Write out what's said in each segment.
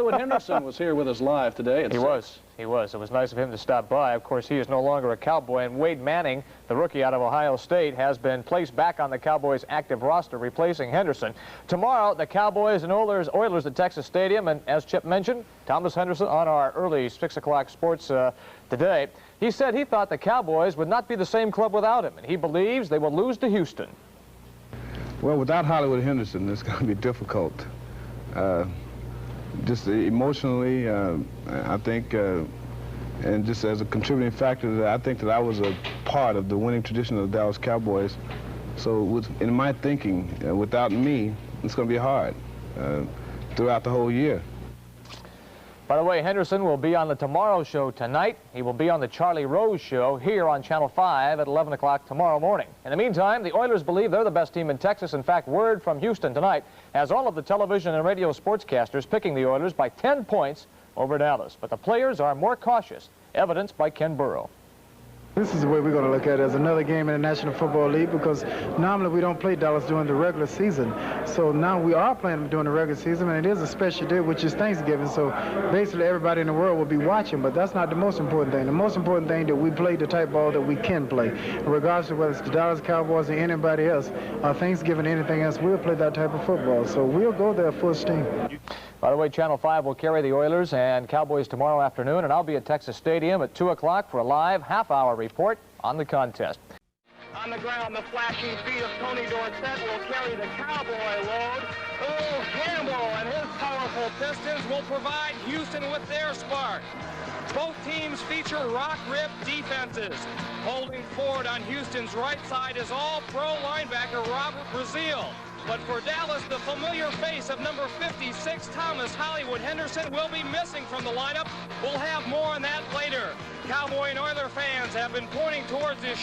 Henderson was here with us live today. He was. It was nice of him to stop by. Of course, he is no longer a Cowboy, and Wade Manning, the rookie out of Ohio State, has been placed back on the Cowboys' active roster, replacing Henderson. Tomorrow, the Cowboys and Oilers at Texas Stadium, and as Chip mentioned, Thomas Henderson on our early 6 o'clock sports today. He said he thought the Cowboys would not be the same club without him, and he believes they will lose to Houston. Well, without Hollywood Henderson, it's going to be difficult. Just emotionally, I think, and just as a contributing factor, I think that I was a part of the winning tradition of the Dallas Cowboys. So in my thinking, without me, it's going to be hard throughout the whole year. By the way, Henderson will be on the Tomorrow Show tonight. He will be on the Charlie Rose Show here on Channel 5 at 11 o'clock tomorrow morning. In the meantime, the Oilers believe they're the best team in Texas. In fact, word from Houston tonight has all of the television and radio sportscasters picking the Oilers by 10 points over Dallas. But the players are more cautious, evidenced by Ken Burrow. This is the way we're going to look at it, as another game in the National Football League, because normally we don't play Dallas during the regular season. So now we are playing them during the regular season, and it is a special day, which is Thanksgiving. So basically everybody in the world will be watching, but that's not the most important thing. The most important thing that we play the type ball that we can play. Regardless of whether it's the Dallas Cowboys or anybody else, Thanksgiving or anything else, we'll play that type of football. So we'll go there full steam. By the way, Channel 5 will carry the Oilers and Cowboys tomorrow afternoon, and I'll be at Texas Stadium at 2 o'clock for a live half-hour report on the contest. On the ground, the flashing feet of Tony Dorsett will carry the Cowboy load. Earl Campbell and his powerful Pistons will provide Houston with their spark. Both teams feature rock-ribbed defenses. Holding forward on Houston's right side is all-pro linebacker Robert Brazile. But for Dallas, the familiar face of number 56, Thomas Hollywood Henderson, will be missing from the lineup. We'll have more on that later. Cowboy and Oiler fans have been pointing towards this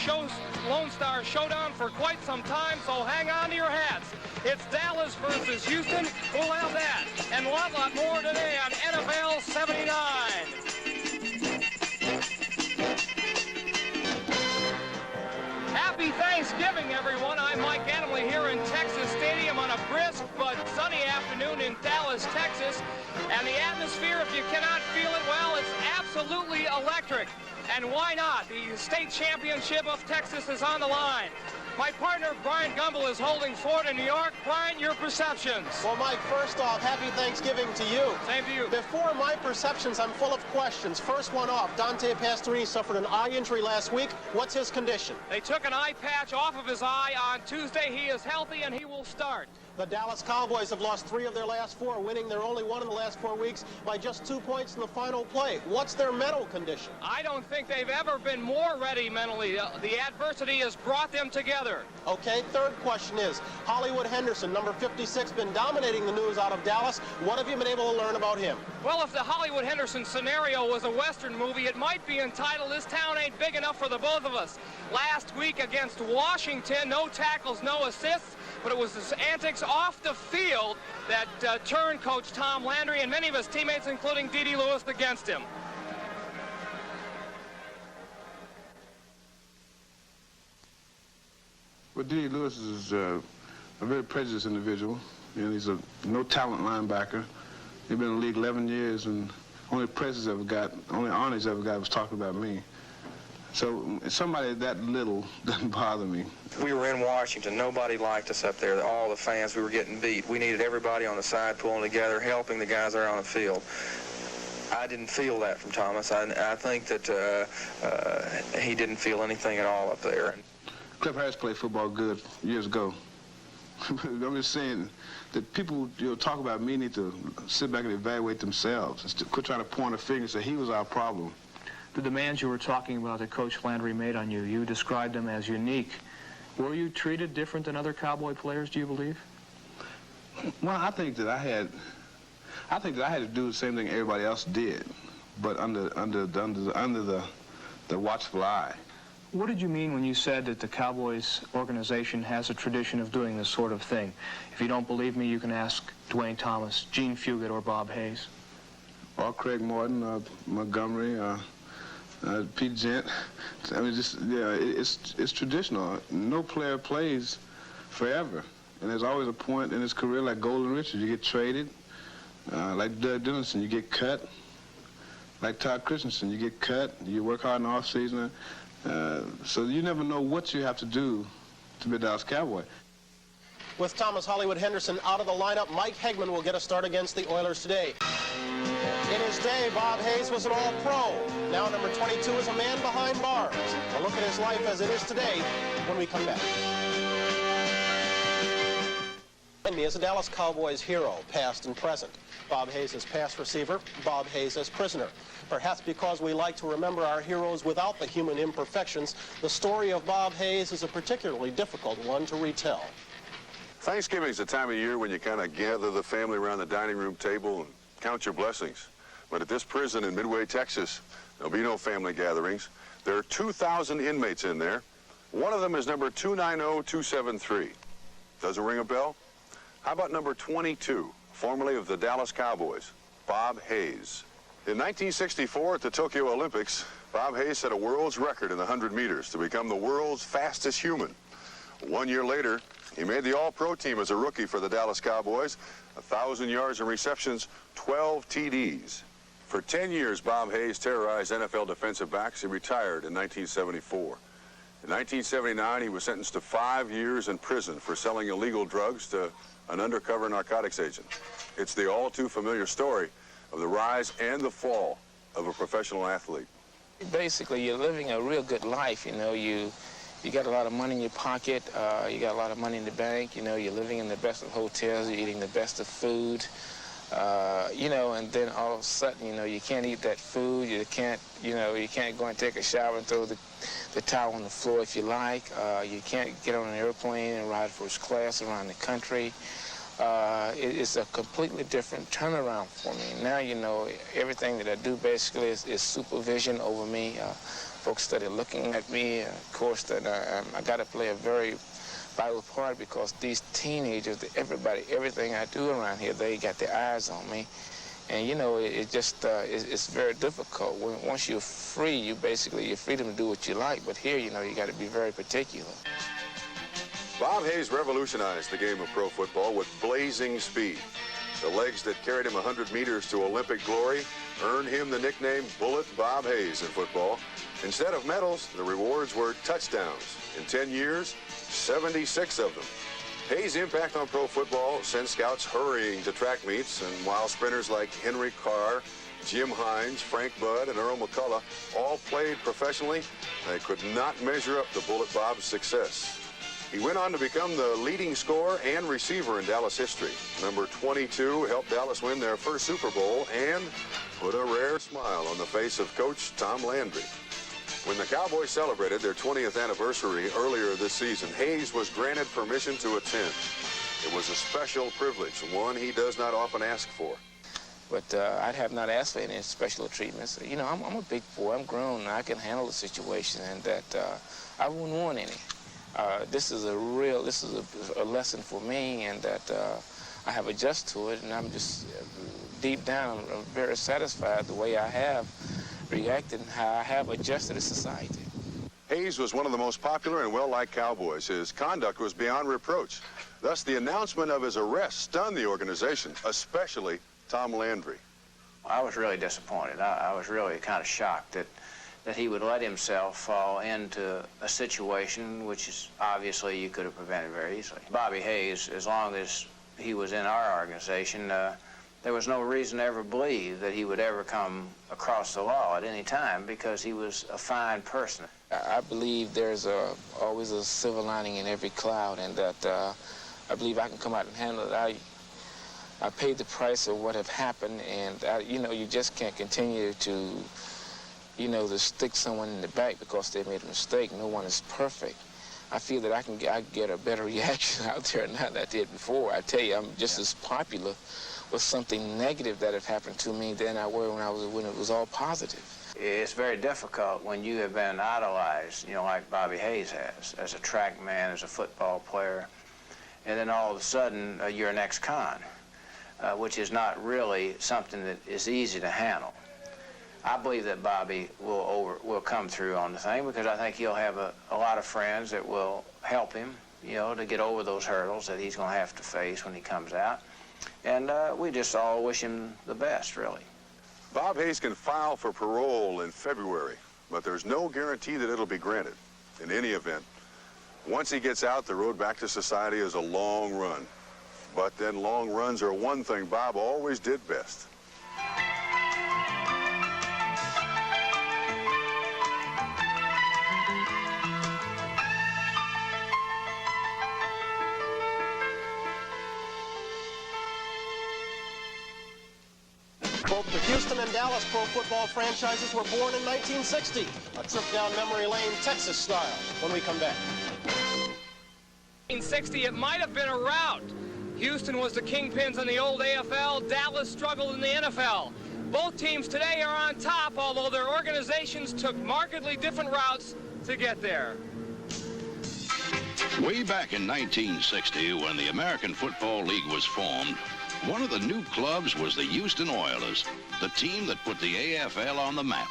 Lone Star Showdown for quite some time, so hang on to your hats. It's Dallas versus Houston. We'll have that and a lot more today on NFL 79. Happy Thanksgiving, everyone. I'm Mike Adamley here in Texas Stadium on a brisk but sunny afternoon in Dallas, Texas. And the atmosphere, if you cannot feel it, well, it's absolutely electric. And why not? The state championship of Texas is on the line. My partner, Brian Gumbel, is holding forward in New York. Brian, your perceptions. Well, Mike, first off, happy Thanksgiving to you. Same to you. Before my perceptions, I'm full of questions. First one off, Dante Pastorini suffered an eye injury last week. What's his condition? They took an eye patch off of his eye on Tuesday. He is healthy and he will start. The Dallas Cowboys have lost 3 of their last 4, winning their only one in the last 4 weeks by just 2 points in the final play. What's their mental condition? I don't think they've ever been more ready mentally. The adversity has brought them together. Okay, third question is, Hollywood Henderson, number 56, been dominating the news out of Dallas. What have you been able to learn about him? Well, if the Hollywood Henderson scenario was a Western movie, it might be entitled "This Town Ain't Big Enough for the Both of Us." Last week against Washington, no tackles, no assists, but it was his antics off the field that turned Coach Tom Landry and many of his teammates, including D.D. Lewis, against him. Well, D.D. Lewis is a very prejudiced individual, and he's a no-talent linebacker. He's been in the league 11 years, and only honors ever got was talking about me. So somebody that little doesn't bother me. We were in Washington. Nobody liked us up there. All the fans, we were getting beat. We needed everybody on the side pulling together, helping the guys that are on the field. I didn't feel that from Thomas. I think that he didn't feel anything at all up there. Cliff Harris played football good years ago. I'm just saying that people talk about me need to sit back and evaluate themselves. Quit trying to point a finger and say he was our problem. The demands you were talking about that Coach Landry made on you, you described them as unique. Were you treated different than other Cowboy players, do you believe? Well, I think that I had to do the same thing everybody else did, but under the watchful eye. What did you mean when you said that the Cowboys organization has a tradition of doing this sort of thing? If you don't believe me, you can ask Dwayne Thomas, Gene Fugate, or Bob Hayes. Or Craig Morton, Montgomery, Pete Gent. I mean, it's traditional. No player plays forever, and there's always a point in his career, like Golden Richard, you get traded, Like Doug Dennison, you get cut. Like Todd Christensen, you get cut. You work hard in the off season. So you never know what you have to do to be a Dallas Cowboy. With Thomas Hollywood Henderson out of the lineup, Mike Hegman will get a start against the Oilers today. In his day, Bob Hayes was an all-pro. Now number 22 is a man behind bars. A look at his life as it is today when we come back. Me as a Dallas Cowboys hero, past and present. Bob Hayes as pass receiver, Bob Hayes as prisoner. Perhaps because we like to remember our heroes without the human imperfections, the story of Bob Hayes is a particularly difficult one to retell. Thanksgiving's the time of year when you kind of gather the family around the dining room table and count your blessings. But at this prison in Midway, Texas, there'll be no family gatherings. There are 2,000 inmates in there. One of them is number 290273. Does it ring a bell? How about number 22, formerly of the Dallas Cowboys, Bob Hayes? In 1964 at the Tokyo Olympics, Bob Hayes set a world's record in the 100 meters to become the world's fastest human. 1 year later, he made the All-Pro team as a rookie for the Dallas Cowboys, 1,000 yards and receptions, 12 TDs. For 10 years, Bob Hayes terrorized NFL defensive backs. He retired in 1974. In 1979, he was sentenced to 5 years in prison for selling illegal drugs to an undercover narcotics agent. It's the all-too-familiar story of the rise and the fall of a professional athlete. Basically, you're living a real good life. You know, you got a lot of money in your pocket. You got a lot of money in the bank. You know, you're living in the best of hotels. You're eating the best of food. You know, and then all of a sudden, you know, you can't eat that food. You can't go and take a shower and throw the towel on the floor if you like. You can't get on an airplane and ride first class around the country. It's a completely different turnaround for me. Now, you know, everything that I do basically is supervision over me. Folks that are looking at me, of course, that I got to play a very vital part because these teenagers, everything I do around here, they got their eyes on me. And, you know, it's very difficult. Once you're free, you're freedom to do what you like. But here, you know, you got to be very particular. Bob Hayes revolutionized the game of pro football with blazing speed. The legs that carried him 100 meters to Olympic glory earned him the nickname Bullet Bob Hayes in football. Instead of medals, the rewards were touchdowns. In 10 years, 76 of them. Hayes' impact on pro football sent scouts hurrying to track meets, and while sprinters like Henry Carr, Jim Hines, Frank Budd, and Earl McCullough all played professionally, they could not measure up to Bullet Bob's success. He went on to become the leading scorer and receiver in Dallas history. Number 22 helped Dallas win their first Super Bowl and put a rare smile on the face of Coach Tom Landry. When the Cowboys celebrated their 20th anniversary earlier this season, Hayes was granted permission to attend. It was a special privilege, one he does not often ask for. But I have not asked for any special treatments. You know, I'm a big boy. I'm grown, and I can handle the situation, and that I wouldn't want any. This is a lesson for me, and that I have adjusted to it, and I'm just deep down, I'm very satisfied the way I have reacted and how I have adjusted to society. Hayes was one of the most popular and well-liked Cowboys. His conduct was beyond reproach. Thus, the announcement of his arrest stunned the organization, especially Tom Landry. I was really disappointed. I was really kind of shocked that he would let himself fall into a situation which is obviously you could have prevented very easily. Bobby Hayes, as long as he was in our organization, there was no reason to ever believe that he would ever come across the law at any time because he was a fine person. I believe there's always a silver lining in every cloud, and that I believe I can come out and handle it. I paid the price of what have happened, and you know, you just can't continue to, you know, to stick someone in the back because they made a mistake. No one is perfect. I feel that I get a better reaction out there now than I did before. I tell you, I'm just as popular with something negative that have happened to me than I were when it was all positive. It's very difficult when you have been idolized, you know, like Bobby Hayes has, as a track man, as a football player, and then all of a sudden you're an ex-con, which is not really something that is easy to handle. I believe that Bobby will come through on the thing because I think he'll have a lot of friends that will help him, you know, to get over those hurdles that he's going to have to face when he comes out. And we just all wish him the best, really. Bob Hayes can file for parole in February, but there's no guarantee that it'll be granted. In any event, once he gets out, the road back to society is a long run. But then long runs are one thing Bob always did best. Both the Houston and Dallas pro football franchises were born in 1960. A trip down memory lane, Texas style, when we come back. 1960, it might have been a rout. Houston was the kingpins in the old AFL. Dallas struggled in the NFL. Both teams today are on top, although their organizations took markedly different routes to get there. Way back in 1960, when the American Football League was formed, one of the new clubs was the Houston Oilers, the team that put the AFL on the map.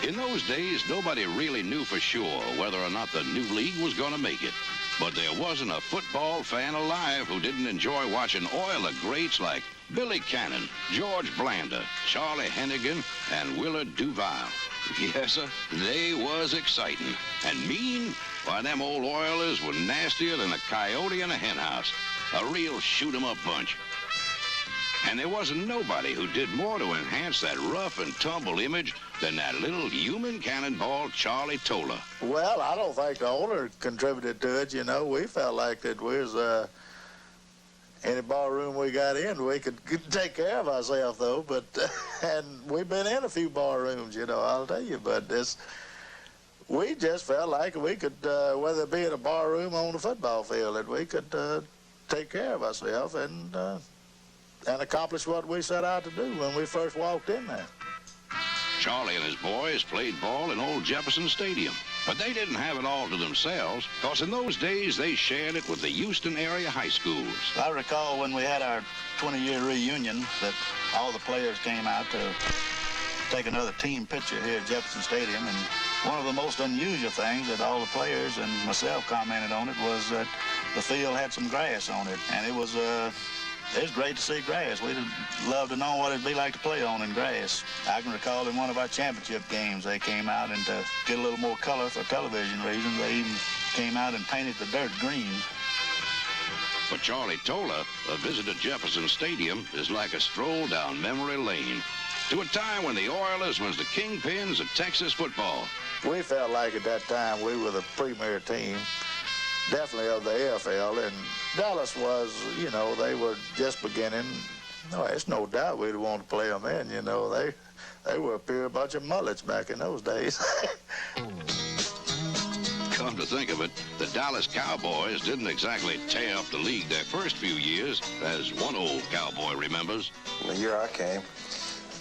In those days, nobody really knew for sure whether or not the new league was going to make it. But there wasn't a football fan alive who didn't enjoy watching Oiler greats like Billy Cannon, George Blanda, Charlie Hennigan, and Willard Duval. Yes, sir, they was exciting. And mean? Why, them old Oilers were nastier than a coyote in a henhouse. A real shoot-'em-up bunch. And there wasn't nobody who did more to enhance that rough and tumble image than that little human cannonball Charlie Tola. Well, I don't think the owner contributed to it, you know. We felt like that we was, any bar room we got in, we could take care of ourselves, though. But, and we've been in a few bar rooms, you know, I'll tell you. But we just felt like we could, whether it be in a bar room or on the football field, that we could take care of ourselves and accomplish what we set out to do when we first walked in there. Charlie and his boys played ball in old Jefferson Stadium, but they didn't have it all to themselves, because in those days they shared it with the Houston area high schools. I recall when we had our 20-year reunion that all the players came out to take another team picture here at Jefferson Stadium, and one of the most unusual things that all the players and myself commented on it was that the field had some grass on it, and it was great to see grass. We'd love to know what it'd be like to play on in grass. I can recall in one of our championship games, they came out and to get a little more color for television reasons, they even came out and painted the dirt green. For Charlie Tola, a visit to Jefferson Stadium is like a stroll down memory lane to a time when the Oilers was the kingpins of Texas football. We felt like at that time we were the premier team, definitely of the AFL, and Dallas was, you know, they were just beginning. No, there's no doubt we'd want to play them in, you know. They were a pure bunch of mullets back in those days. Come to think of it, the Dallas Cowboys didn't exactly tear up the league their first few years, as one old cowboy remembers. The year I came,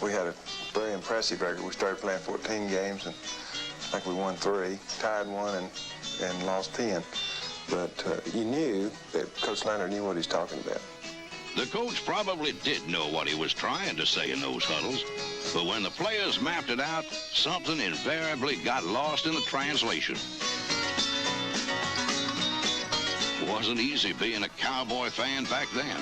we had a very impressive record. We started playing 14 games, and I think we won 3, tied 1, and lost 10. But you knew that Coach Lander knew what he's talking about. The coach probably did know what he was trying to say in those huddles, but when the players mapped it out, something invariably got lost in the translation. It wasn't easy being a Cowboy fan back then.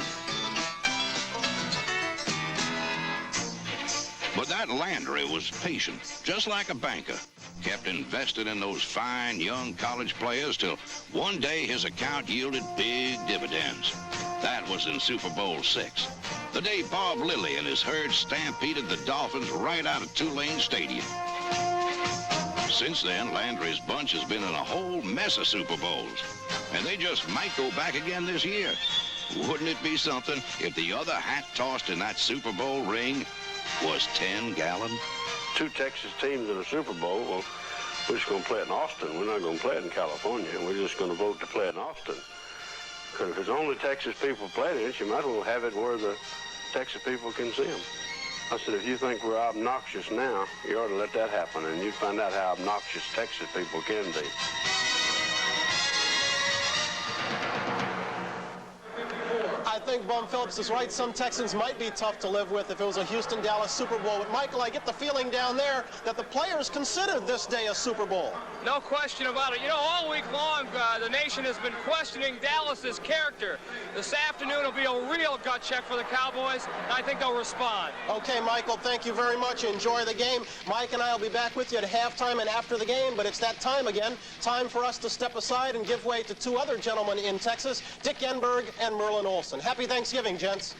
But that Landry was patient, just like a banker. Kept invested in those fine young college players till one day his account yielded big dividends. That was in Super Bowl VI, the day Bob Lilly and his herd stampeded the Dolphins right out of Tulane Stadium. Since then, Landry's bunch has been in a whole mess of Super Bowls, and they just might go back again this year. Wouldn't it be something if the other hat tossed in that Super Bowl ring was 10 gallon? 2 Texas teams in a Super Bowl, well, we're just going to play it in Austin. We're not going to play it in California. We're just going to vote to play it in Austin. Because if it's only Texas people playing it, you might as well have it where the Texas people can see them. I said, if you think we're obnoxious now, you ought to let that happen, and you'd find out how obnoxious Texas people can be. I think Bum Phillips is right. Some Texans might be tough to live with if it was a Houston-Dallas Super Bowl. But, Michael, I get the feeling down there that the players considered this day a Super Bowl. No question about it. You know, all week long, the nation has been questioning Dallas's character. This afternoon will be a real gut check for the Cowboys, and I think they'll respond. Okay, Michael, thank you very much. Enjoy the game. Mike and I will be back with you at halftime and after the game, but it's that time again. Time for us to step aside and give way to two other gentlemen in Texas, Dick Enberg and Merlin Olsen. Happy Thanksgiving, gents.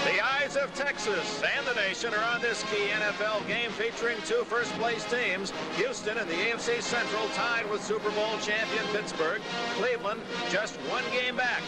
The eyes of Texas and the nation are on this key NFL game featuring two first-place teams. Houston and the AFC Central tied with Super Bowl champion Pittsburgh. Cleveland just one game back.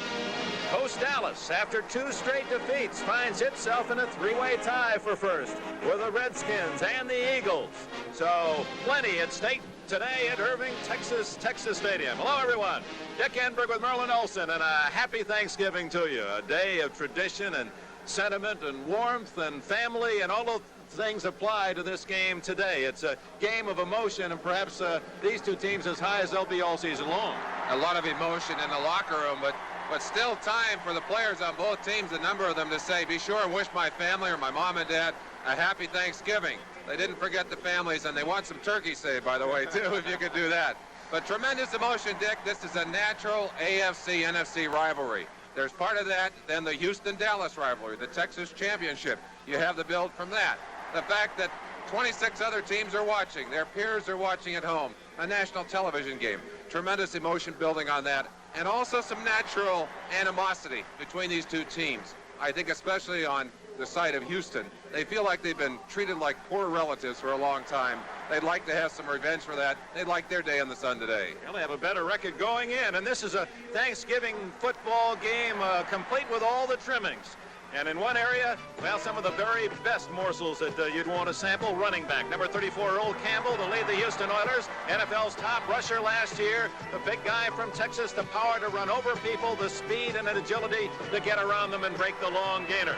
Host Dallas, after two straight defeats, finds itself in a three-way tie for first with the Redskins and the Eagles. So plenty at stake today at Irving, Texas Stadium. Hello, everyone. Dick Enberg with Merlin Olsen, and a happy Thanksgiving to you. A day of tradition and sentiment and warmth and family, and all of things apply to this game today. It's a game of emotion, and perhaps these two teams as high as they'll be all season long. A lot of emotion in the locker room, but still time for the players on both teams, a number of them, to say, be sure and wish my family or my mom and dad a happy Thanksgiving. They didn't forget the families, and they want some turkey saved, by the way, too, if you could do that. But tremendous emotion, Dick. This is a natural AFC-NFC rivalry. There's part of that, then the Houston-Dallas rivalry, the Texas championship. You have the build from that. The fact that 26 other teams are watching, their peers are watching at home, a national television game. Tremendous emotion building on that, and also some natural animosity between these two teams. I think especially on the side of Houston, they feel like they've been treated like poor relatives for a long time. They'd like to have some revenge for that. They'd like their day in the sun today. Well, they have a better record going in, and this is a Thanksgiving football game complete with all the trimmings. And in one area, well, some of the very best morsels that you'd want to sample. Running back, number 34, Earl Campbell, to lead the Houston Oilers. NFL's top rusher last year. The big guy from Texas, the power to run over people, the speed and agility to get around them and break the long gainer.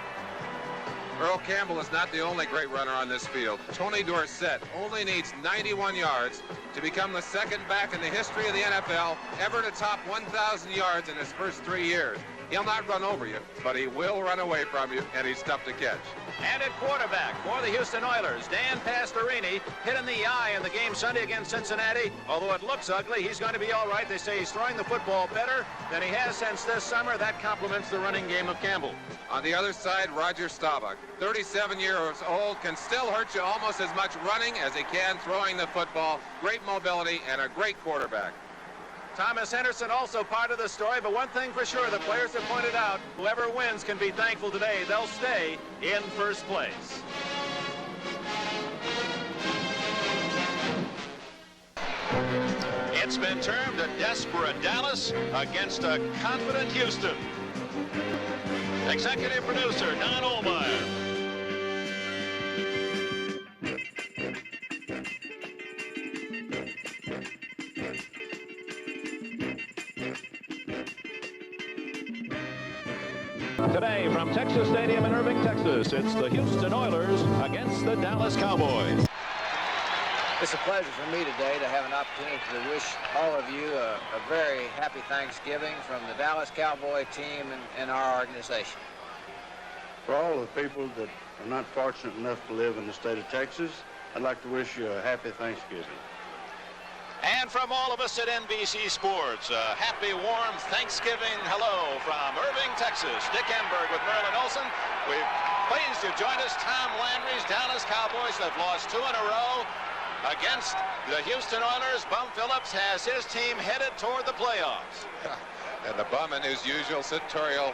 Earl Campbell is not the only great runner on this field. Tony Dorsett only needs 91 yards to become the second back in the history of the NFL ever to top 1,000 yards in his first 3 years. He'll not run over you, but he will run away from you, and he's tough to catch. And at quarterback for the Houston Oilers, Dan Pastorini, hit in the eye in the game Sunday against Cincinnati. Although it looks ugly, he's going to be all right. They say he's throwing the football better than he has since this summer. That complements the running game of Campbell. On the other side, Roger Staubach, 37 years old, can still hurt you almost as much running as he can throwing the football. Great mobility and a great quarterback. Thomas Henderson also part of the story, but one thing for sure, the players have pointed out, whoever wins can be thankful today. They'll stay in first place. It's been termed a desperate Dallas against a confident Houston. Executive producer Don Ohlmeyer. Today from Texas Stadium in Irving, Texas, it's the Houston Oilers against the Dallas Cowboys. It's a pleasure for me today to have an opportunity to wish all of you a very happy Thanksgiving from the Dallas Cowboy team and our organization. For all the people that are not fortunate enough to live in the state of Texas, I'd like to wish you a happy Thanksgiving. And from all of us at NBC Sports, a happy, warm Thanksgiving hello from Irving, Texas. Dick Enberg with Merlin Olsen. We're pleased you've joined us. Tom Landry's Dallas Cowboys have lost 2 in a row against the Houston Oilers. Bum Phillips has his team headed toward the playoffs. And the Bum in his usual senatorial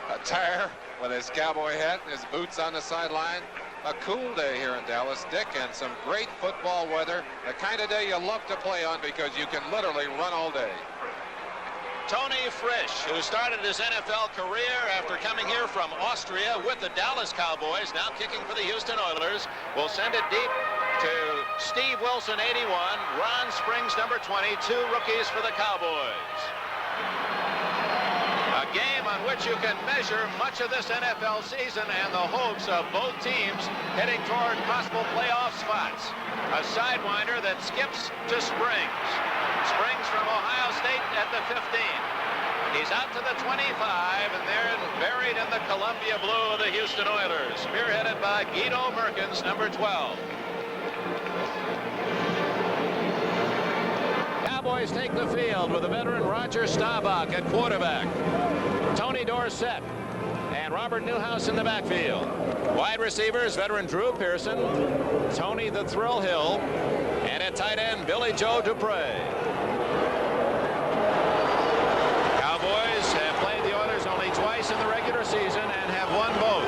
attire with his cowboy hat and his boots on the sideline. A cool day here in Dallas, Dick, and some great football weather. The kind of day you love to play on because you can literally run all day. Tony Frisch, who started his NFL career after coming here from Austria with the Dallas Cowboys, now kicking for the Houston Oilers, will send it deep to Steve Wilson, 81, Ron Springs, number 20, 2 rookies for the Cowboys. A game on which which you can measure much of this NFL season and the hopes of both teams heading toward possible playoff spots. A sidewinder that skips to Springs. Springs from Ohio State at the 15. He's out to the 25, and they're buried in the Columbia blue of the Houston Oilers, spearheaded by Guido Merkins, number 12. Cowboys take the field with the veteran Roger Staubach at quarterback. Tony Dorsett and Robert Newhouse in the backfield. Wide receivers, veteran Drew Pearson, Tony the Thrill Hill, and at tight end, Billy Joe Dupre. Cowboys have played the Oilers only twice in the regular season and have won both.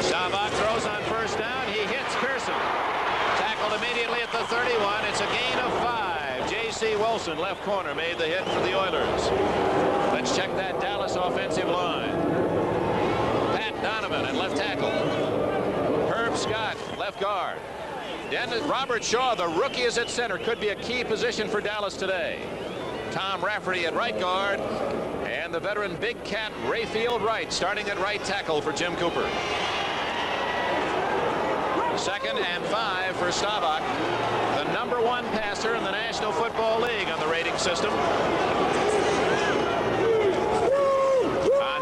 Staubach throws on first down. He hits Pearson. Tackled immediately at the 31. It's a gain of 5. J.C. Wilson, left corner, made the hit for the Oilers. Let's check that Dallas offensive line. Pat Donovan at left tackle. Herb Scott, left guard. Robert Shaw, the rookie, is at center. Could be a key position for Dallas today. Tom Rafferty at right guard. And the veteran Big Cat Rayfield Wright starting at right tackle for Jim Cooper. 2nd and 5 for Staubach, the number 1 passer in the National Football League on the rating system. On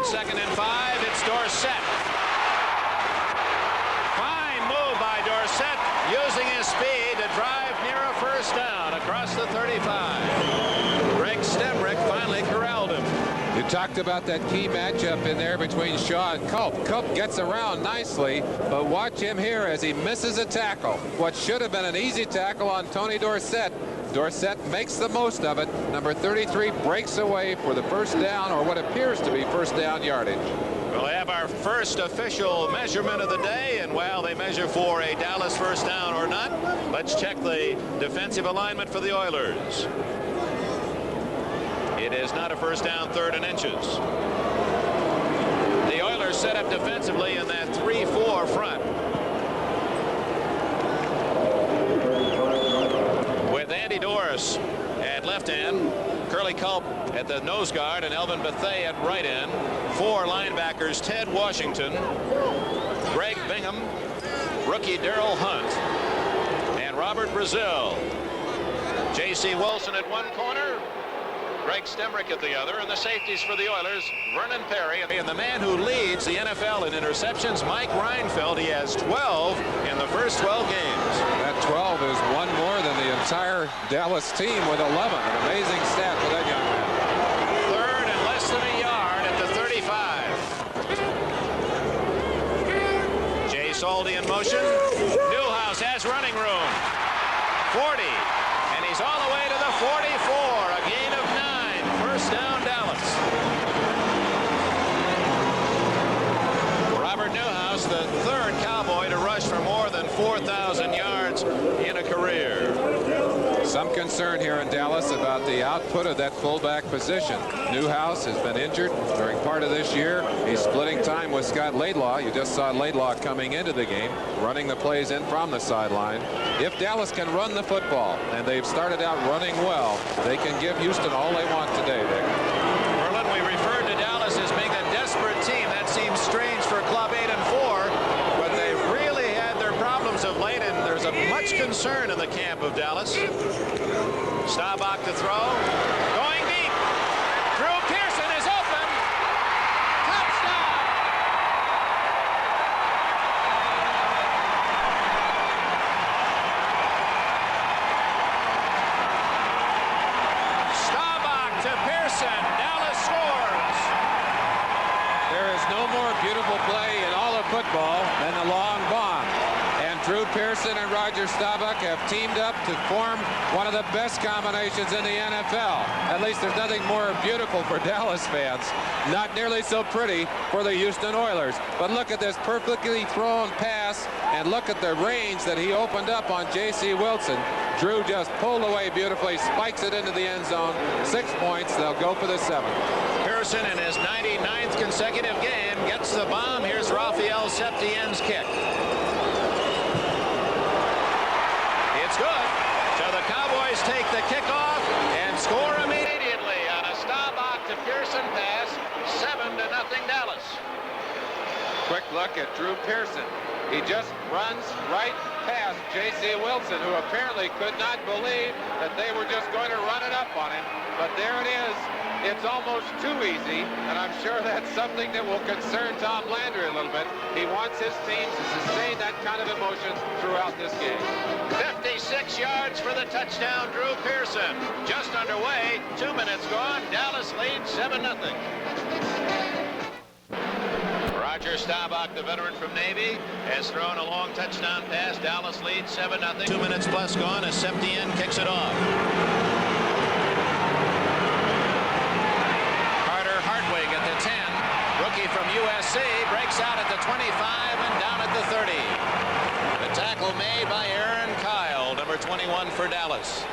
2nd and 5, it's Dorsett. Fine move by Dorsett, using his speed to drive near a first down across the 35. Greg Stemrick finally corralled him. You talked about that key matchup in there between Shaw and Culp. Culp gets around nicely, but watch him here as he misses a tackle. What should have been an easy tackle on Tony Dorsett. Dorsett makes the most of it. Number 33 breaks away for the first down, or what appears to be first down yardage. We'll have our first official measurement of the day, and while they measure for a Dallas first down or not, let's check the defensive alignment for the Oilers. It is not a first down, 3rd and inches. The Oilers set up defensively in that 3-4 front. With Andy Doris at left end, Curly Culp at the nose guard, and Elvin Bethea at right end. 4 linebackers, Ted Washington, Greg Bingham, rookie Darrell Hunt, and Robert Brazil. J.C. Wilson at one corner, Greg Stemrick at the other, and the safeties for the Oilers, Vernon Perry. And the man who leads the NFL in interceptions, Mike Reinfeldt. He has 12 in the first 12 games. That 12 is one more than the entire Dallas team with 11. An amazing stat for that young man. 3rd and less than a yard at the 35. Jay Soldi in motion. Newhouse has running room. 40. And he's all the way to the 44. A gain of 9. First down, Dallas. Robert Newhouse, the 3rd Cowboy to rush for more than 4,000 yards in a career. Some concern here in Dallas about the output of that fullback position. Newhouse has been injured during part of this year. He's splitting time with Scott Laidlaw. You just saw Laidlaw coming into the game, running the plays in from the sideline. If Dallas can run the football, and they've started out running well, they can give Houston all they want today, Dick. Merlin, we referred to Dallas as being a desperate team. That seems strange for Club 8-4, but they've really had their problems of late, and there's much concern in the camp of Dallas. Staubach to throw. Going deep. Drew Pearson is open. Touchdown. Staubach to Pearson. Dallas scores. There is no more beautiful play in all of football than the long bomb. And Drew Pearson and Roger Staubach have teamed up to form one of the best combinations in the NFL. At least there's nothing more beautiful for Dallas fans. Not nearly so pretty for the Houston Oilers. But look at this perfectly thrown pass, and look at the range that he opened up on J.C. Wilson. Drew just pulled away beautifully, spikes it into the end zone. 6 points. They'll go for the 7th. Pearson in his 99th consecutive game gets the bomb. Here's Rafael Septien's kick. It's good. So the Cowboys take the kickoff, Dallas. Quick look at Drew Pearson. He just runs right past J.C. Wilson, who apparently could not believe that they were just going to run it up on him. But there it is. It's almost too easy, and I'm sure that's something that will concern Tom Landry a little bit. He wants his team to sustain that kind of emotion throughout this game. 56 yards for the touchdown, Drew Pearson. Just underway, 2 minutes gone. Dallas leads 7-0. Roger Staubach, the veteran from Navy, has thrown a long touchdown pass. Dallas leads 7-0. 2 minutes plus gone as Septien kicks it off. Hartwig at the 10, rookie from USC, breaks out at the 25 and down at the 30. The tackle made by Aaron Kyle, number 21 for Dallas.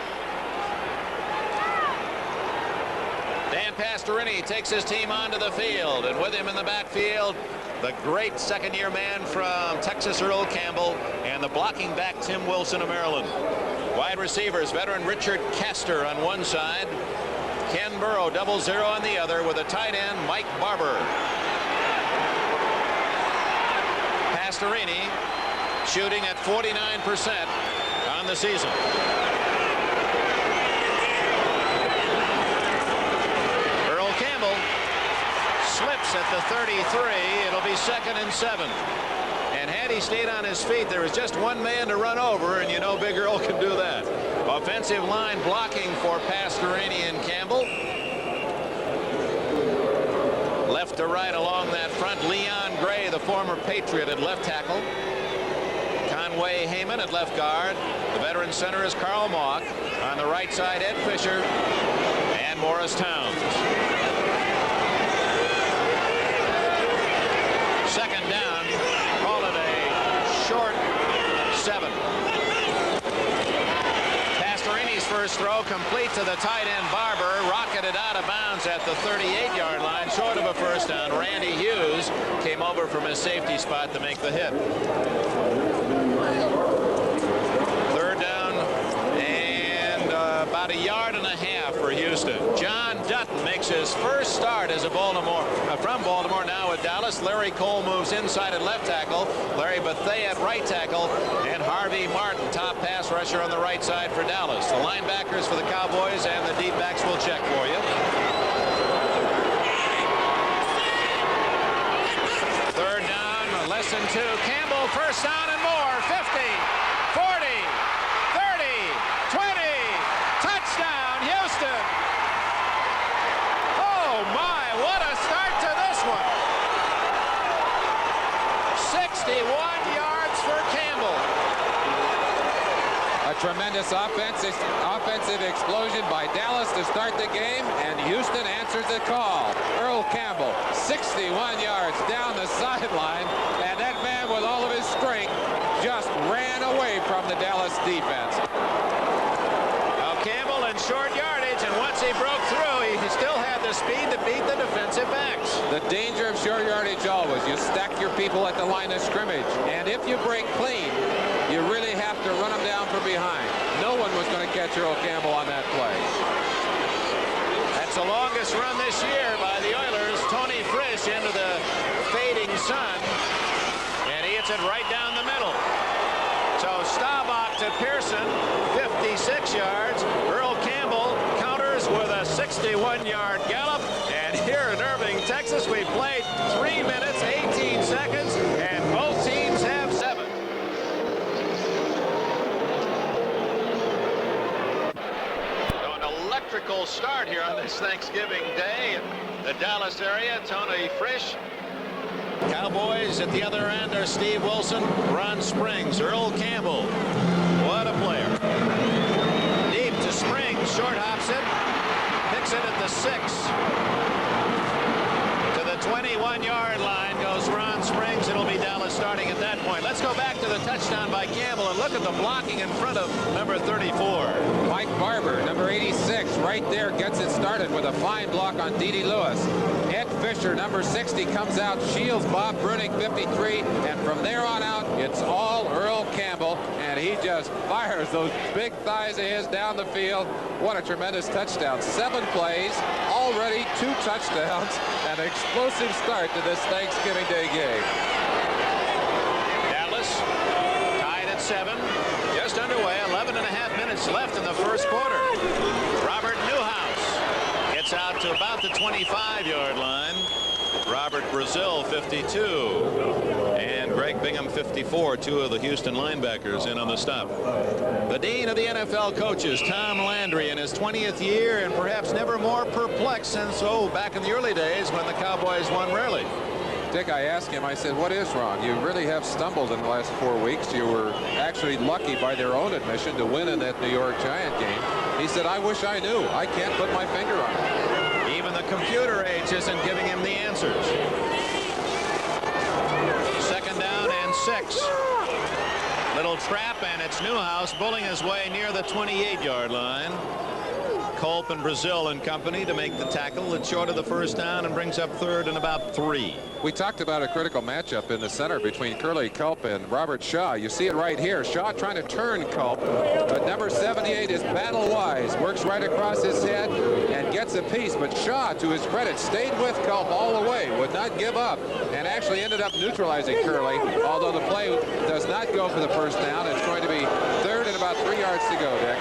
Dan Pastorini takes his team onto the field, and with him in the backfield, the great second-year man from Texas, Earl Campbell, and the blocking back Tim Wilson of Maryland. Wide receivers, veteran Richard Castor on one side, Ken Burrow 0-0 on the other, with a tight end Mike Barber. Pastorini shooting at 49% on the season. Earl Campbell slips at the 33. It'll be 2nd and 7. And had he stayed on his feet, there was just one man to run over, and you know Big Earl can do that. Offensive line blocking for Pastorini and Campbell. Left to right along that front, Leon Gray, the former Patriot, at left tackle. Conway Heyman at left guard. The veteran center is Carl Mock. On the right side, Ed Fisher and Morris Towns. Second down, call it a short 7. Pastorini's first throw complete to the tight end Barber, rocketed out of bounds at the 38-yard line, short of a first down. Randy Hughes came over from his safety spot to make the hit. Third down and about 1.5 yards for Houston. John Dutton makes his first start as a from Baltimore, now with Dallas. Larry Cole moves inside at left tackle. Larry Bethea at right tackle. And Harvey Martin, top pass rusher on the right side for Dallas. The linebackers for the Cowboys and the deep backs will check for you. Third down, less than 2. Campbell, first down and more. 50, 40, 30, 20. Touchdown, Houston. Oh, my, what a start to this one. 61 yards for Campbell. A tremendous offensive explosion by Dallas to start the game, and Houston answers the call. Earl Campbell, 61 yards down the sideline, and that man with all of his strength just ran away from the Dallas defense. Now Campbell in short yardage, and once he broke through, he still had the speed to beat the defensive backs. The danger of short yardage always, you stack your people at the line of scrimmage, and if you break clean, you really have to run them down from behind. No one was going to catch Earl Campbell on that play. That's the longest run this year by the Oilers. Tony Frisch into the fading sun, and he hits it right down the middle. So Staubach to Pearson, 56 yards. Earl Campbell counters with a 61-yard gallop. And here in Irving, Texas, we played 3 minutes, 18 seconds, and both teams have 7. So an electrical start here on this Thanksgiving Day in the Dallas area. Tony Frisch. Cowboys at the other end are Steve Wilson, Ron Springs, Earl Campbell. What a player. Deep to Springs, short hops it, picks it at the 6. To the 21-yard line goes Ron Springs. It'll be Dallas starting at that point. Let's go back to the touchdown by Campbell and look at the blocking in front of number 34. Mike Barber, number 86, right there, gets it started with a fine block on D.D. Lewis. Ed Fisher, number 60, comes out, shields Bob Brunig, 53, and from there on out, it's all Earl Campbell, and he just fires those big thighs of his down the field. What a tremendous touchdown. 7 plays, already 2 touchdowns, and an explosive start to this Thanksgiving Day game. Dallas tied at 7, just underway, 11 and a half minutes left in the first quarter. Robert Newhouse gets out to about the 25-yard line. Robert Brazil, 52, and Greg Bingham, 54, 2 of the Houston linebackers in on the stop. The dean of the NFL coaches, Tom Landry, in his 20th year, and perhaps never more perplexed since, back in the early days when the Cowboys won rarely. Dick, I asked him, I said, what is wrong? You really have stumbled in the last 4 weeks. You were actually lucky by their own admission to win in that New York Giant game. He said, I wish I knew. I can't put my finger on it. Even the computer age isn't giving him the answers. 2nd down and 6. Little trap, and it's Newhouse bullying his way near the 28-yard line. Culp and Brazil and company to make the tackle. It's short of the first down and brings up 3rd and about 3. We talked about a critical matchup in the center between Curly Culp and Robert Shaw. You see it right here. Shaw trying to turn Culp, but number 78 is battle-wise. Works right across his head and gets a piece. But Shaw, to his credit, stayed with Culp all the way, would not give up, and actually ended up neutralizing Curly, although the play does not go for the first down. It's going to be 3rd and about 3 yards to go, Dick.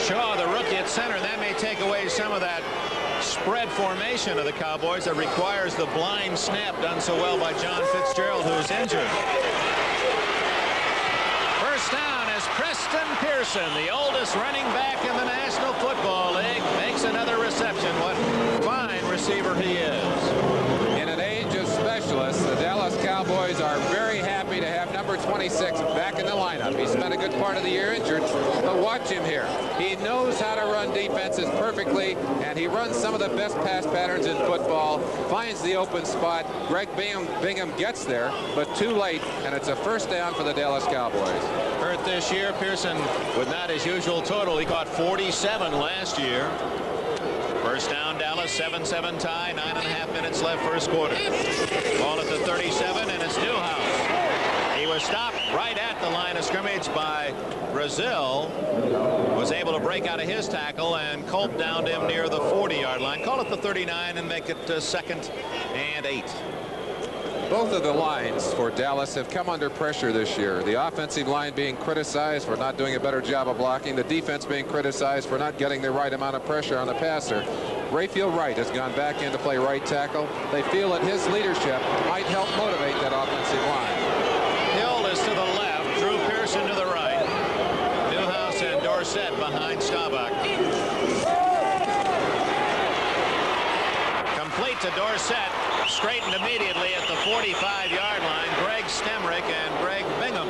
Shaw, the rookie at center, that may take away some of that spread formation of the Cowboys that requires the blind snap done so well by John Fitzgerald, who's injured. First down is Preston Pearson, the oldest running back in the National Football League, makes another reception. What fine receiver he is. In an age of specialists, the Dallas Cowboys are very happy to have number 26 back in the lineup. He spent a good part of the year injured, but watch him here. He knows how to run defenses perfectly, and he runs some of the best pass patterns in football, finds the open spot. Greg Bingham gets there, but too late, and it's a first down for the Dallas Cowboys. Hurt this year, Pearson with not his usual total. He caught 47 last year. First down, Dallas, 7-7 tie, 9.5 minutes left first quarter. Ball at the 37, and it's Newhouse. He was stopped right at the line of scrimmage by Brazil. Was able to break out of his tackle, and Culp downed him near the 40-yard line. Call it the 39 and make it 2nd and 8. Both of the lines for Dallas have come under pressure this year. The offensive line being criticized for not doing a better job of blocking. The defense being criticized for not getting the right amount of pressure on the passer. Rayfield Wright has gone back in to play right tackle. They feel that his leadership might help motivate that offensive line. Hill is to the left. Drew Pearson to the right. Newhouse and Dorsett behind Staubach. Complete to Dorsett. Straightened immediately at the 45-yard line. Greg Stemrick and Greg Bingham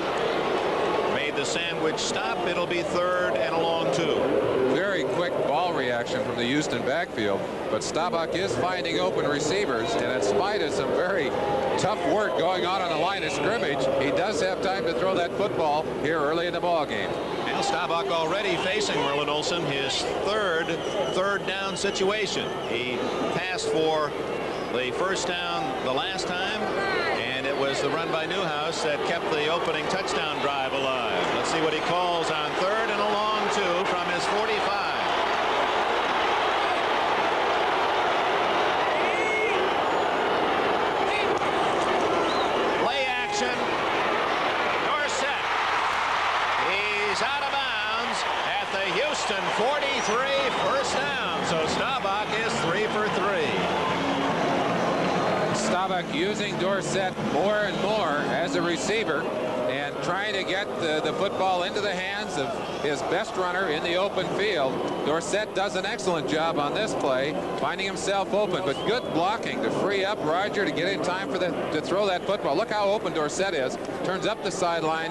made the sandwich stop. It'll be 3rd and a long 2. Very quick ball reaction from the Houston backfield, but Staubach is finding open receivers, and in spite of some very tough work going on the line of scrimmage, he does have time to throw that football here early in the ball game. Now Staubach already facing Merlin Olsen his third down situation. He passed for the first down the last time, and it was the run by Newhouse that kept the opening touchdown drive alive. Let's see what he calls on 3rd and a long 2 from his 45. Play action. Dorsett. He's out of bounds at the Houston 43, first down. So Staubach is 3 for 3. Staubach using Dorsett more and more as a receiver and trying to get the football into the hands of his best runner in the open field. Dorsett does an excellent job on this play, finding himself open, but good blocking to free up Roger to get in time for to throw that football. Look how open Dorsett is. Turns up the sideline,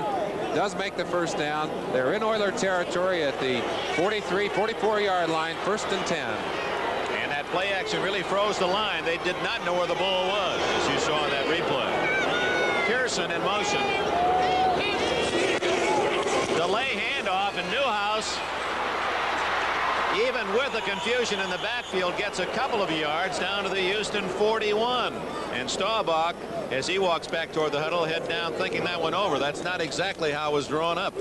does make the first down. They're in Oiler territory at the 43, 44-yard line, 1st and 10. Play action really froze the line. They did not know where the ball was, as you saw in that replay. Pearson in motion. Delay handoff, and Newhouse even with the confusion in the backfield, gets a couple of yards down to the Houston 41. And Staubach, as he walks back toward the huddle, head down thinking that one over. That's not exactly how it was drawn up.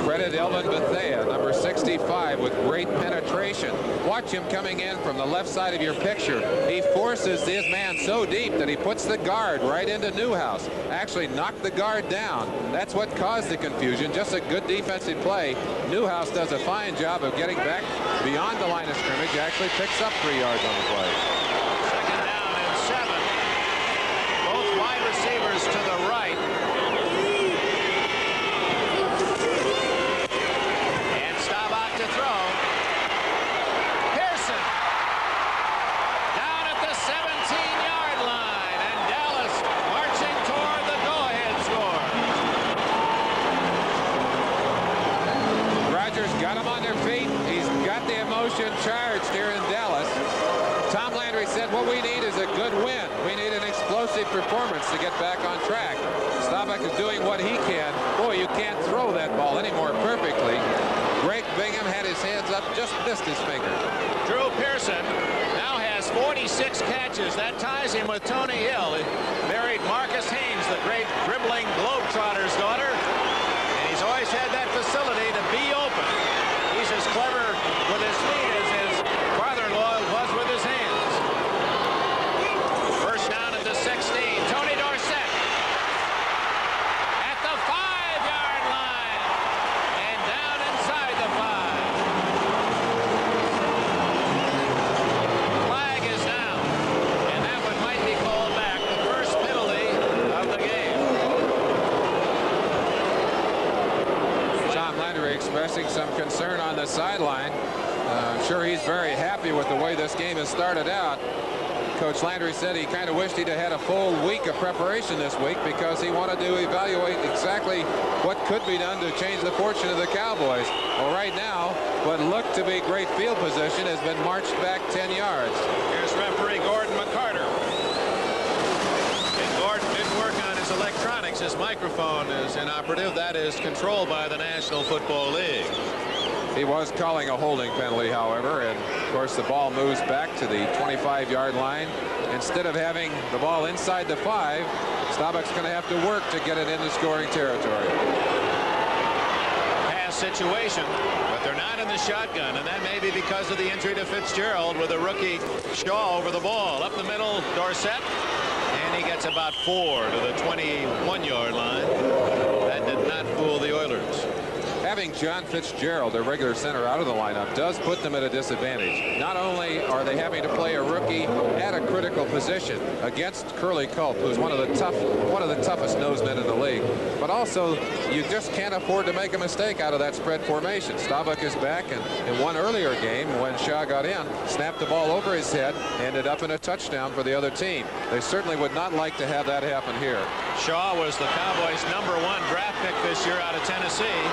Credit Elvin Bethea, number 65, with great penetration. Watch him coming in from the left side of your picture. He forces his man so deep that he puts the guard right into Newhouse. Actually knocked the guard down. That's what caused the confusion. Just a good defensive play. Newhouse does a fine job of getting back beyond the line of scrimmage. Actually picks up 3 yards on the play. Second down and 7. Both wide receivers to the right. Charged here in Dallas. Tom Landry said what we need is a good win. We need an explosive performance to get back on track. Staubach is doing what he can. Boy, you can't throw that ball any more perfectly. Greg Bingham had his hands up, just missed his finger. Drew Pearson now has 46 catches. That ties him with Tony Hill. He married Marcus Haynes, the great dribbling Globetrotter's daughter. And he's always had that facility to be open. He's as clever with his feet as his father-in-law was with his hands. First down at the 16. Tony Dorsett at the 5-yard line and down inside the 5. Flag is down, and that one might be called back. The first penalty of the game. Tom Landry expressing some concern on the sideline. I'm sure he's very happy with the way this game has started out. Coach Landry said he kind of wished he'd have had a full week of preparation this week because he wanted to evaluate exactly what could be done to change the fortune of the Cowboys. Well, right now, what looked to be great field position has been marched back 10 yards. Here's referee Gordon McCarter. And Gordon didn't work on his electronics. His microphone is inoperative. That is controlled by the National Football League. He was calling a holding penalty, however, and of course the ball moves back to the 25-yard line. Instead of having the ball inside the 5, Staubach's going to have to work to get it into scoring territory. Pass situation, but they're not in the shotgun, and that may be because of the injury to Fitzgerald with the rookie Shaw over the ball. Up the middle, Dorsett, and he gets about 4 to the 21-yard line. That did not fool the Oilers. Having John Fitzgerald, their regular center, out of the lineup does put them at a disadvantage. Not only are they having to play a rookie at a critical position against Curly Culp, who's one of the toughest nosemen in the league, but also you just can't afford to make a mistake out of that spread formation. Staubach is back, and in one earlier game when Shaw got in, snapped the ball over his head, ended up in a touchdown for the other team. They certainly would not like to have that happen here. Shaw was the Cowboys' #1 draft pick this year out of Tennessee.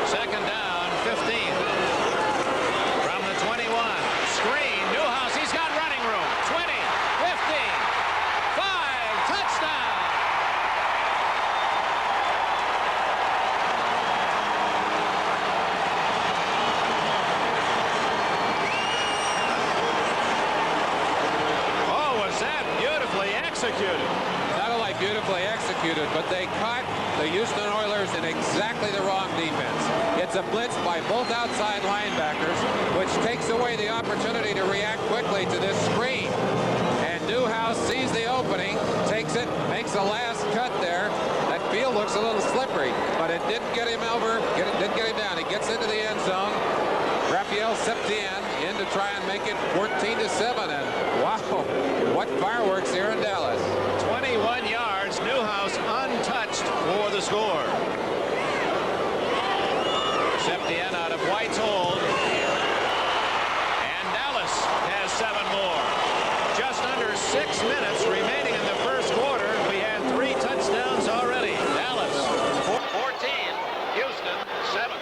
Second down, 15. From the 21. Screen. Newhouse. He's got running room. 20, 15, 5. Touchdown. Oh, was that beautifully executed? Not only beautifully executed, but they caught the Houston Oilers in exactly the wrong defense. It's a blitz by both outside linebackers, which takes away the opportunity to react quickly to this screen. And Newhouse sees the opening, takes it, makes a last cut there. That field looks a little slippery, but it didn't get him over, didn't get him down. He gets into the end zone. Raphael Septien in to try and make it 14-7, and wow, what fireworks here in Dallas. 21 yards, Newhouse untouched for the score. Septien out of White's hold. And Dallas has 7 more. Just under 6 minutes remaining in the first quarter. We had 3 touchdowns already. Dallas 14, Houston 7.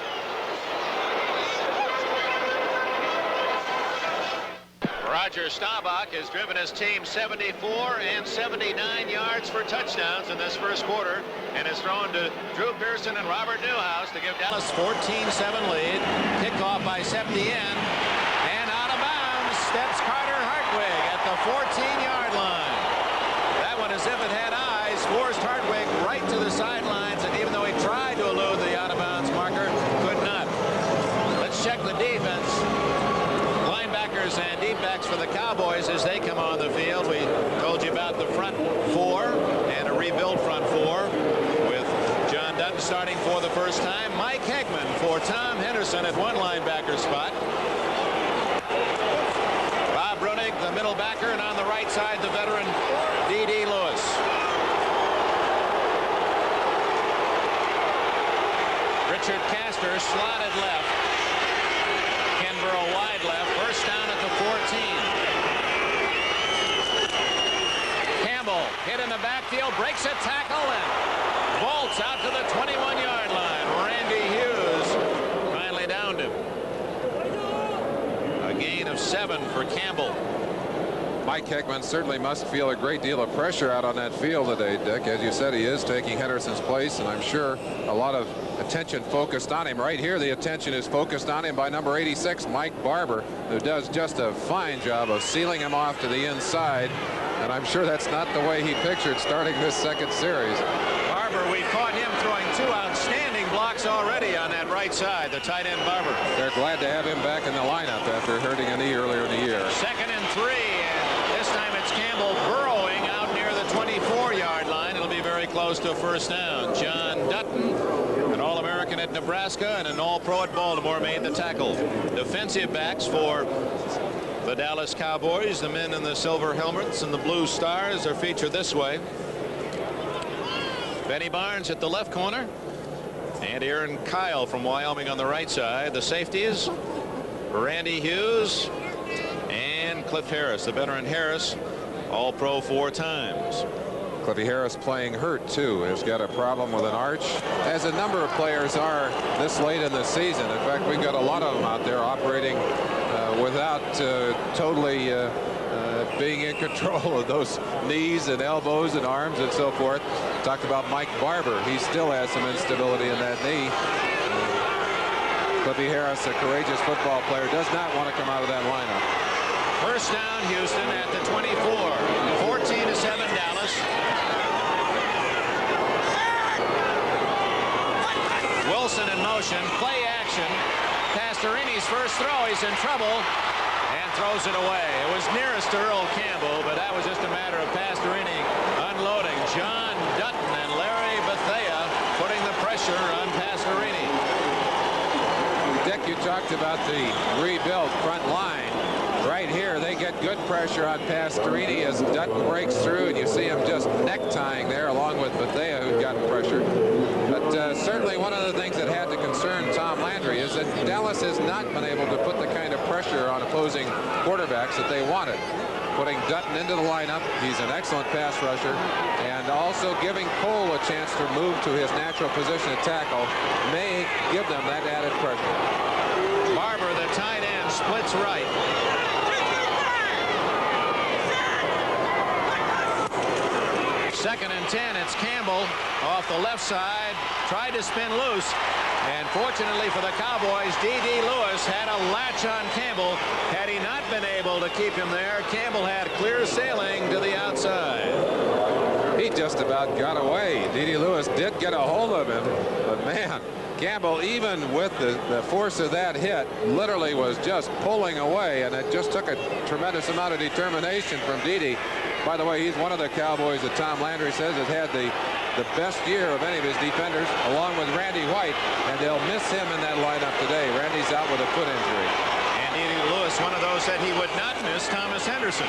Roger Staubach has driven his team 74 and 79 yards for touchdowns in this first quarter, and has thrown to Drew Pearson and Robert Newhouse to give Dallas 14-7 lead. Kickoff by Septien. check the defense. Linebackers and deep backs for the Cowboys as they come on the field. We told you about the front four and a rebuilt front four with John Dutton starting for the first time. Mike Heckman for Tom Henderson at one linebacker spot. Bob Brunig, the middle backer, and on the right side, the veteran D.D. Lewis. Richard Castor slotted left. Kenborough wide left. First down at the 14. Campbell hit in the backfield, breaks a tackle, and vaults out to the 21-yard line. Randy Hughes finally downed him. A gain of 7 for Campbell. Mike Heckman certainly must feel a great deal of pressure out on that field today, Dick. As you said, he is taking Henderson's place, and I'm sure a lot of attention focused on him. Right here, the attention is focused on him by number 86, Mike Barber, who does just a fine job of sealing him off to the inside. And I'm sure that's not the way he pictured starting this second series. Barber, we caught him throwing 2 outstanding blocks already on that right side, the tight end Barber. They're glad to have him back in the lineup after hurting a knee earlier in the year. 2nd and 3, and this time it's Campbell burrowing out near the 24-yard line. It'll be very close to a first down. John Dutton, an All-American at Nebraska and an All-Pro at Baltimore, made the tackle. Defensive backs for the Dallas Cowboys, the men in the silver helmets and the blue stars, are featured this way. Benny Barnes at the left corner, and Aaron Kyle from Wyoming on the right side. The safeties, Randy Hughes and Cliff Harris, the veteran Harris, All-Pro 4 times. Cliffy Harris playing hurt too, has got a problem with an arch, as a number of players are this late in the season. In fact, we've got a lot of them out there operating without totally being in control of those knees and elbows and arms and so forth. Talked about Mike Barber. He still has some instability in that knee. Cliffy Harris, a courageous football player, does not want to come out of that lineup. First down, Houston at the 24. 14-7 Dallas. Wilson in motion, play action. Pastorini's first throw, he's in trouble and throws it away. It was nearest to Earl Campbell, but that was just a matter of Pastorini unloading. John Dutton and Larry Bethea putting the pressure on Pastorini. Dick, you talked about the rebuilt front line. Right here, they get good pressure on Pastorini as Dutton breaks through, and you see him just necktying there along with Bethea, who's gotten pressure. But certainly one of the things that had to concern Tom Landry is that Dallas has not been able to put the kind of pressure on opposing quarterbacks that they wanted. Putting Dutton into the lineup, he's an excellent pass rusher, and also giving Cole a chance to move to his natural position at tackle may give them that added pressure. Barber, the tight end, splits right. Second and 10, it's Campbell off the left side, tried to spin loose, and fortunately for the Cowboys, D.D. Lewis had a latch on Campbell. Had he not been able to keep him there, Campbell had clear sailing to the outside. He just about got away. D.D. Lewis did get a hold of him, but man, Campbell, even with the force of that hit, literally was just pulling away, and it just took a tremendous amount of determination from D.D. By the way, he's one of the Cowboys that Tom Landry says has had the best year of any of his defenders, along with Randy White, and they'll miss him in that lineup today. Randy's out with a foot injury. And D.D. Lewis, one of those that he would not miss, Thomas Henderson.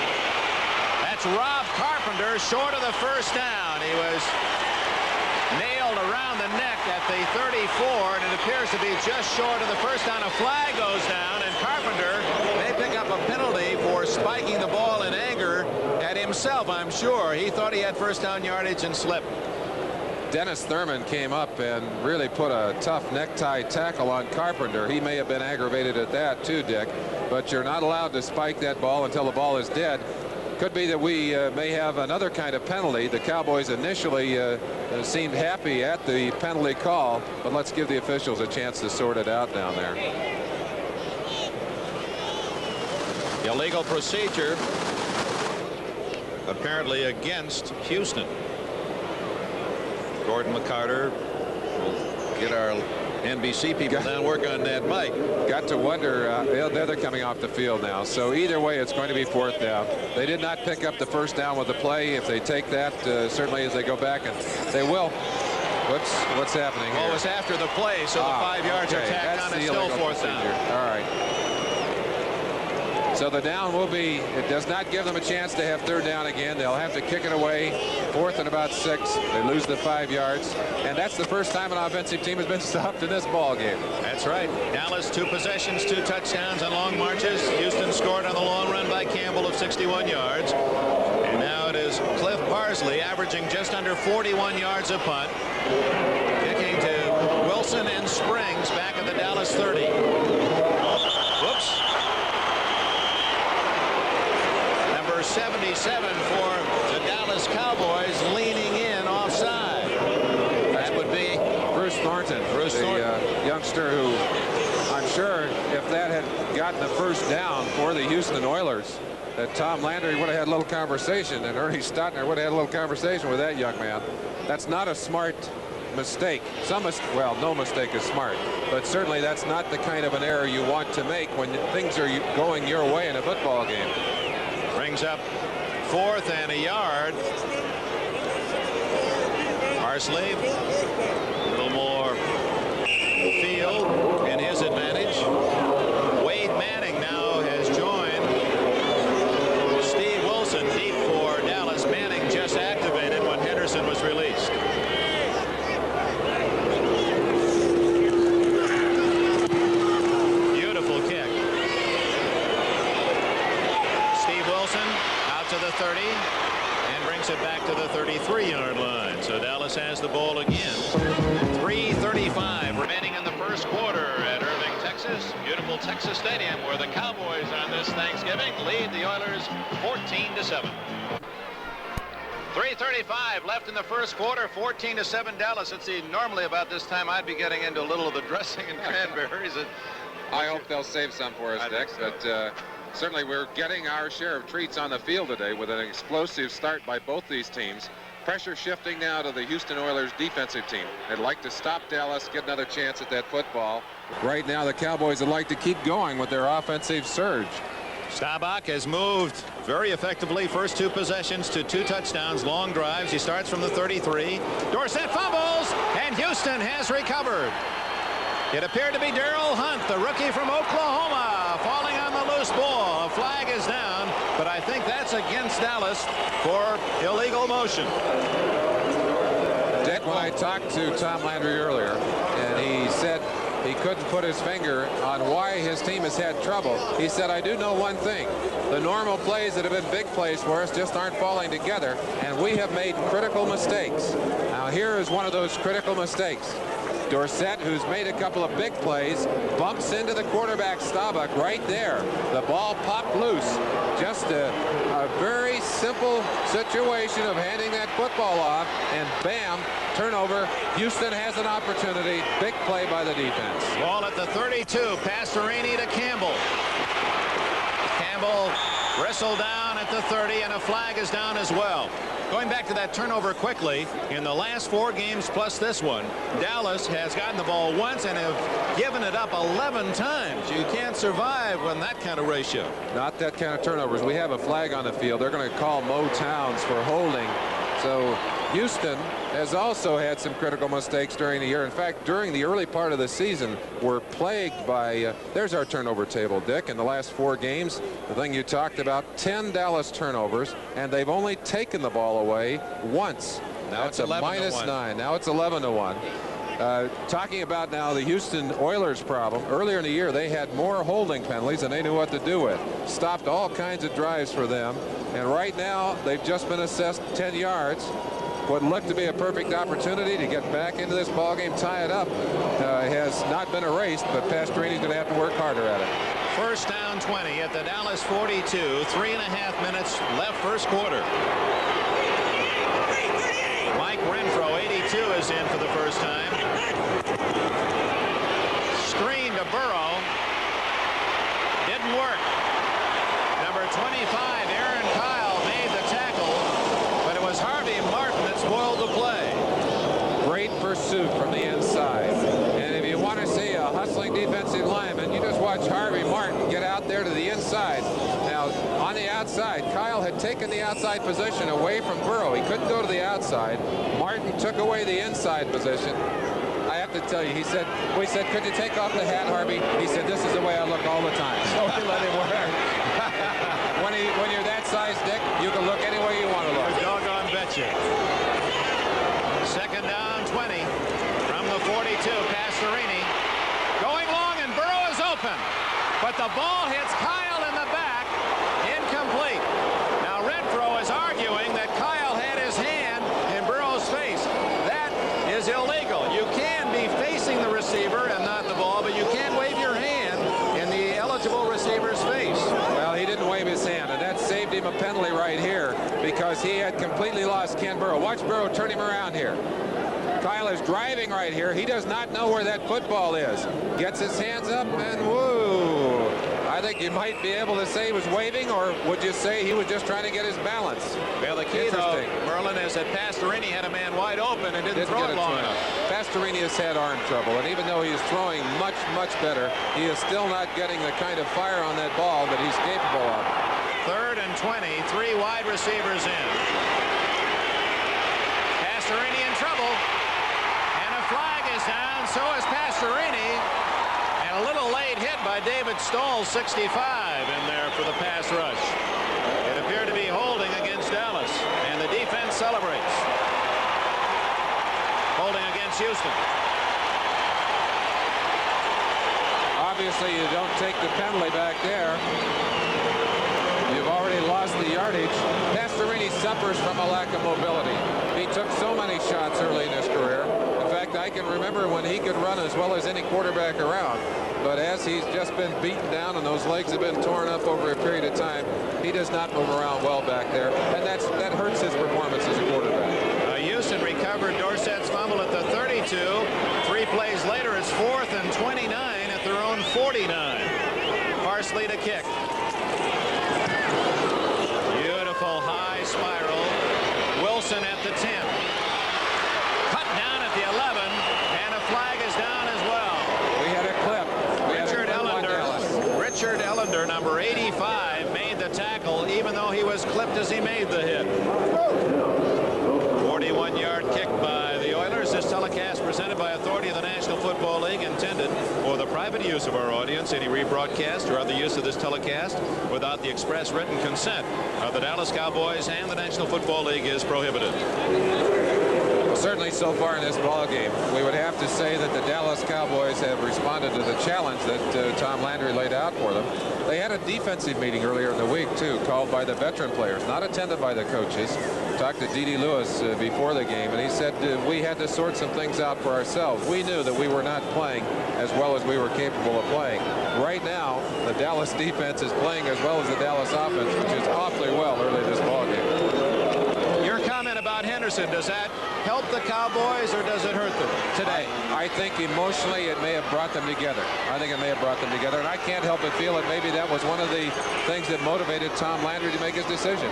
That's Rob Carpenter short of the first down. He was nailed around the neck at the 34, and it appears to be just short of the first down. A flag goes down, and Carpenter may pick up a penalty for spiking the ball in anger at himself, I'm sure. He thought he had first down yardage and slipped. Dennis Thurman came up and really put a tough necktie tackle on Carpenter. He may have been aggravated at that too, Dick, but you're not allowed to spike that ball until the ball is dead. Could be that we may have another kind of penalty. The Cowboys initially seemed happy at the penalty call, but let's give the officials a chance to sort it out down there. Illegal procedure apparently against Houston. Gordon McCarter will get our NBC people down work on that mic. Got to wonder, they're coming off the field now. So either way, it's going to be 4th down. They did not pick up the first down with the play. If they take that, certainly as they go back, and they will. What's happening here? Well, it's after the play, so the 5 yards are tacked on. It's still 4th down. All right. So the down will be, it does not give them a chance to have 3rd down again. They'll have to kick it away. 4th and about 6. They lose the 5 yards. And that's the first time an offensive team has been stopped in this ball game. That's right. Dallas 2 possessions, 2 touchdowns on long marches. Houston scored on the long run by Campbell of 61 yards. And now it is Cliff Parsley averaging just under 41 yards a punt. Kicking to Wilson and Springs back at the Dallas 30. Whoops. Number 77 for the Dallas Cowboys leaning in offside. That would be Bruce Thornton. The youngster who, I'm sure if that had gotten the first down for the Houston Oilers, that Tom Landry would have had a little conversation, and Ernie Stotner would have had a little conversation with that young man. That's not a smart mistake. Well, no mistake is smart, but certainly that's not the kind of an error you want to make when things are going your way in a football game. Brings up 4th and a yard. Parsley, a little more field in his advantage. Wade Manning now has joined Steve Wilson deep for Dallas. Manning just activated when Henderson was released. Beautiful kick. Steve Wilson out to the 30 and brings it back to the 33-yard line. So Dallas has the ball again. 3:35 remaining in the first quarter at Irving, Texas. Beautiful Texas Stadium, where the Cowboys on this Thanksgiving lead the Oilers 14-7. 3:35 left in the first quarter, 14-7 Dallas. Let's see, normally about this time I'd be getting into a little of the dressing and cranberries. I hope they'll save some for us, Dick, but certainly we're getting our share of treats on the field today with an explosive start by both these teams. Pressure shifting now to the Houston Oilers defensive team. They'd like to stop Dallas, get another chance at that football. Right now the Cowboys would like to keep going with their offensive surge. Staubach has moved very effectively. First 2 possessions to 2 touchdowns, long drives. He starts from the 33. Dorsett fumbles, and Houston has recovered. It appeared to be Darrell Hunt, the rookie from Oklahoma, falling on the loose ball. A flag is down, but I think that's against Dallas for illegal motion. Dick, when I talked to Tom Landry earlier, and he said he couldn't put his finger on why his team has had trouble. He said, I do know one thing. The normal plays that have been big plays for us just aren't falling together, and we have made critical mistakes. Now, here is one of those critical mistakes. Dorsett, who's made a couple of big plays, bumps into the quarterback Staubach right there. The ball popped loose. Just a very simple situation of handing that football off, and bam, turnover. Houston has an opportunity. Big play by the defense. Ball at the 32. Pastorini to Campbell. Campbell wrestled down at the 30, and a flag is down as well. Going back to that turnover quickly, in the last 4 games plus this one, Dallas has gotten the ball once and have given it up 11 times. You can't survive on that kind of ratio. Not that kind of turnovers. We have a flag on the field. They're going to call Mo Towns for holding. So Houston has also had some critical mistakes during the year. In fact, during the early part of the season, we're plagued by, there's our turnover table, Dick. In the last 4 games, the thing you talked about, 10 Dallas turnovers, and they've only taken the ball away once. Now it's a -9. Now it's 11-1. Talking about now the Houston Oilers problem, earlier in the year they had more holding penalties than they knew what to do with. Stopped all kinds of drives for them, and right now they've just been assessed 10 yards. What looked to be a perfect opportunity to get back into this ballgame, tie it up, has not been erased, but Pastorini's going to have to work harder at it. First down 20 at the Dallas 42. 3.5 minutes left first quarter. Mike Renfro, 82, is in for the first time. Screen to Burrow. Didn't work. Number 25, Aaron Kyle, made the tackle, but it was Harvey Martin that spoiled the play. Great pursuit from the inside. And if you want to watch Harvey Martin get out there to the inside. Now, on the outside, Kyle had taken the outside position away from Burrow. He couldn't go to the outside. Martin took away the inside position. I have to tell you, we said, could you take off the hat, Harvey? He said, this is the way I look all the time. So we let him wear it. When you're that size, Dick, you can look any way you want to look. Doggone betcha. Second down, 20 from the 42. Pastorini going long, and Burrow is open. But the ball hits Kyle in the back. Incomplete. Now, Renfro is arguing that Kyle had his hand in Burrow's face. That is illegal. You can be facing the receiver and not the ball, but you can't wave your hand in the eligible receiver's face. Well, he didn't wave his hand, and that saved him a penalty right here because he had completely lost Ken Burrow. Watch Burrow turn him around here. Kyle is driving right here. He does not know where that football is. Gets his hands up, and whoa. I think you might be able to say he was waving, or would you say he was just trying to get his balance? Well, the key, though, Merlin, is that Pastorini had a man wide open and didn't throw it long enough. Pastorini has had arm trouble, and even though he is throwing much, much better, he is still not getting the kind of fire on that ball that he's capable of. Third and 20, 3 wide receivers in. Pastorini in trouble, and a flag is down. So is Pastorini, and a little late hit by David Stoll, 65 in there for the pass rush. It appeared to be holding against Dallas, and the defense celebrates. Holding against Houston. Obviously, you don't take the penalty back there. You've already lost the yardage. Pastorini suffers from a lack of mobility. He took so many shots early in his career. In fact, I can remember when he could run as well as any quarterback around. But as he's just been beaten down and those legs have been torn up over a period of time, he does not move around well back there. And that hurts his performance as a quarterback. Houston recovered Dorsett's fumble at the 32. 3 plays later, it's 4th and 29 at their own 49. Parsley to kick. Beautiful high spiral. Wilson at the 10. Cut down at the 11, and a flag is down as well. We had a clip. Richard Ellender, number 85, made the tackle, even though he was clipped as he made the hit. 41-yard kick by the Oilers. This telecast presented by authority of the National Football League, intended for the private use of our audience. Any rebroadcast or other use of this telecast without the express written consent of the Dallas Cowboys and the National Football League is prohibited. Certainly so far in this ball game, we would have to say that the Dallas Cowboys have responded to the challenge that Tom Landry laid out for them. They had a defensive meeting earlier in the week, too, called by the veteran players, not attended by the coaches. Talked to D.D. Lewis before the game, and he said we had to sort some things out for ourselves. We knew that we were not playing as well as we were capable of playing. Right now, the Dallas defense is playing as well as the Dallas offense, which is awfully well early in this ball game. Your comment about Henderson, does that help the Cowboys or does it hurt them today? I think emotionally it may have brought them together. I think it may have brought them together, and I can't help but feel that maybe that was one of the things that motivated Tom Landry to make his decision.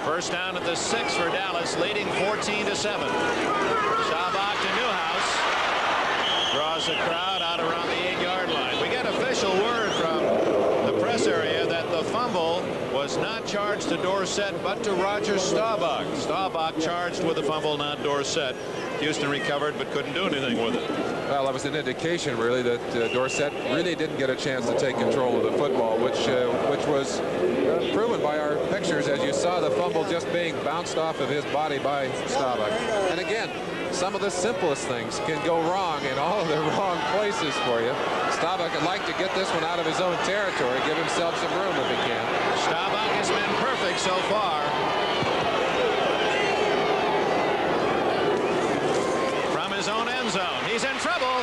First down at the 6 for Dallas, leading 14-7. Staubach to Newhouse. Draws the crowd out around the 8-yard line. We get official word from the press area that the fumble was not charged to Dorsett, but to Roger Staubach. Staubach charged with the fumble, not Dorsett. Houston recovered, but couldn't do anything with it. Well, that was an indication, really, that Dorsett really didn't get a chance to take control of the football, which was proven by our pictures, as you saw the fumble just being bounced off of his body by Staubach. And again, some of the simplest things can go wrong in all of the wrong places for you. Staubach would like to get this one out of his own territory, give himself some room if he can. Staubach has been perfect so far. From his own end zone, he's in trouble.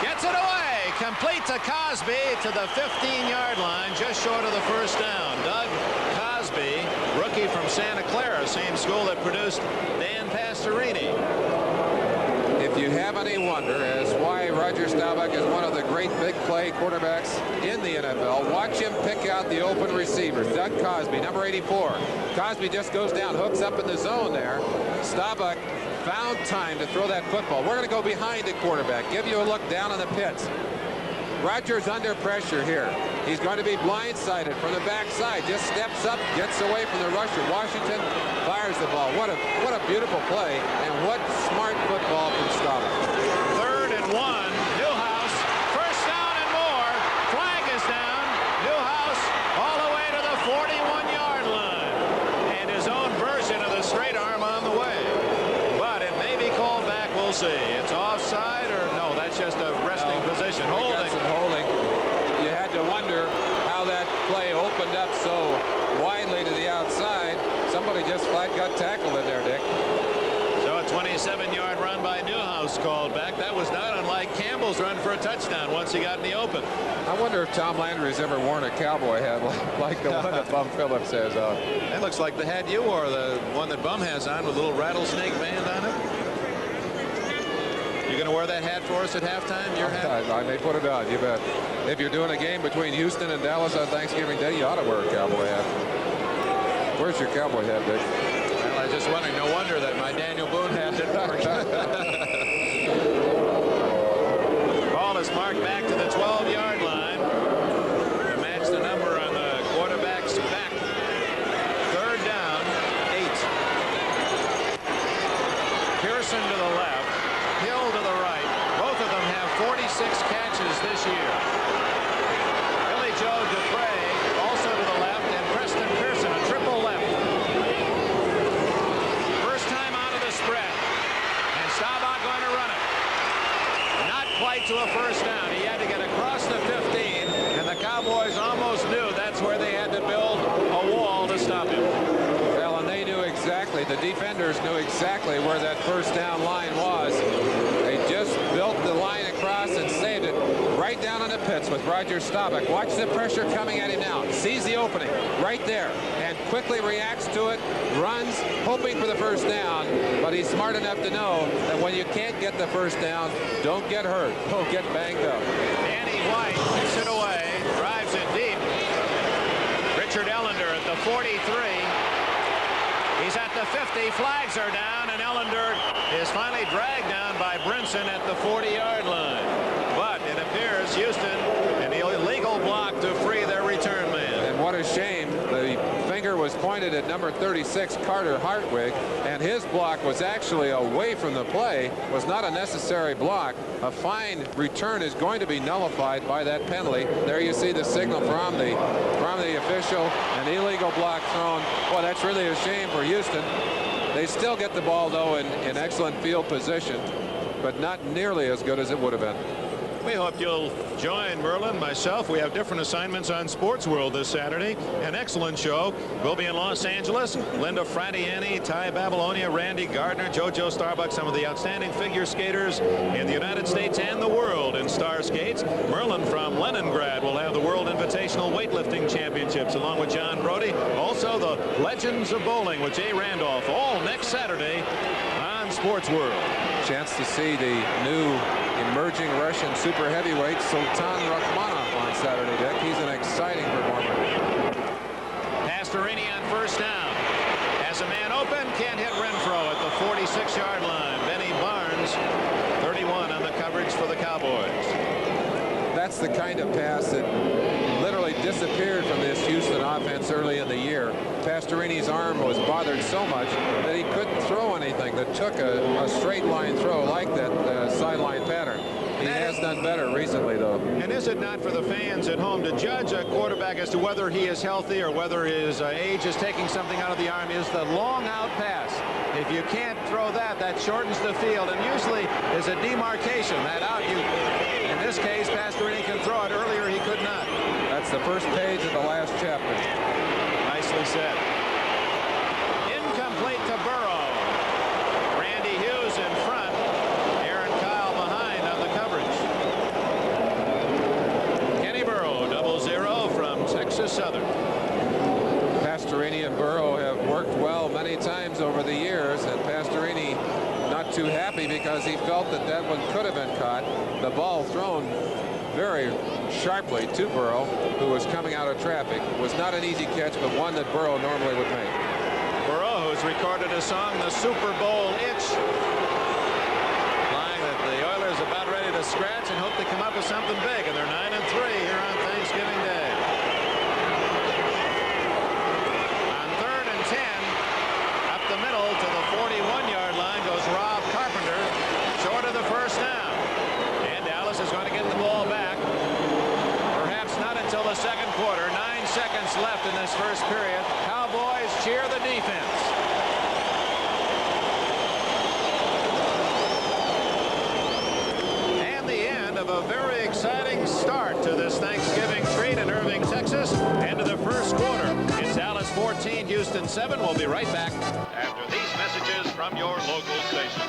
Gets it away. Complete to Cosby to the 15-yard line, just short of the first down. Doug Cosby, rookie from Santa Clara, same school that produced Dan Pastorini. If you have any wonder as why Roger Staubach is one of the great big play quarterbacks in the NFL, watch him pick out the open receivers. Doug Cosby, number 84. Cosby just goes down, hooks up in the zone there. Staubach found time to throw that football. We're going to go behind the quarterback, give you a look down in the pits. Rogers under pressure here. He's going to be blindsided from the backside. Just steps up, gets away from the rusher. Washington fires the ball. What a beautiful play, and what smart football from Staubach. 3rd and 1. Newhouse. First down and more. Flag is down. Newhouse all the way to the 41-yard line. And his own version of the straight arm on the way. But it may be called back. We'll see. It's offside or no, that's just a resting position. Holding. You had to wonder how that play opened up so widely to the outside. Somebody just flat got tackled in there, Dick. So a 27-yard run by Newhouse called back. That was not unlike Campbell's run for a touchdown once he got in the open. I wonder if Tom Landry's ever worn a cowboy hat like the one that Bum Phillips has on. That looks like the hat you wore, the one that Bum has on with a little rattlesnake band on it. You're going to wear that hat for us at halftime? Your hat? I may put it on, you bet. If you're doing a game between Houston and Dallas on Thanksgiving Day, you ought to wear a cowboy hat. Where's your cowboy hat, Dick? Well, I was just wondering. No wonder that my Daniel Boone hat didn't work. Ball is marked back to the 12-yard line to match the number on the quarterback's back. 3rd down, 8. Pearson to the left. Hill to the right. Both of them have 46 catches this year. Billy Joe Dupre also to the left, and Preston Pearson a triple left. First time out of the spread, and Staubach going to run it. Not quite to a first down. He had to get across the 15, and the Cowboys almost knew that's where they had to build a wall to stop him. Well, and they knew exactly, the defenders knew exactly where that first down line was. They just built the line across and saved it right down in the pits with Roger Staubach. Watch the pressure coming at him now. Sees the opening right there and quickly reacts to it, runs, hoping for the first down, but he's smart enough to know that when you can't get the first down, don't get hurt. Don't get banged up. Danny White kicks it away, drives it deep. Richard Ellender at the 43. He's at the 50. Flags are down, and Ellender is finally dragged down by Brinson at the 40-yard line. But it appears Houston an illegal block to free their return man. And what a shame. The finger was pointed at number 36, Carter Hartwig, and his block was actually away from the play, was not a necessary block. A fine return is going to be nullified by that penalty. There you see the signal from the official, an illegal block thrown. Well, that's really a shame for Houston. They still get the ball, though, in excellent field position, but not nearly as good as it would have been. We hope you'll join Merlin, myself. We have different assignments on Sports World this Saturday. An excellent show. We'll be in Los Angeles. Linda Fratiani, Ty Babylonia, Randy Gardner, JoJo Starbuck, some of the outstanding figure skaters in the United States and the world in star skates. Merlin from Leningrad will have the World Invitational Weightlifting Championships along with John Brody. Also the Legends of Bowling with Jay Randolph, all next Saturday on Sports World. Chance to see the new emerging Russian super heavyweight Sultan Rakhmonov on Saturday, Dick. He's an exciting performer. Pastorini on first down. Has a man open, can't hit Renfro at the 46-yard line. Benny Barnes, 31 on the coverage for the Cowboys. That's the kind of pass that literally disappeared from this Houston offense early in the year. Pastorini's arm was bothered so much that he couldn't throw anything that took a straight line throw like that sideline pattern. He has done better recently, though. And is it not for the fans at home to judge a quarterback as to whether he is healthy or whether his age is taking something out of the arm? Is the long out pass. If you can't throw that, that shortens the field, and usually is a demarcation. That out, in this case, Pastorini can throw it. Earlier, he could not. That's the first page of the last chapter. Nicely said. Incomplete to Burrow. Randy Hughes in front. Aaron Kyle behind on the coverage. Kenny Burrow, 0-0 from Texas Southern. Pastorini and Burrow have worked well many times over the years, and Pastorini not too happy because he felt that that one could have been caught. The ball thrown very sharply to Burrow, who was coming out of traffic. It was not an easy catch, but one that Burrow normally would make. Burrow, who's recorded a song, the Super Bowl Itch, implying that the Oilers are about ready to a scratch and hope they come up with something big, and they're 9-3 here on Thanksgiving Day. On 3rd and 10, up the middle to the 41-yard line goes Rob Carpenter, short of the first down. And Dallas is going to get the ball back. Perhaps not until the second quarter. 9 seconds left in this first period. Cowboys cheer the defense. Of a very exciting start to this Thanksgiving treat in Irving, Texas. End of the first quarter. It's Dallas 14, Houston 7. We'll be right back after these messages from your local station.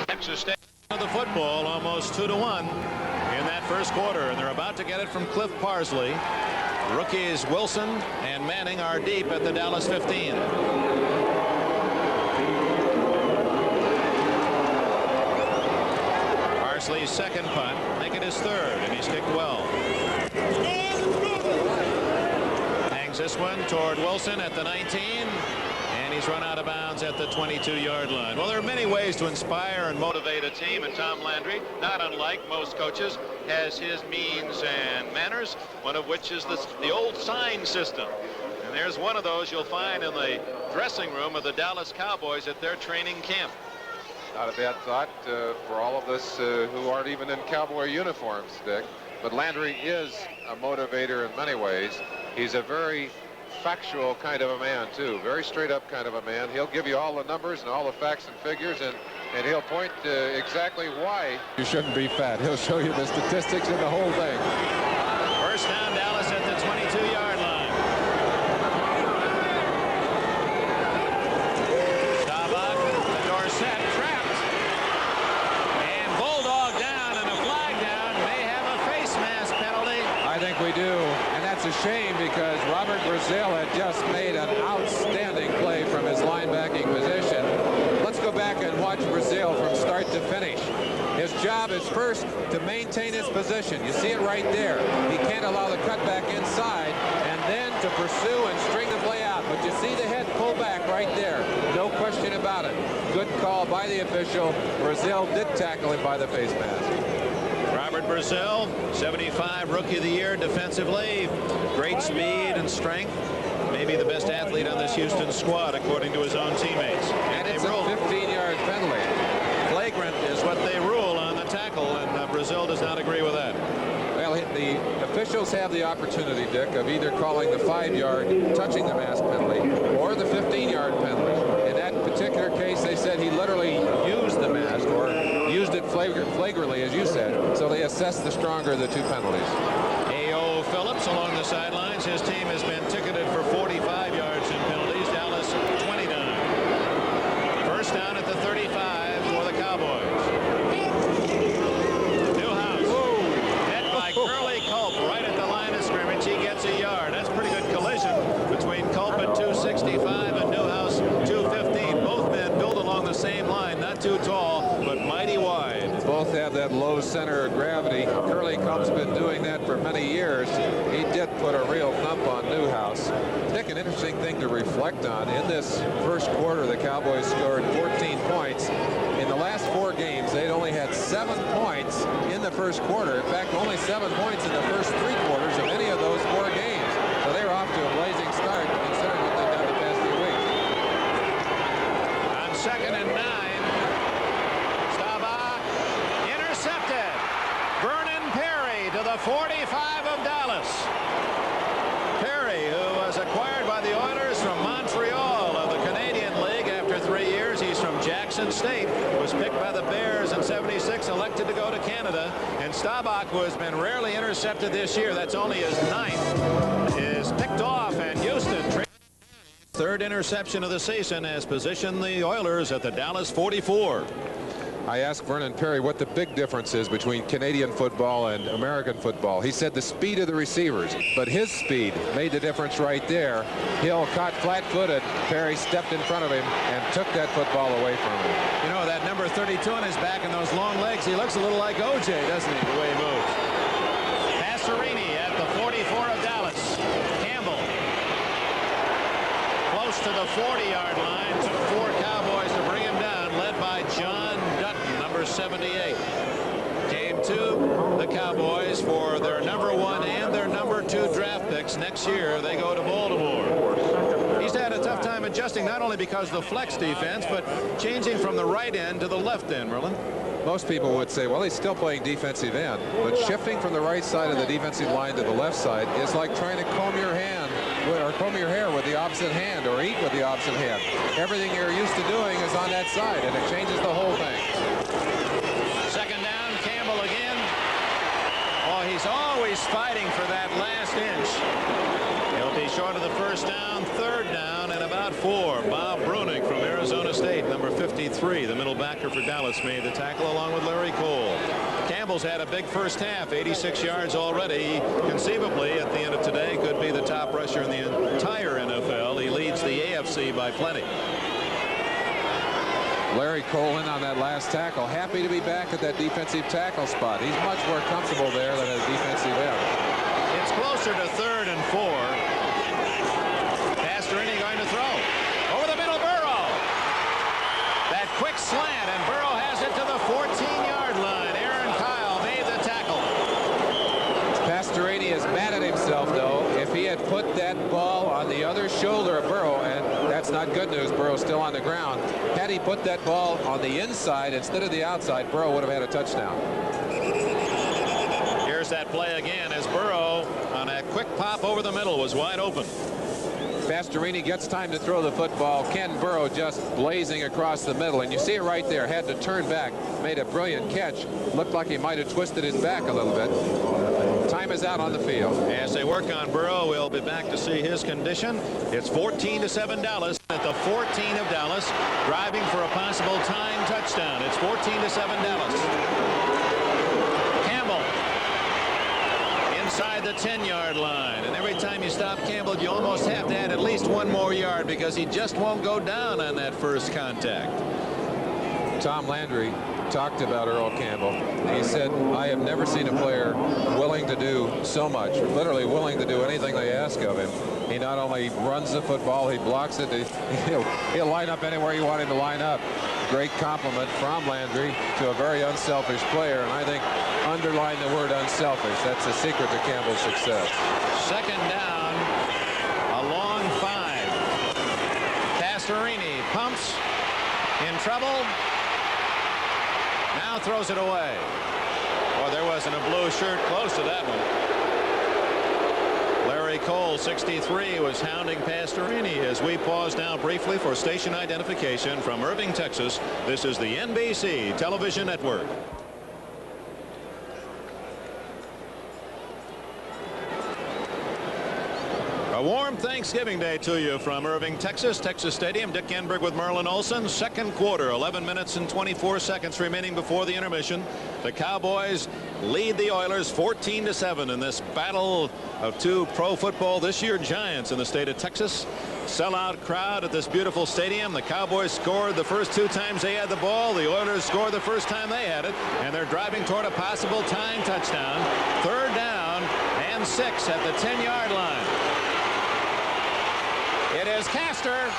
Texas State of the football, almost 2-1 in that first quarter, and they're about to get it from Cliff Parsley. Rookies Wilson and Manning are deep at the Dallas 15. Parsley's second punt, make it his third, and he's kicked well. Hangs this one toward Wilson at the 19, and he's run out of bounds at the 22-yard line. Well, there are many ways to inspire and motivate a team, and Tom Landry, not unlike most coaches, has his means and manners, one of which is the old sign system. And there's one of those you'll find in the dressing room of the Dallas Cowboys at their training camp. Not a bad thought for all of us who aren't even in Cowboy uniforms, Dick. But Landry is a motivator in many ways. He's a very factual kind of a man, too. Very straight up kind of a man. He'll give you all the numbers and all the facts and figures, and he'll point to exactly why You shouldn't be fat. He'll show you the statistics and the whole thing. First down, Dallas at the 22-yard line. We do, and that's a shame because Robert Brazil had just made an outstanding play from his linebacking position. Let's go back and watch Brazil from start to finish. His job is first to maintain his position. You see it right there. He can't allow the cutback inside, and then to pursue and string the play out. But you see the head pull back right there. No question about it. Good call by the official. Brazil did tackle him by the face mask. Robert Brazil, 75 Rookie of the Year defensively. Great speed and strength. Maybe the best athlete on this Houston squad, according to his own teammates. And it's a 15-yard penalty. Flagrant is what they rule on the tackle, and Brazil does not agree with that. Well, the officials have the opportunity, Dick, of either calling the 5-yard touching the mask penalty or the 15-yard penalty. In that particular case, they said he literally used the mask or used it flagrantly, as you said, so they assessed the stronger of the two penalties. A.O. Phillips along the sidelines. His team has been ticketed for 45 yards in penalties. Dallas 29. First down at the 35 for the Cowboys. Newhouse. Hit by Curly Culp right at the line of scrimmage. He gets a yard. That's a pretty good collision between Culp at 265 and Newhouse 215. Both men built along the same line. Not too tall, but mighty wide. Both have that low center of gravity. Curly Culp's been doing that for many years. He did put a real thump on Newhouse. Dick, an interesting thing to reflect on. In this first quarter, the Cowboys scored 14 points. In the last 4 games, they'd only had 7 points in the first quarter. In fact, only 7 points in the first 3 quarters of any of those 4 games. So they were off to a blazing start, considering what they've done the past few weeks. On 2nd and 9. Intercepted. Vernon Perry to the 45 of Dallas. Perry, who was acquired by the Oilers from Montreal of the Canadian League after 3 years. He's from Jackson State, was picked by the Bears in '76, elected to go to Canada. And Staubach, who has been rarely intercepted this year, that's only his 9th, is picked off, and Houston. Third interception of the season has positioned the Oilers at the Dallas 44. I asked Vernon Perry what the big difference is between Canadian football and American football. He said the speed of the receivers, but his speed made the difference right there. Hill caught flat-footed. Perry stepped in front of him and took that football away from him. You know, that number 32 on his back and those long legs, he looks a little like O.J., doesn't he, the way he moves. Passerini at the 44 of Dallas. Campbell close to the 40-yard line. Took 4 Cowboys to bring him down, led by John Dutton, number 78. to the Cowboys for their #1 and their #2 draft picks. Next year, they go to Baltimore. He's had a tough time adjusting, not only because of the flex defense, but changing from the right end to the left end, Merlin. Most people would say, well, he's still playing defensive end, but shifting from the right side of the defensive line to the left side is like trying to comb your hair with the opposite hand or eat with the opposite hand. Everything you're used to doing is on that side, and it changes the whole thing. Second down, Campbell again. Oh, he's always fighting for that last inch. He'll be short of the first down, third down, and about 4. Bob Brunig from Arizona State, number 53, the middle backer for Dallas, made the tackle along with Larry Cole. Campbell's had a big first half, 86 yards already. Conceivably, at the end of today, could be the top rusher in the entire NFL. He leads the AFC by plenty. Larry Cole in on that last tackle. Happy to be back at that defensive tackle spot. He's much more comfortable there than a defensive end. It's closer to 3rd and 4. Pastorini going to throw. Over the middle, Burrow. That quick slant, and Burrow has it to the 14-yard line. Aaron Kyle made the tackle. Pastorini is mad at himself, though. If he had put that ball on the other shoulder of Burrow, and that's not good news, Burrow's still on the ground. Had he put that ball on the inside instead of the outside, Burrow would have had a touchdown. Here's that play again as Burrow on a quick pop over the middle was wide open. Pastorini gets time to throw the football. Ken Burrow just blazing across the middle, and you see it right there. Had to turn back, made a brilliant catch. Looked like he might have twisted his back a little bit. Time is out on the field. As they work on Burrow, we'll be back to see his condition. It's 14-7 Dallas at the 14 of Dallas, driving for a possible tying touchdown. It's 14-7 Dallas. Inside the 10-yard line, and every time you stop Campbell, you almost have to add at least 1 more yard because he just won't go down on that first contact. Tom Landry talked about Earl Campbell. He said, I have never seen a player willing to do so much, literally willing to do anything they ask of him. He not only runs the football, he blocks it. He'll line up anywhere you want him to line up. Great compliment from Landry to a very unselfish player, and I think underline the word unselfish. That's the secret to Campbell's success. Second down, a long 5. Pastorini pumps, in trouble, now throws it away. Boy, there wasn't a blue shirt close to that one. Larry Cole, 63, was hounding Pastorini as we pause now briefly for station identification from Irving, Texas. This is the NBC Television Network. A warm Thanksgiving Day to you from Irving, Texas. Texas Stadium. Dick Enberg with Merlin Olsen. Second quarter, 11 minutes and 24 seconds remaining before the intermission. The Cowboys lead the Oilers 14-7 in this battle of 2 pro football this year giants in the state of Texas. Sellout crowd at this beautiful stadium. The Cowboys scored the first 2 times they had the ball. The Oilers scored the first time they had it, and they're driving toward a possible tying touchdown. Third down and 6 at the 10-yard line. It is Castor.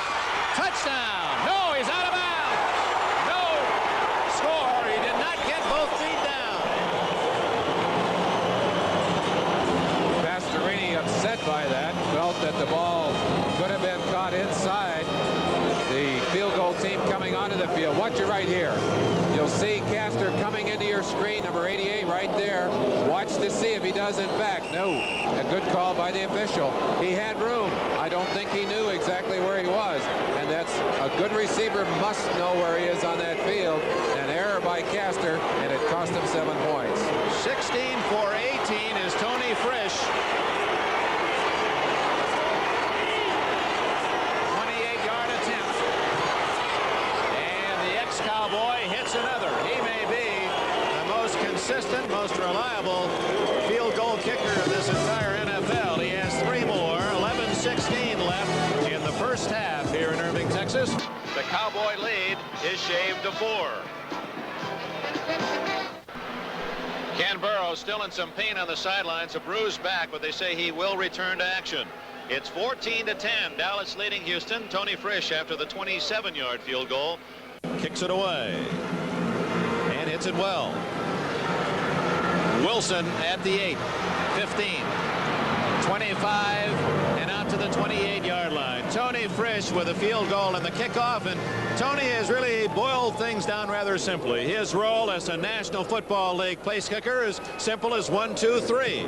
Touchdown. No, he's out of bounds. No score. He did not get both feet down. Pastorini upset by that. Felt that the ball could have been caught inside. The field goal team coming onto the field. Watch it right here. You'll see Castor coming into your screen, number 88 right there. Watch to see if he does in fact. No. A good call by the official. He had room. I don't think he knew exactly where he was. And that's a good receiver must know where he is on that field. An error by Castor, and it cost him 7 points. 16 for 18 is Tony Frisch. 28-yard attempt. And the ex-Cowboy hits another. He may be the most consistent, most reliable field goal kicker of this entire NFL. He has 3 more. 11:16 left in the first half here in Irving, Texas. The Cowboy lead is shaved to 4. Ken Burrow still in some pain on the sidelines, a bruised back, but they say he will return to action. It's 14-10, Dallas leading Houston. Tony Frisch, after the 27-yard field goal, kicks it away and hits it well. Wilson at the 8, 15, 25, and out to the 28-yard line. Tony Frisch with a field goal and the kickoff, and Tony has really boiled things down rather simply. His role as a National Football League place kicker is simple as 1, 2, 3.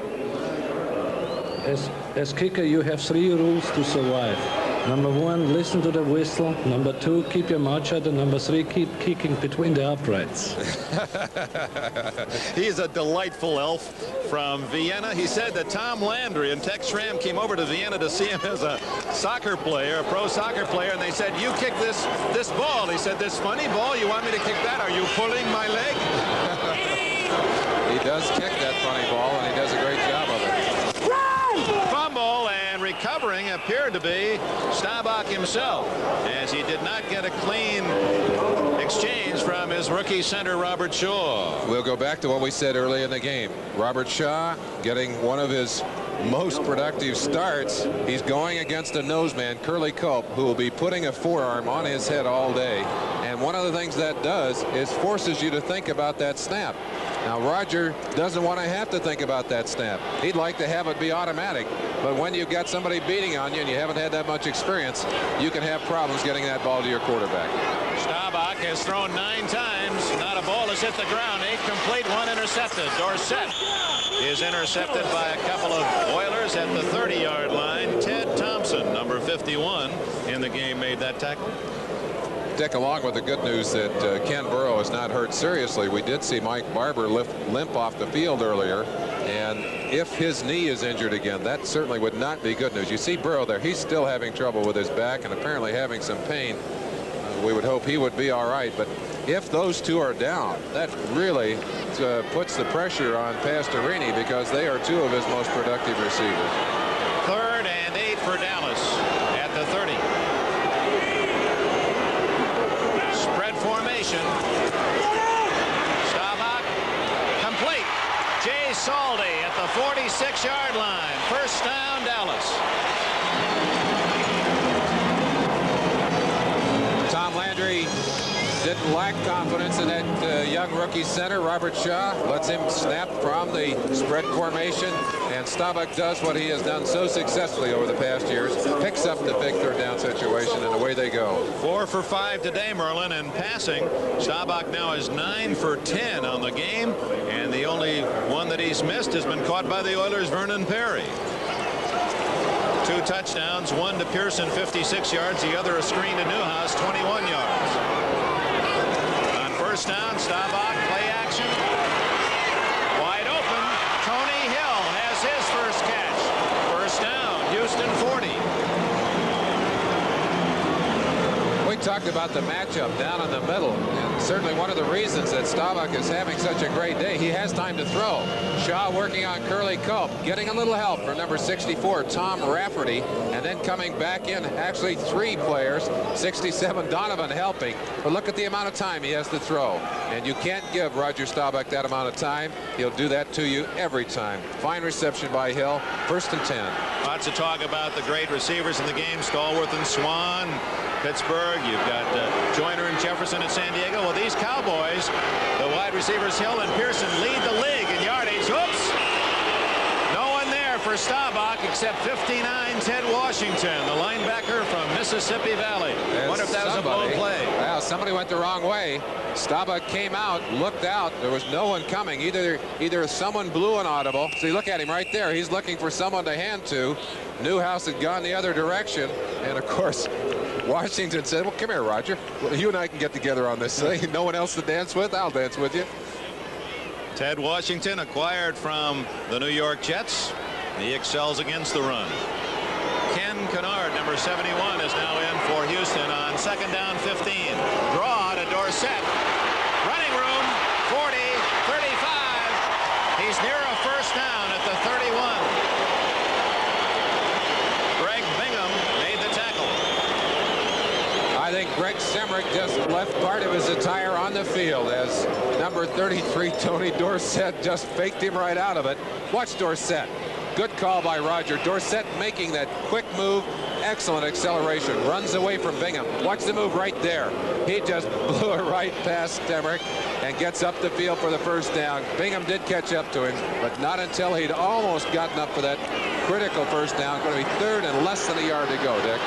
As kicker, you have 3 rules to survive. Number 1, listen to the whistle. Number 2, keep your mouth shut. And number 3, keep kicking between the uprights. He's a delightful elf from Vienna. He said that Tom Landry and Tex Schramm came over to Vienna to see him as a soccer player, a pro soccer player, and they said, you kick this ball. He said, this funny ball, you want me to kick that? Are you pulling my leg? He does kick that funny ball, and he does a great job of it. Fumble, and recovering appeared to be Staubach himself, as he did not get a clean exchange from his rookie center, Robert Shaw. We'll go back to what we said early in the game. Robert Shaw getting one of his most productive starts. He's going against a noseman, Curly Culp, who will be putting a forearm on his head all day. And one of the things that does is forces you to think about that snap. Now, Roger doesn't want to have to think about that snap. He'd like to have it be automatic. But when you've got somebody beating on you and you haven't had that much experience, you can have problems getting that ball to your quarterback. Staubach has thrown 9 times. Not a ball has hit the ground. 8 complete, 1 intercepted. Dorsett is intercepted by a couple of Oilers at the 30-yard line. Ted Thompson, number 51, in the game, made that tackle. Dick, along with the good news that Ken Burrow is not hurt seriously, we did see Mike Barber limp off the field earlier, and if his knee is injured again, that certainly would not be good news. You see Burrow there, he's still having trouble with his back and apparently having some pain. We would hope he would be all right, but if those two are down, that really puts the pressure on Pastorini, because they are 2 of his most productive receivers. 3rd and 8 for Dallas at the 30. Formation. Staubach complete. Jay Saldi at the 46-yard line. First down, Dallas. Tom Landry didn't lack confidence in that young rookie center, Robert Shaw. Lets him snap from the spread formation, and Staubach does what he has done so successfully over the past years. Picks up the big 3rd down situation, and away they go. 4 for 5 today, Merlin, and passing. Staubach now is 9 for 10 on the game, and the only one that he's missed has been caught by the Oilers' Vernon Perry. 2 touchdowns, one to Pearson, 56 yards, the other a screen to Newhouse, 21 yards. On first down, Staubach, play action. Wide open, Tony Hill has his first catch. First down, Houston 40. We talked about the matchup down in the middle, and certainly one of the reasons that Staubach is having such a great day, he has time to throw. Shaw working on Curly Culp, getting a little help from number 64, Tom Rafferty, and then coming back in, actually 3 players, 67, Donovan helping. But look at the amount of time he has to throw, and you can't give Roger Staubach that amount of time. He'll do that to you every time. Fine reception by Hill, 1st and 10. Lots of talk about the great receivers in the game, Stallworth and Swan. Pittsburgh, you've got Joyner and Jefferson at San Diego. Well, these Cowboys, the wide receivers Hill and Pearson lead the league in yardage. Oops! No one there for Staubach except 59 Ted Washington, the linebacker from Mississippi Valley. Wonder if that was a blown play. Well, somebody went the wrong way. Staubach came out, looked out. There was no one coming. Either someone blew an audible. See, look at him right there. He's looking for someone to hand to. Newhouse had gone the other direction, and of course, Washington said, well, come here, Roger. You and I can get together on this thing. No one else to dance with? I'll dance with you. Ted Washington, acquired from the New York Jets. He excels against the run. Ken Kennard, number 71, is now in for Houston on 2nd down 15. Draw to Dorsett. Running room, 40, 35. He's near a first down at the 31. I think Greg Semrick just left part of his attire on the field as number 33, Tony Dorsett, just faked him right out of it. Watch Dorsett. Good call by Roger. Dorsett making that quick move. Excellent acceleration. Runs away from Bingham. Watch the move right there. He just blew it right past Emmerich and gets up the field for the first down. Bingham did catch up to him, but not until he'd almost gotten up for that critical first down. Going to be third and less than a yard to go, Dick.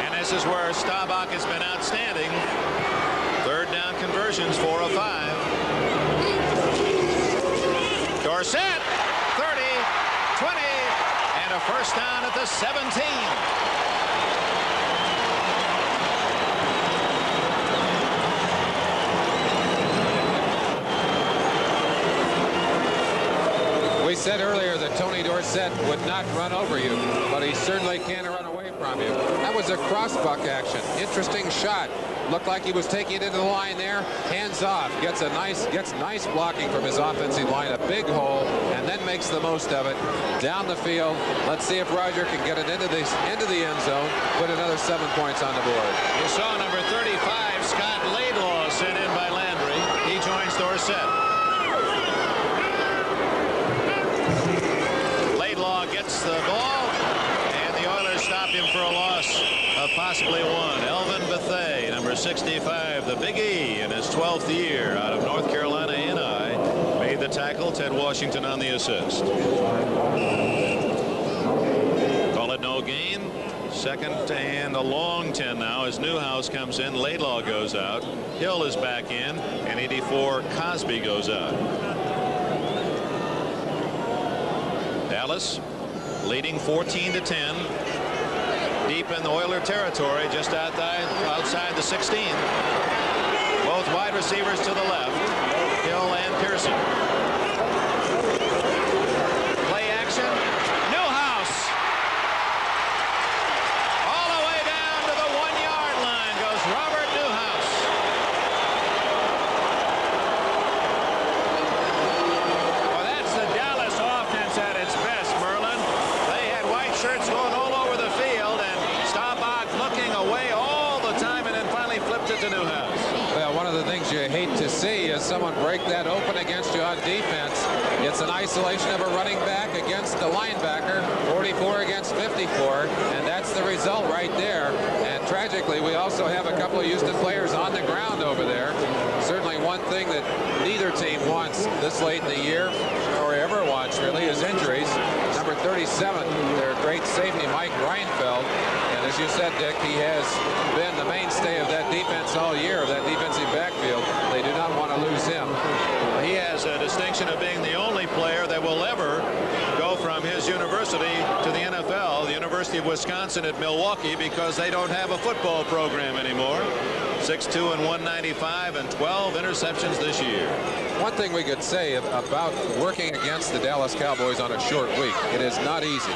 And this is where Staubach has been outstanding. Third down conversions, 4 of 5. Dorsett, 30, 20, and a first down at the 17. We said earlier that Tony Dorsett would not run over you, but he certainly can run away from you. That was a crossbuck action. Interesting shot. Looked like he was taking it into the line there. Hands off. Gets nice blocking from his offensive line. A big hole, and then makes the most of it. Down the field. Let's see if Roger can get it into the end zone. Put another 7 points on the board. You saw number 35, Scott Laidlaw, sent in by Landry. He joins Dorsett. Laidlaw gets the ball, and the Oilers stopped him for a loss of possibly 1. Elvin Bethea, number 65, the Big E, in his 12th year out of North Carolina NI, made the tackle. Ted Washington on the assist. Call it no gain. Second and a long 10 now as Newhouse comes in. Laidlaw goes out. Hill is back in, and 84 Cosby goes out. Dallas leading 14-10. Deep in the Oiler territory, just outside the 16. Both wide receivers to the left, Hill and Pearson. Play action. Newhouse. All the way down to the 1-yard line goes Robert Newhouse. Well, that's the Dallas offense at its best, Merlin. They had white shirts going all over the field, and Staubach looking away all the time, and then finally flipped it to Newhouse. Well, one of the things you hate to see is someone break that open against you on defense. It's an isolation of a running back against the linebacker, 44 against 54, and that's the result right there. And tragically, we also have a couple of Houston players on the ground over there. Certainly one thing that neither team wants this late in the year, or ever wants really, is injuries. Number 37, their great safety, Mike Reinfeld. And as you said, Dick, he has been the mainstay of that defense all year, of that defensive backfield. They do not want to lose him. He has a distinction of being the only player that will ever go from his university to the NFL, the University of Wisconsin at Milwaukee, because they don't have a football program anymore. 6'2" and 195 and 12 interceptions this year. One thing we could say about working against the Dallas Cowboys on a short week, it is not easy.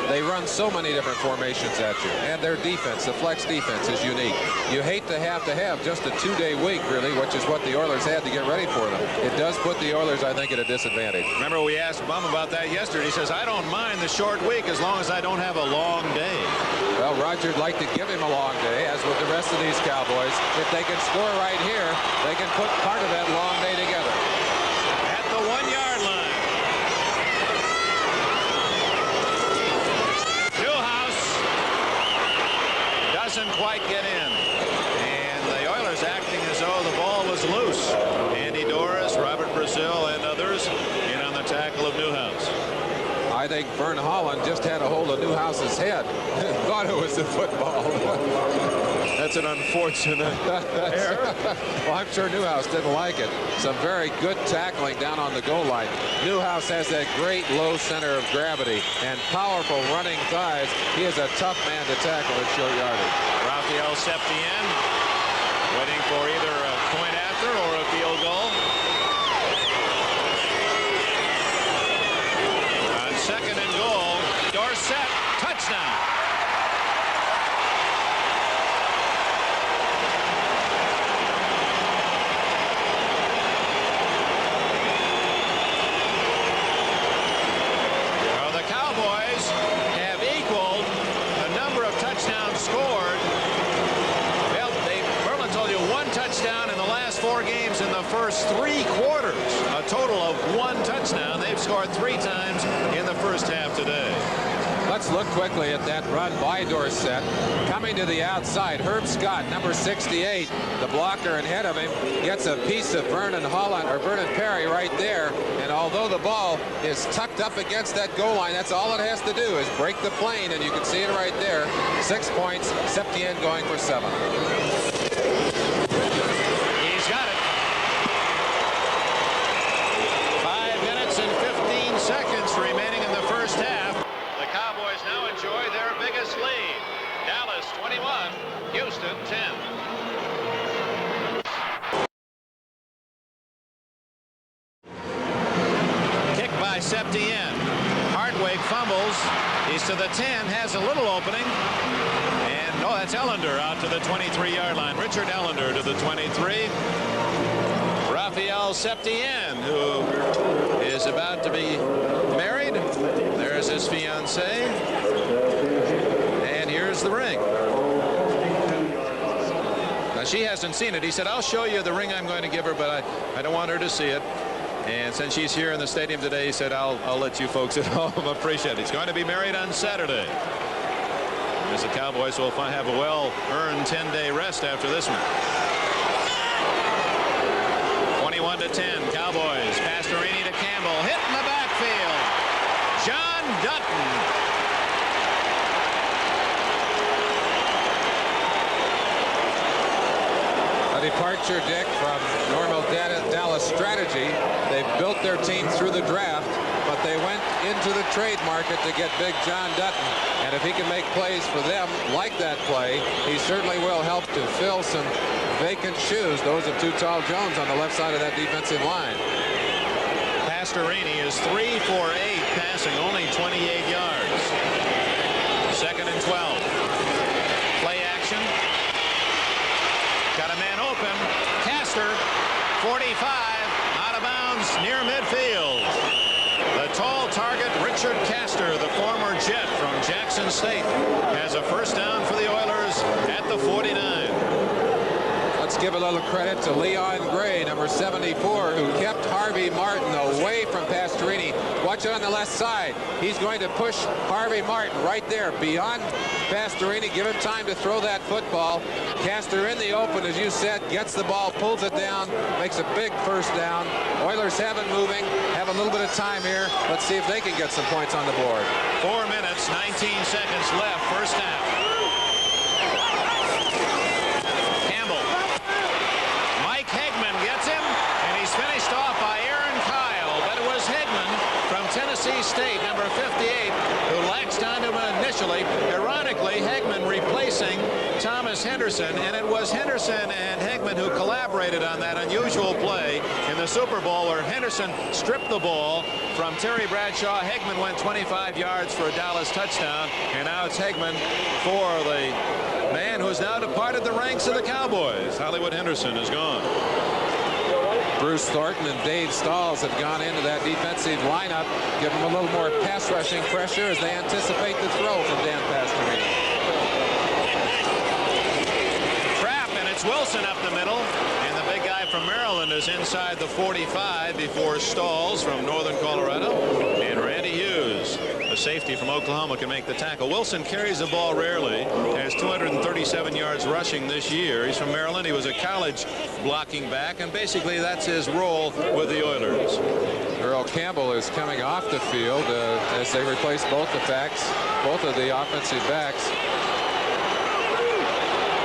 They run so many different formations at you, and their defense, the flex defense, is unique. You hate to have just a 2-day week, really, which is what the Oilers had to get ready for them. It does put the Oilers, I think, at a disadvantage. Remember, we asked Bum about that yesterday. He says, I don't mind the short week as long as I don't have a long day. Well, Roger'd like to give him a long day, as with the rest of these Cowboys. If they can score right here, they can put part of that long day together. At the 1-yard line. Newhouse doesn't quite get in. And the Oilers acting as though the ball was loose. Andy Doris, Robert Brazil, and others in on the tackle of Newhouse. I think Vern Holland just had a hold of Newhouse's head. Thought it was a football. That's an unfortunate error. Well, I'm sure Newhouse didn't like it. Some very good tackling down on the goal line. Newhouse has that great low center of gravity and powerful running thighs. He is a tough man to tackle at short yardage. Raphael Septien waiting for either a point after or a field goal. On second and goal, Dorsett, touchdown. first 3 quarters. A total of 1 touchdown. They've scored 3 times in the first half today. Let's look quickly at that run by Dorsett. Coming to the outside, Herb Scott, number 68, the blocker ahead of him, gets a piece of Vernon Perry right there. And although the ball is tucked up against that goal line, that's all it has to do is break the plane, and you can see it right there. 6 points, Septien going for 7. He's got it. 5 minutes and 15 seconds remaining in the first half. The Cowboys now enjoy their biggest lead. Dallas 21, Houston 10. Kick by Septien. Hartwig fumbles. He's to the 10, has a little opening. And no, that's Ellender out to the 23-yard line. Richard Ellender to the 23. Raphael Septien, who is about to be married. There's his fiancée. And here's the ring. Now, she hasn't seen it. He said, I'll show you the ring I'm going to give her, but I don't want her to see it. And since she's here in the stadium today, he said, I'll let you folks at home appreciate it. He's going to be married on Saturday. As the Cowboys will have a well-earned 10-day rest after this one. 21-10, Cowboys. Pastorini to Campbell. Hit in the backfield. John Dutton. A departure, Dick, from normal Dallas strategy. They've built their team through the draft, but they went into the trade market to get big John Dutton. And if he can make plays for them like that play, he certainly will help to fill some vacant shoes, those of Too Tall Jones on the left side of that defensive line. Pastorini is 3 for 8 passing, only 28 yards. 2nd and 12. Play action. Got a man open. Castor, 45, out of bounds near midfield. The tall target, Richard Castor, the former Jet from Jackson State, has a first down for the Oilers at the 49. Let's give a little credit to Leon Gray, number 74, who kept Harvey Martin away from Pastorini. Watch it on the left side. He's going to push Harvey Martin right there beyond Pastorini. Give him time to throw that football. Castor in the open, as you said, gets the ball, pulls it down, makes a big first down. Oilers have it moving, have a little bit of time here. Let's see if they can get some points on the board. 4 minutes, 19 seconds left, first half. Campbell. Mike Hegman gets him, and he's finished off by Aaron Kyle. But it was Hegman from Tennessee State, number 58, who latched onto him initially. Ironically, Hegman replacing Thomas Henderson, and it was Henderson and Hegman who collaborated on that unusual play in the Super Bowl where Henderson stripped the ball from Terry Bradshaw. Hegman went 25 yards for a Dallas touchdown, and now it's Hegman for the man who's now departed the ranks of the Cowboys. Hollywood Henderson is gone. Bruce Thornton and Dave Stalls have gone into that defensive lineup, give them a little more pass rushing pressure as they anticipate the throw from Dan Pastorini. Trap, and it's Wilson up the middle, and the big guy from Maryland is inside the 45 before Stalls from Northern Colorado, and Randy Hughes, the safety from Oklahoma, can make the tackle. Wilson carries the ball rarely, has 237 yards rushing this year. He's from Maryland. He was a college blocking back, and basically that's his role with the Oilers. Earl Campbell is coming off the field as they replace both of the offensive backs.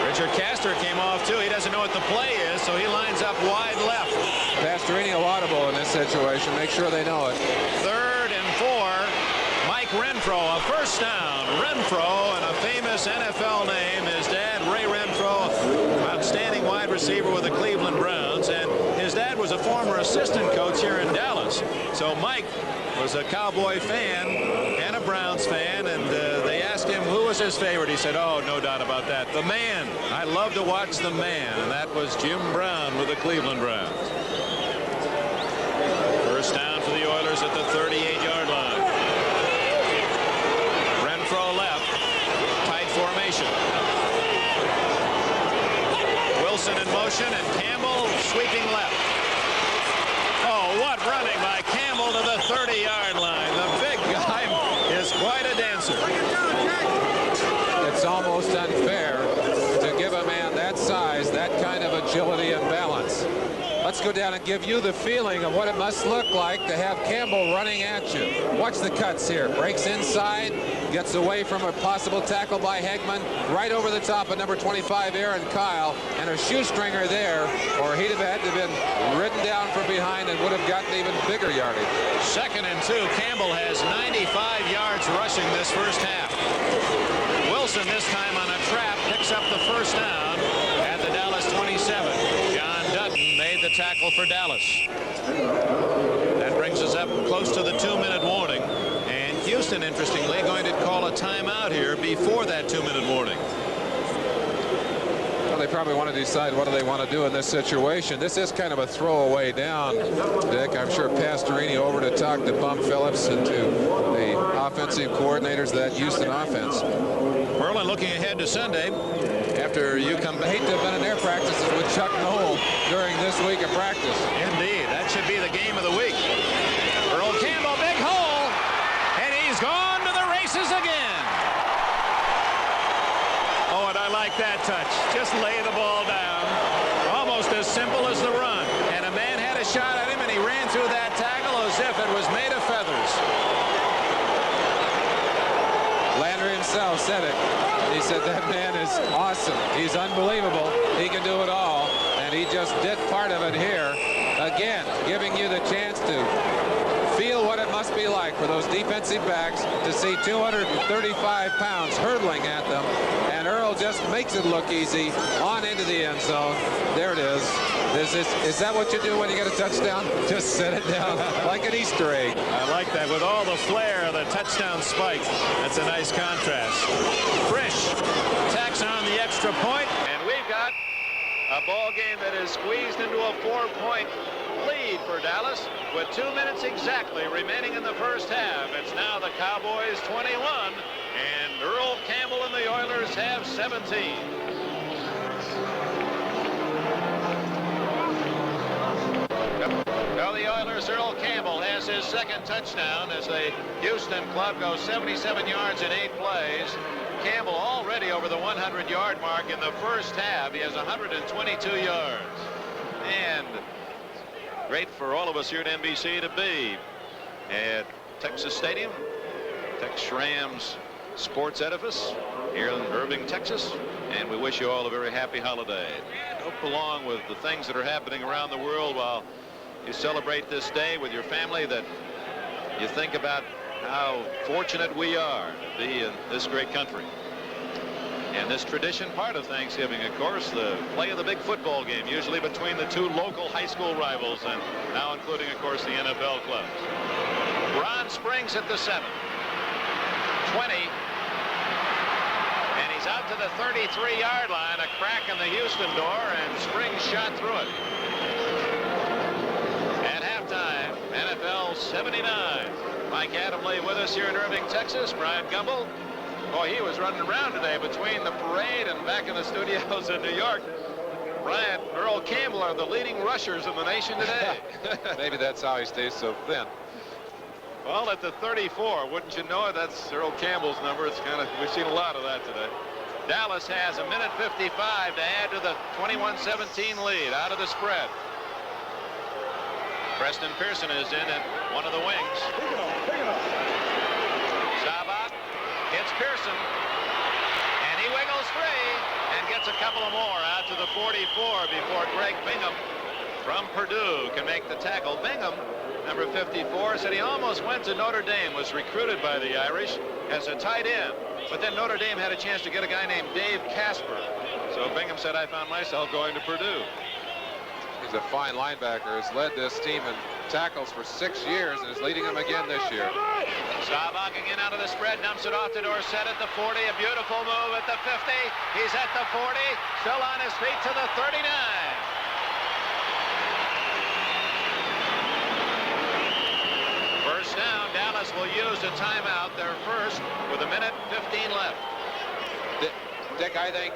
Richard Castor came off too. He doesn't know what the play is, so he lines up wide left. Pastorini laudable in this situation. Make sure they know it. 3rd and 4. Mike Renfro, a first down. Renfro, and a famous NFL name. His dad, Ray Renfro, outstanding wide receiver with the Cleveland Browns, and his dad was a former assistant coach here in Dallas. So Mike was a Cowboy fan and a Browns fan, and they asked him who was his favorite. He said, oh, no doubt about that, the man. I love to watch the man, and that was Jim Brown with the Cleveland Browns. First down for the Oilers at the 38-yard line. Renfro left, tight formation. Wilson in motion, and Campbell sweeping left. running by Campbell to the 30-yard line. The big guy is quite a dancer. It's almost unfair to give a man that size that kind of agility and balance. Let's go down and give you the feeling of what it must look like to have Campbell running at you. Watch the cuts here. Breaks inside, gets away from a possible tackle by Hegman, right over the top of number 25, Aaron Kyle, and a shoestringer there, or he'd have had to have been ridden down from behind and would have gotten even bigger yardage. 2nd and 2. Campbell has 95 yards rushing this first half. Wilson this time on a trap picks up the first down at the Dallas 27. John Dutton made the tackle for Dallas. That brings us up close to the 2-minute warning. And Houston, interestingly, going to call a timeout here before that 2-minute warning. Well, they probably want to decide what do they want to do in this situation. This is kind of a throwaway down, Dick. I'm sure Pastorini over to talk to Bum Phillips and to the offensive coordinators of that Houston offense. Merlin looking ahead to Sunday after you come back. I hate to have been in their practices with Chuck Noll during this week of practice. Indeed, that should be the game of the week. Earl Campbell, big hole, and he's gone to the races again. Oh, and I like that touch. Just lay the ball down. Almost as simple as the run. And a man had a shot at him, and he ran through that tackle as if it was made of feathers. Landry himself said it. He said that man is awesome. He's unbelievable. He can do it all. And he just did part of it here. Again, giving you the chance to feel what it must be like for those defensive backs to see 235 pounds hurtling at them. And Earl just makes it look easy on into the end zone. There it is. Is that what you do when you get a touchdown? Just set it down like an Easter egg. I like that with all the flair of the touchdown spike. That's a nice contrast. Frisch tacks on the extra point. And we've got a ball game that is squeezed into a 4-point lead for Dallas with 2 minutes exactly remaining in the first half. It's now the Cowboys 21 and Earl Campbell and the Oilers have 17. Well, the Oilers, Earl Campbell has his 2nd touchdown as the Houston club goes 77 yards in 8 plays. Campbell already over the 100-yard mark in the first half. He has 122 yards. And great for all of us here at NBC to be at Texas Stadium, Tex Rams sports edifice here in Irving, Texas. And we wish you all a very happy holiday. Hope along with the things that are happening around the world while you celebrate this day with your family that you think about how fortunate we are to be in this great country. And this tradition, part of Thanksgiving, of course, the play of the big football game, usually between the 2 local high school rivals, and now including, of course, the NFL clubs. Ron Springs at the 7. 20. And he's out to the 33-yard line, a crack in the Houston door, and Springs shot through it. At halftime, NFL 79. Mike Adamle with us here in Irving, Texas. Brian Gumbel. Boy, he was running around today between the parade and back in the studios in New York. Brian, Earl Campbell are the leading rushers in the nation today. Maybe that's how he stays so thin. Well, at the 34, wouldn't you know it? That's Earl Campbell's number. It's kind of, we've seen a lot of that today. Dallas has a minute 55 to add to the 21-17 lead out of the spread. Preston Pearson is in at one of the wings. Sabat hits Pearson, and he wiggles free and gets a couple of more out to the 44 before Greg Bingham from Purdue can make the tackle. Bingham, number 54, said he almost went to Notre Dame, was recruited by the Irish as a tight end, but then Notre Dame had a chance to get a guy named Dave Casper. So Bingham said, I found myself going to Purdue. He's a fine linebacker, has led this team in tackles for 6 years and is leading them again this year. Staubach again out of the spread, dumps it off to Dorsett at the 40, a beautiful move at the 50. He's at the 40, still on his feet to the 39. First down, Dallas will use a timeout, their first, with a minute 15 left. Dick, I think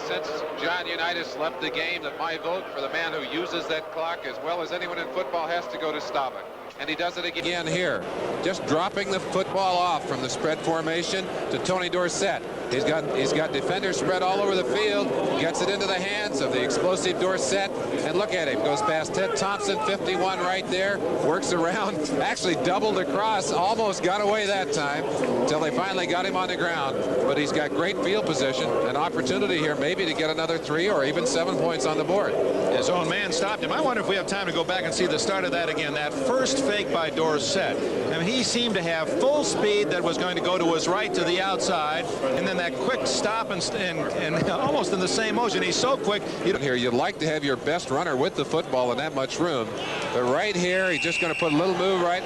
since John Unitas left the game that my vote for the man who uses that clock as well as anyone in football has to go to Staubach. And he does it again here. Just dropping the football off from the spread formation to Tony Dorsett. He's got defenders spread all over the field. Gets it into the hands of the explosive Dorsett. And look at him. Goes past Ted Thompson, 51 right there. Works around. Actually doubled across. Almost got away that time until they finally got him on the ground. But he's got great field position. An opportunity here maybe to get another 3 or even 7 points on the board. His own man stopped him. I wonder if we have time to go back and see the start of that again. That first fake by Dorsett. I mean, he seemed to have full speed that was going to go to his right to the outside. And then that quick stop and almost in the same motion. He's so quick. Here, you'd like to have your best runner with the football in that much room. But right here, he's just going to put a little move right.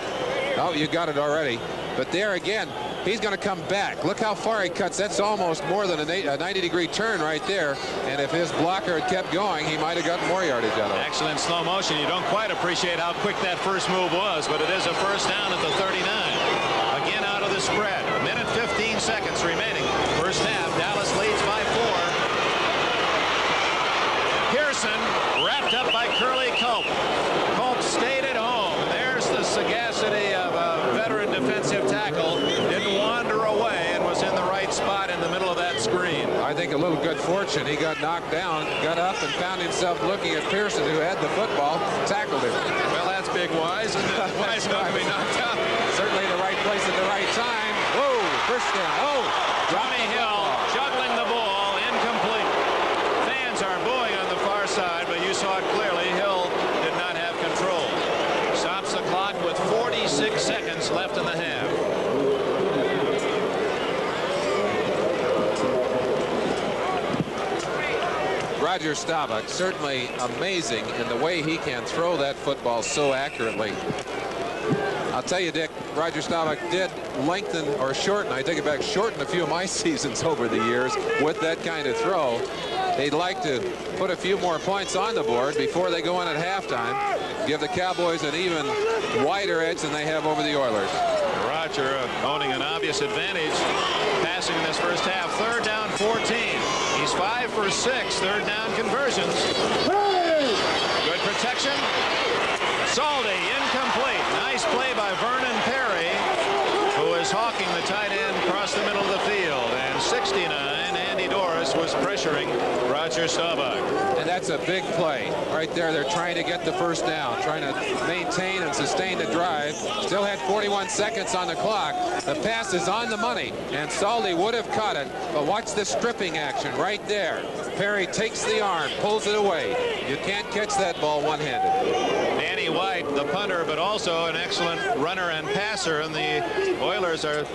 Oh, you got it already. But there again, he's going to come back. Look how far he cuts. That's almost more than a 90-degree turn right there. And if his blocker had kept going, he might have gotten more yardage out of it. Actually, in slow motion, you don't quite appreciate how quick that first move was, but it is a first down at the 39. Again, out of the spread. A minute 15 seconds remaining. First half, Dallas leads by 4. Pearson wrapped up by Curly Cope. Cope stayed at home. There's the sagacity of a veteran defensive tackle. Didn't wander away and was in the right spot in the middle of that screen. I think a little good fortune. He got knocked down, got up, and found himself looking at Pearson, who had the football, tackled him. Well, that's big wise. Wise not to be knocked out. Certainly the right place at the right time. Whoa, first down. Oh, Johnny Hill juggling the ball, incomplete. Fans are booing on the far side, but you saw it clearly. Hill did not have control. Stops the clock with 46 seconds left in the half. Roger Staubach, certainly amazing in the way he can throw that football so accurately. I'll tell you, Dick, Roger Staubach did lengthen or shorten, I take it back, shorten a few of my seasons over the years with that kind of throw. They'd like to put a few more points on the board before they go in at halftime. Give the Cowboys an even wider edge than they have over the Oilers. Roger owning an obvious advantage passing in this first half. Third down, 14. He's 5 for 6 third down conversions. Good protection. Saldi incomplete. Nice play by Vernon Perry, who is hawking the tight end across the middle of the field. And 69, Andy Doris was pressuring Roger Staubach. And that's a big play. Right there, they're trying to get the first down, trying to maintain and sustain the drive. Still had 41 seconds on the clock. The pass is on the money, and Saldi would have caught it. But watch the stripping action right there. Perry takes the arm, pulls it away. You can't catch that ball one-handed. Danny White, the punter, but also an excellent runner and passer, and the Oilers are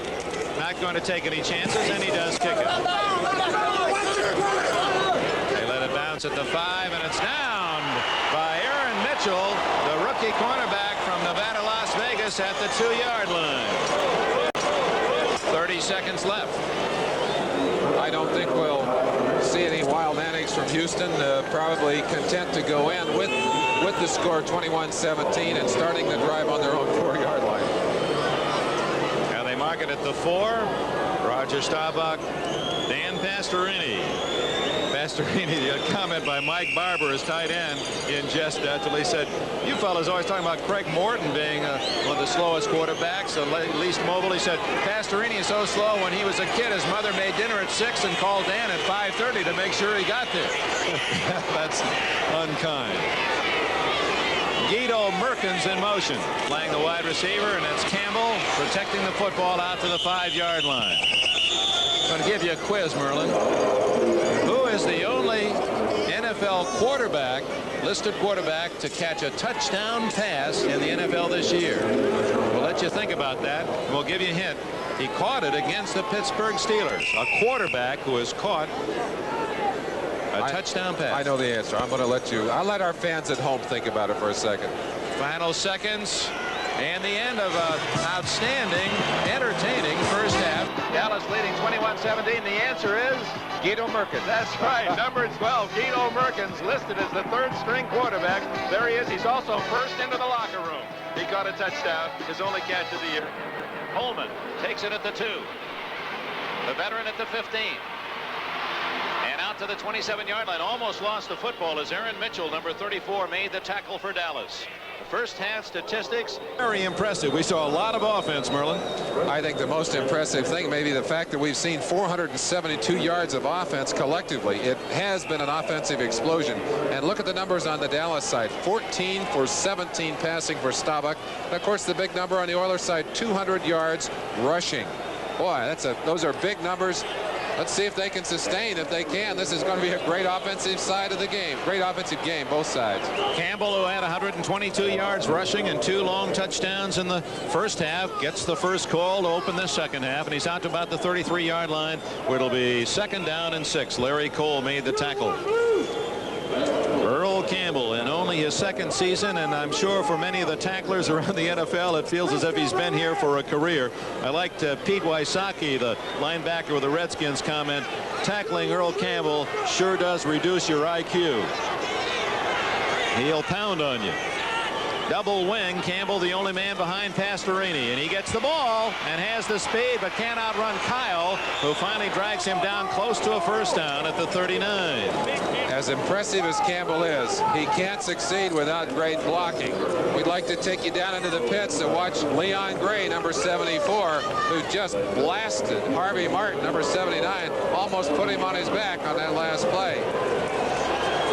not going to take any chances, and he does kick it. They let it bounce at the 5, and it's down by Aaron Mitchell, the rookie cornerback from Nevada, Las Vegas, at the 2-yard line. 30 seconds left. I don't think we'll see any wild antics from Houston. Probably content to go in with the score 21-17 and starting the drive on their own 4-yard line. Now they mark it at the 4. Roger Staubach, Dan Pastorini. Pastorini, a comment by Mike Barber, his tight end, in jest till he said, you fellas always talking about Craig Morton being one of the slowest quarterbacks, the least mobile. He said, Pastorini is so slow. When he was a kid, his mother made dinner at 6 and called Dan at 5:30 to make sure he got there. That's unkind. Guido Merkins in motion, playing the wide receiver, and it's Campbell protecting the football out to the 5-yard line. I'm going to give you a quiz, Merlin. Who is the only NFL quarterback, listed quarterback, to catch a touchdown pass in the NFL this year? We'll let you think about that. We'll give you a hint. He caught it against the Pittsburgh Steelers. A quarterback who has caught a touchdown pass. I know the answer. I'm going to let you. I'll let our fans at home think about it for a second. Final seconds and the end of an outstanding, entertaining first half. Dallas leading 21-17. The answer is Guido Merkins. That's right. Number 12, Guido Merkins, listed as the third-string quarterback. There he is. He's also first into the locker room. He caught a touchdown, his only catch of the year. Holman takes it at the 2. The veteran at the 15. to the 27-yard line. Almost lost the football as Aaron Mitchell, number 34, made the tackle for Dallas. The first half statistics. Very impressive. We saw a lot of offense, Merlin. I think the most impressive thing may be the fact that we've seen 472 yards of offense collectively. It has been an offensive explosion. And look at the numbers on the Dallas side. 14 for 17 passing for Staubach. And of course, the big number on the Oilers side, 200 yards rushing. Boy, those are big numbers. Let's see if they can sustain. If they can, this is going to be a great offensive side of the game. Great offensive game, both sides. Campbell, who had 122 yards rushing and 2 long touchdowns in the first half, gets the first call to open this second half, and he's out to about the 33-yard line, where it'll be 2nd down and 6. Larry Cole made the tackle. Earl Campbell in only his 2nd season, and I'm sure for many of the tacklers around the NFL, it feels as if he's been here for a career. I liked Pete Wysocki, the linebacker with the Redskins, comment, tackling Earl Campbell sure does reduce your IQ. He'll pound on you. Double wing. Campbell, the only man behind Pastorini, and he gets the ball and has the speed but can't outrun Kyle, who finally drags him down close to a first down at the 39. As impressive as Campbell is, he can't succeed without great blocking. We'd like to take you down into the pits to watch Leon Gray, number 74, who just blasted Harvey Martin, number 79, almost put him on his back on that last play.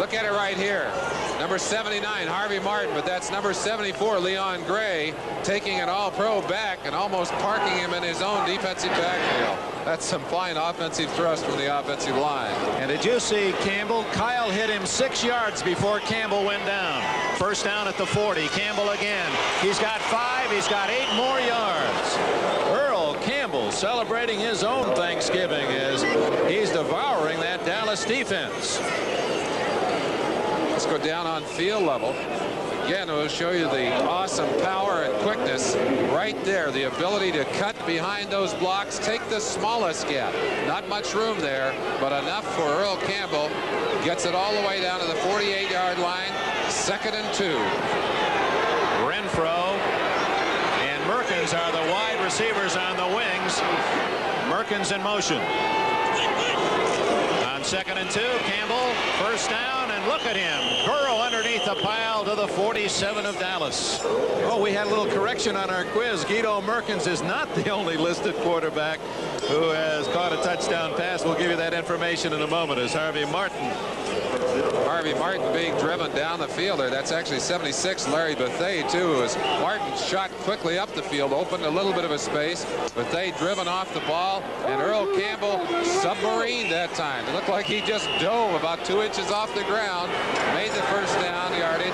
Look at it right here. Number 79, Harvey Martin, but that's number 74, Leon Gray, taking an all-pro back and almost parking him in his own defensive backfield. That's some fine offensive thrust from the offensive line. And did you see Campbell? Kyle hit him 6 yards before Campbell went down. First down at the 40. Campbell again. He's got 5. He's got 8 more yards. Earl Campbell celebrating his own Thanksgiving as he's devouring that Dallas defense. Let's go down on field level. Again, we'll show you the awesome power and quickness right there. The ability to cut behind those blocks, take the smallest gap. Not much room there, but enough for Earl Campbell. Gets it all the way down to the 48-yard line. 2nd and 2. Renfro and Merkins are the wide receivers on the wings. Merkins in motion. On 2nd and 2, Campbell, first down, and look at him. Burrow underneath the pile to the 47 of Dallas. Oh, we had a little correction on our quiz. Guido Merkins is not the only listed quarterback who has caught a touchdown pass. We'll give you that information in a moment as Harvey Martin being driven down the field there. That's actually 76, Larry Bethea, too, as Martin shot quickly up the field, opened a little bit of a space. Bethea driven off the ball, and Earl Campbell submarined that time. It looked like he just dove about 2 inches off the ground, made the first down yardage.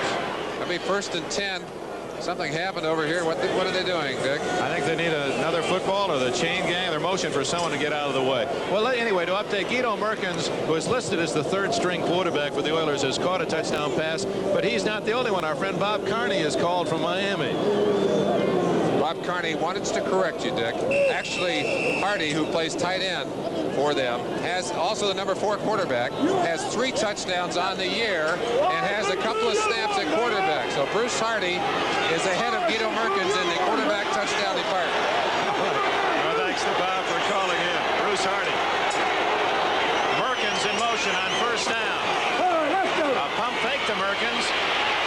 That'll be 1st and 10. Something happened over here. What are they doing, Dick? I think they need another football or the chain gang. They're motion for someone to get out of the way. Well, anyway, to update, Guido Merkins, who is listed as the 3rd-string quarterback for the Oilers, has caught a touchdown pass, but he's not the only one. Our friend Bob Carney is called from Miami. Bob Carney wanted to correct you, Dick. Actually, Hardy, who plays tight end for them, has also the number 4 quarterback, has 3 touchdowns on the year, and has a couple of snaps at quarterback. So Bruce Hardy is ahead of Guido Merkins in the quarterback touchdown department. Well, thanks to Bob for calling in. Bruce Hardy. Merkins in motion on first down. A pump fake to Merkins.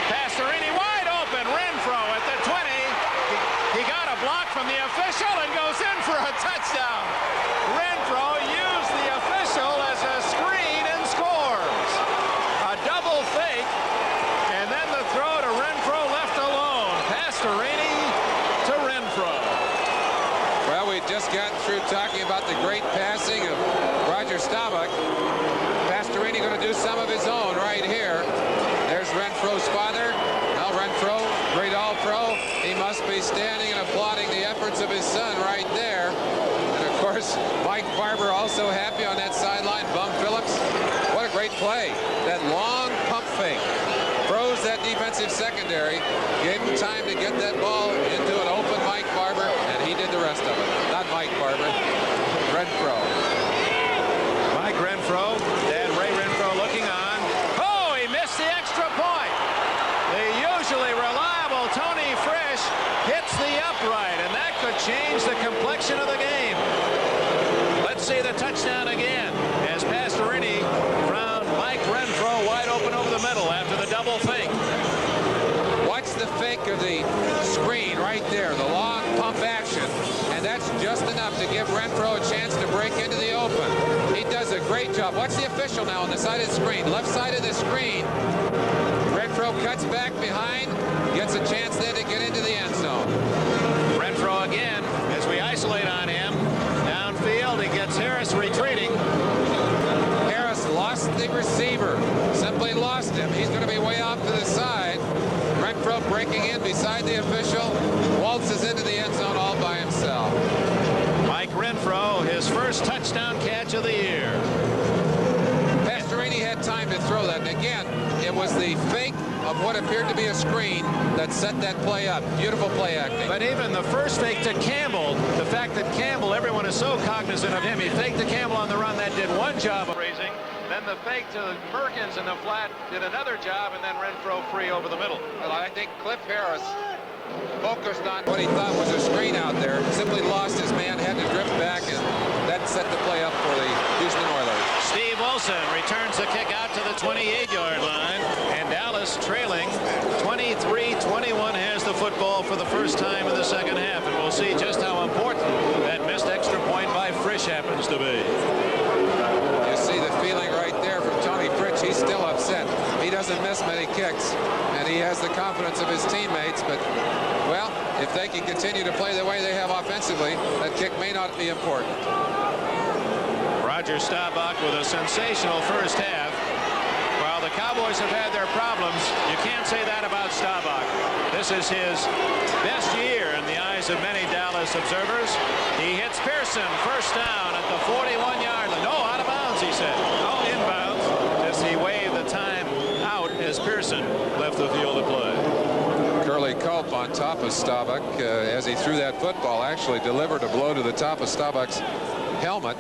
Pastorini wide open. Renfro at the 20. He got a block from the official and goes in for a touchdown. Renfro used the official as a screen and scores. A double fake, and then the throw to Renfro left alone. Pastorini to Renfro. Well, we just got through talking about the great passing of Roger Staubach. Pastorini going to do some of his own right here. There's Renfro's father. Now Renfro, great all-pro. He must be standing and applauding the efforts of his son right there. And of course, Mike Barber also happy on that sideline. Bum Phillips. What a great play. That long pump fake froze that defensive secondary, gave him time to get that ball into an open Mike Barber, and he did the rest of it. Not Mike Barber, Renfro. Mike Renfro, Dad Ray Renfro looking on. Oh, he missed the extra point. The usually reliable Tony Frisch hits the upright, and that could change the complexion of the game. Let's see the touchdown again as Pastorini from watch the official now on the side of the screen. Left side of the screen. Renfro cuts back behind. Gets a chance then to get into the end zone. Renfro again, as we isolate on him. Downfield, he gets Harris retreating. Harris lost the receiver. Simply lost him. He's going to be way off to the side. Renfro breaking in beside the official. Waltzes into the end zone all by himself. Mike Renfro, his first touchdown catch of the year. Pastorini had time to throw that. And again, it was the fake of what appeared to be a screen that set that play up. Beautiful play acting. But even the first fake to Campbell, the fact that Campbell, everyone is so cognizant of him, he faked to Campbell on the run, that did one job of raising. Then the fake to Merkins in the flat did another job, and then Renfro free over the middle. Well, I think Cliff Harris focused on what he thought was a screen out there, simply lost his man, had to drift back, and that set the play up for the Houston Oilers. Steve Olsen returns the kick out to the 28-yard line, and Dallas trailing 23-21 has the football for the first time in the second half, and we'll see just how important that missed extra point by Frisch happens to be. You see the feeling right there from Tony Fritsch. He's still upset. He doesn't miss many kicks, and he has the confidence of his teammates, but well, if they can continue to play the way they have offensively, that kick may not be important. Roger Staubach with a sensational first half. While the Cowboys have had their problems, you can't say that about Staubach. This is his best year in the eyes of many Dallas observers. He hits Pearson first down at the 41-yard line. No, out of bounds, he said. Oh, inbounds. As he waved the time out as Pearson left the field of play. Curly Culp on top of Staubach as he threw that football, actually delivered a blow to the top of Staubach's helmet.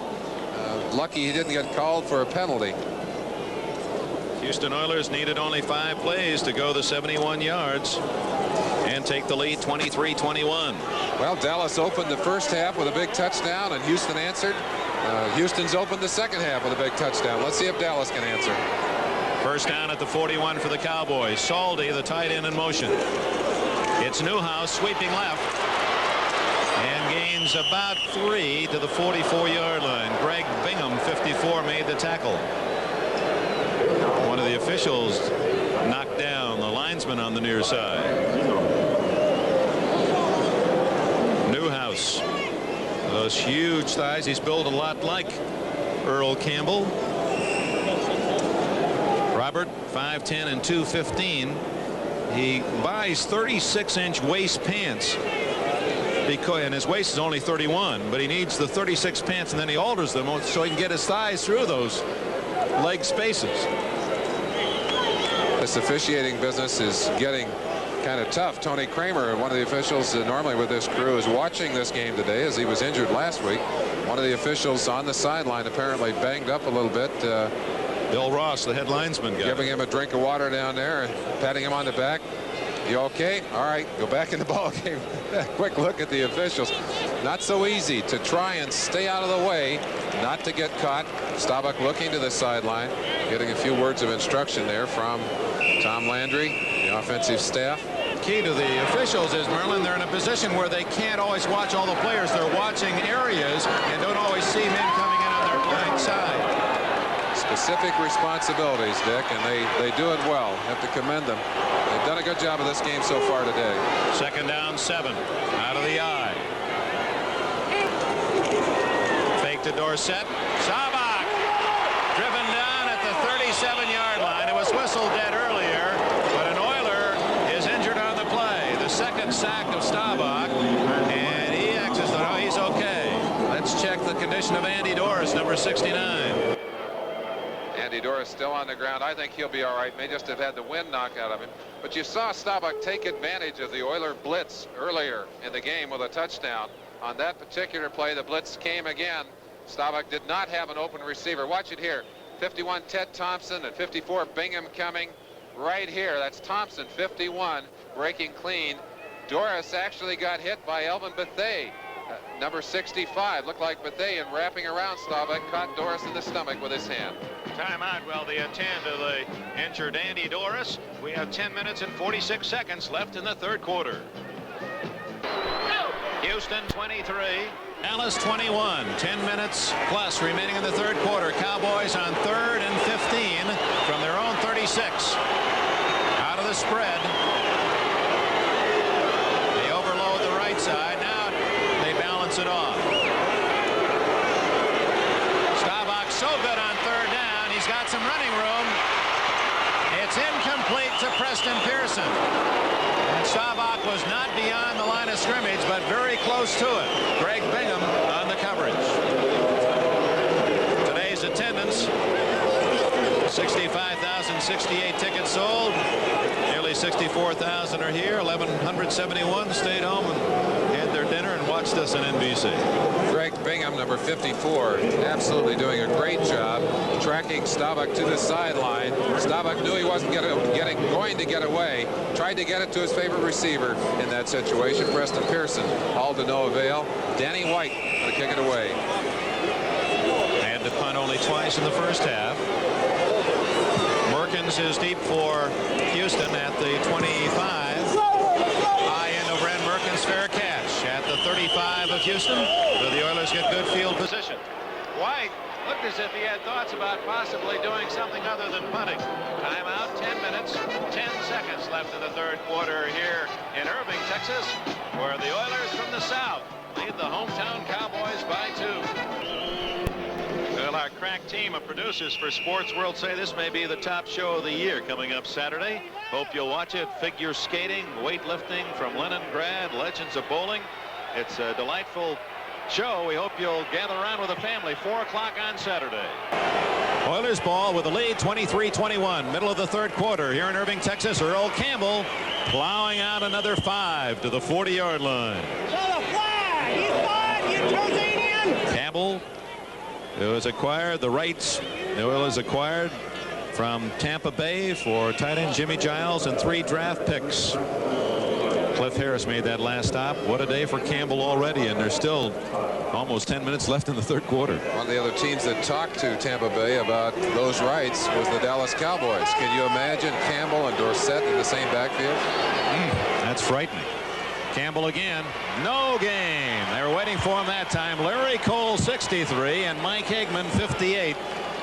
Lucky he didn't get called for a penalty. Houston Oilers needed only 5 plays to go the 71 yards and take the lead 23-21. Well, Dallas opened the first half with a big touchdown, and Houston answered. Houston's opened the second half with a big touchdown. Let's see if Dallas can answer. First down at the 41 for the Cowboys. Saldi, the tight end, in motion. It's Newhouse sweeping left and gains about 3 to the 44-yard line. Greg Bingham, 54, made the tackle. One of the officials knocked down the linesman on the near side. Newhouse, those huge thighs. He's built a lot like Earl Campbell. Robert, 5'10" and 215. He buys 36-inch waist pants because, and his waist is only 31, but he needs the 36 pants, and then he alters them so he can get his thighs through those leg spaces. This officiating business is getting kind of tough. Tony Kramer, one of the officials normally with this crew, is watching this game today as he was injured last week. One of the officials on the sideline apparently banged up a little bit. Bill Ross, the head linesman, giving him a drink of water down there and patting him on the back. You okay? All right, go back in the ball game. Quick look at the officials. Not so easy to try and stay out of the way, not to get caught. Staubach looking to the sideline, getting a few words of instruction there from Tom Landry, the offensive staff. Key to the officials is, Merlin, they're in a position where they can't always watch all the players. They're watching areas and don't always see men coming in on their blind side. Specific responsibilities, Dick, and they do it well. Have to commend them. They've done a good job of this game so far today. Second down, 7 out of the eye. Fake to Dorsett. Staubach driven down at the 37-yard line. It was whistled dead earlier, but an Oiler is injured on the play. The second sack of Staubach, and he exits. No, he's okay. Let's check the condition of Andy Doris, number 69. Andy Doris still on the ground. I think he'll be all right. May just have had the wind knocked out of him. But you saw Staubach take advantage of the Oiler blitz earlier in the game with a touchdown. On that particular play, the blitz came again. Staubach did not have an open receiver. Watch it here. 51, Ted Thompson, and 54, Bingham coming right here. That's Thompson, 51, breaking clean. Doris actually got hit by Elvin Bethea. Number 65 looked like Bethea, and wrapping around Staubach caught Doris in the stomach with his hand. Timeout while they attend to the injured Andy Doris. We have 10 minutes and 46 seconds left in the third quarter. Houston 23, Dallas 21, 10 minutes plus remaining in the third quarter. Cowboys on 3rd and 15 from their own 36. Out of the spread. They overload the right side. Now they balance it off. Staubach so good on 3rd down. He's got some running room. It's incomplete to Preston Pearson. And Staubach was not beyond the line of scrimmage, but very close to it. Greg Bingham on the coverage. Today's attendance, 65,068 tickets sold. Nearly 64,000 are here. 1,171 stayed home and had their dinner and watched us on NBC. Greg Bingham, number 54, absolutely doing a great job tracking Staubach to the sideline. Staubach knew he wasn't going to get away. Tried to get it to his favorite receiver in that situation, Preston Pearson. All to no avail. Danny White to kick it away. Had to punt only twice in the first half. Merkins is deep for Houston at the 25. High end of Ren Merkins, fair catch at the 35 of Houston. So the Oilers get good field position. White looked as if he had thoughts about possibly doing something other than punting. Timeout, 10 minutes, 10 seconds left in the third quarter here in Irving, Texas, where the Oilers from the South lead the hometown Cowboys by 2. Well, our crack team of producers for Sports World say this may be the top show of the year coming up Saturday. Hope you'll watch it. Figure skating, weightlifting from Leningrad, legends of bowling. It's a delightful show. We hope you'll gather around with the family. 4 o'clock on Saturday. Oilers ball with a lead, 23-21. Middle of the third quarter here in Irving, Texas. Earl Campbell plowing out another 5 to the 40-yard line. So the flag! He's gone! You Trozianian! Campbell, who has acquired the rights, the Oilers acquired from Tampa Bay for tight end Jimmy Giles and 3 draft picks. Cliff Harris made that last stop. What a day for Campbell already, and there's still almost 10 minutes left in the third quarter. One of the other teams that talked to Tampa Bay about those rights was the Dallas Cowboys. Can you imagine Campbell and Dorsett in the same backfield? That's frightening. Campbell again. No gain. They were waiting for him that time. Larry Cole, 63, and Mike Hagman, 58,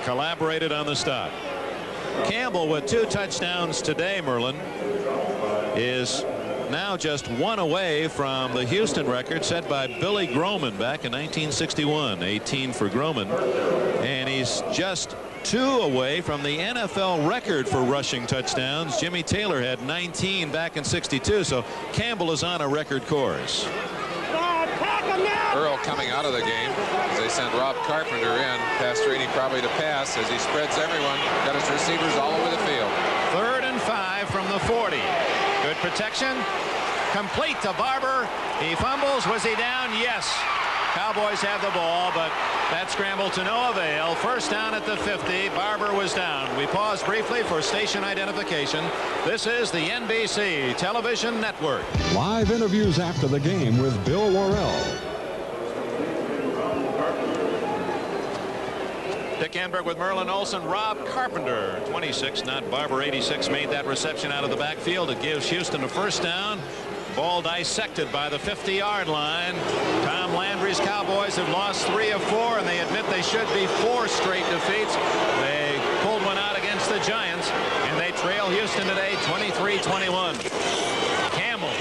collaborated on the stop. Campbell with 2 touchdowns today, Merlin, is now just 1 away from the Houston record set by Billy Groman back in 1961. 18 for Groman, and he's just 2 away from the NFL record for rushing touchdowns. Jimmy Taylor had 19 back in 62, so Campbell is on a record course. Earl coming out of the game as they send Rob Carpenter in. Pastorini probably to pass as he spreads everyone. Got his receivers all over the field. 3rd and 5 from the 40. Good protection. Complete to Barber. He fumbles. Was he down? Yes. Cowboys have the ball, but that scramble to no avail. First down at the 50. Barber was down. We pause briefly for station identification. This is the NBC Television Network. Live interviews after the game with Bill Worrell. Dick Enberg with Merlin Olsen. Rob Carpenter, 26, not Barber, 86, made that reception out of the backfield. It gives Houston a first down. Ball dissected by the 50-yard line. Tom Landry's Cowboys have lost 3 of 4, and they admit they should be 4 straight defeats. They pulled one out against the Giants, and they trail Houston today 23-21. Campbell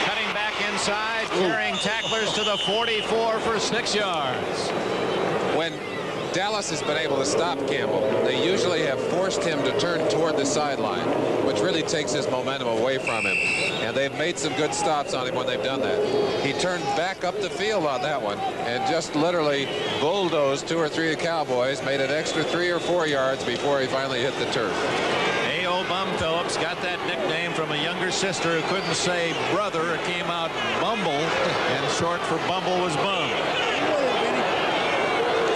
cutting back inside, carrying tacklers to the 44 for 6 yards. When Dallas has been able to stop Campbell, they usually have forced him to turn toward the sideline, which really takes his momentum away from him. And they've made some good stops on him when they've done that. He turned back up the field on that one and just literally bulldozed 2 or 3 of the Cowboys, made an extra 3 or 4 yards before he finally hit the turf. A.O. Bum Phillips got that nickname from a younger sister who couldn't say brother. It came out Bumble, and short for Bumble was Bum.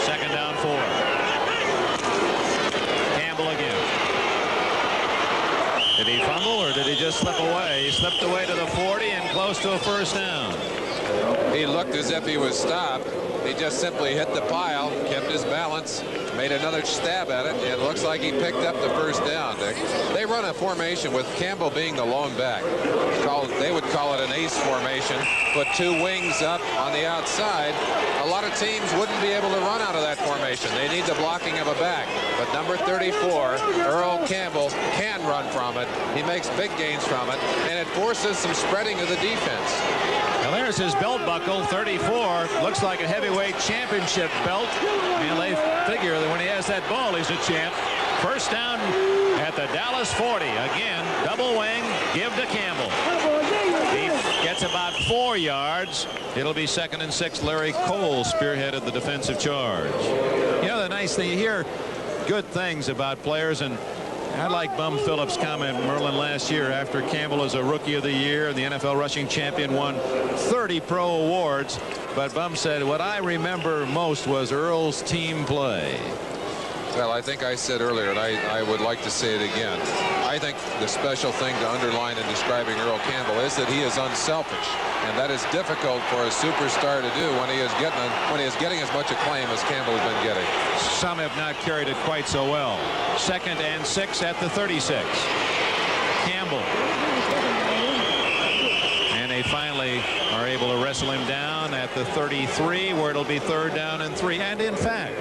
2nd down 4. Campbell again. Did he fumble or did he just slip away? He slipped away to the 40 and close to a first down. He looked as if he was stopped. He just simply hit the pile, kept his balance, made another stab at it, and it looks like he picked up the first down, Dick. They run a formation with Campbell being the lone back. They would call it an ace formation. Put two wings up on the outside. A lot of teams wouldn't be able to run out of that formation. They need the blocking of a back. But number 34, Earl Campbell, can run from it. He makes big gains from it, and it forces some spreading of the defense. Now there's his belt buckle, 34. Looks like a heavyweight championship belt. And they figure that when he has that ball, he's a champ. First down at the Dallas 40. Again, double wing, give to Campbell. He gets about 4 yards. It'll be 2nd and 6. Larry Cole spearheaded the defensive charge. You know, the nice thing, you hear good things about players, and I like Bum Phillips' comment, Merlin, last year after Campbell is a Rookie of the Year and the NFL rushing champion, won 30 pro awards. But Bum said, what I remember most was Earl's team play. Well, I think I said earlier, and I would like to say it again. I think the special thing to underline in describing Earl Campbell is that he is unselfish, and that is difficult for a superstar to do when he is getting as much acclaim as Campbell has been getting. Some have not carried it quite so well. 2nd and 6 at the 36. Campbell. And they finally are able to wrestle him down at the 33, where it'll be 3rd down and 3. And in fact,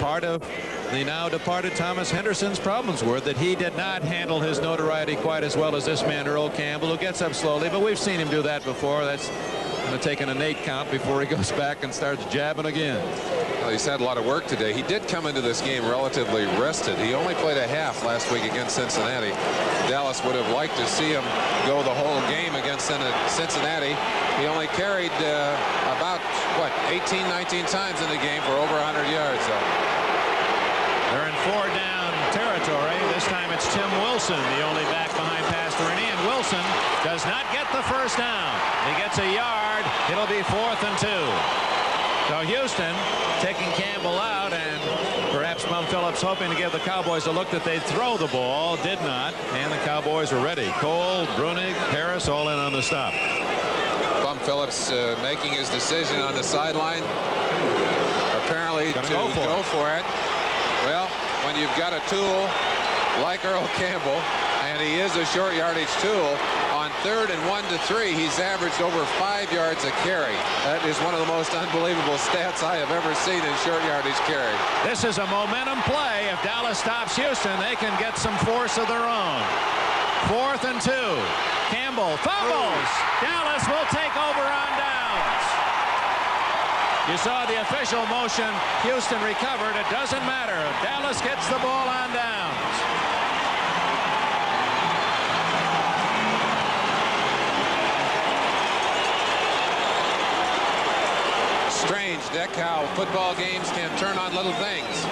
part of the now departed Thomas Henderson's problems were that he did not handle his notoriety quite as well as this man, Earl Campbell, who gets up slowly, but we've seen him do that before. That's going to take an 8 count before he goes back and starts jabbing again. Well, he's had a lot of work today. He did come into this game relatively rested. He only played a half last week against Cincinnati. Dallas would have liked to see him go the whole game against Cincinnati. He only carried about, 18, 19 times in the game for over 100 yards. They're in 4-down territory. This time it's Tim Wilson, the only back behind Pastorini, and Wilson does not get the first down. He gets a yard. It'll be 4th and 2. So Houston taking Campbell out, and perhaps Bum Phillips hoping to give the Cowboys a look that they'd throw the ball. Did not, and the Cowboys were ready. Cole, Brunig, Harris all in on the stop. Bum Phillips making his decision on the sideline, apparently to go for it. Well, when you've got a tool like Earl Campbell, and he is a short yardage tool, on 3rd and 1 to 3, he's averaged over 5 yards a carry. That is one of the most unbelievable stats I have ever seen in short yardage carry. This is a momentum play. If Dallas stops Houston, they can get some force of their own. 4th and 2. Campbell fumbles. Dallas will take over on downs. You saw the official motion. Houston recovered. It doesn't matter. Dallas gets the ball on downs. Strange, Dick, how football games can turn on little things.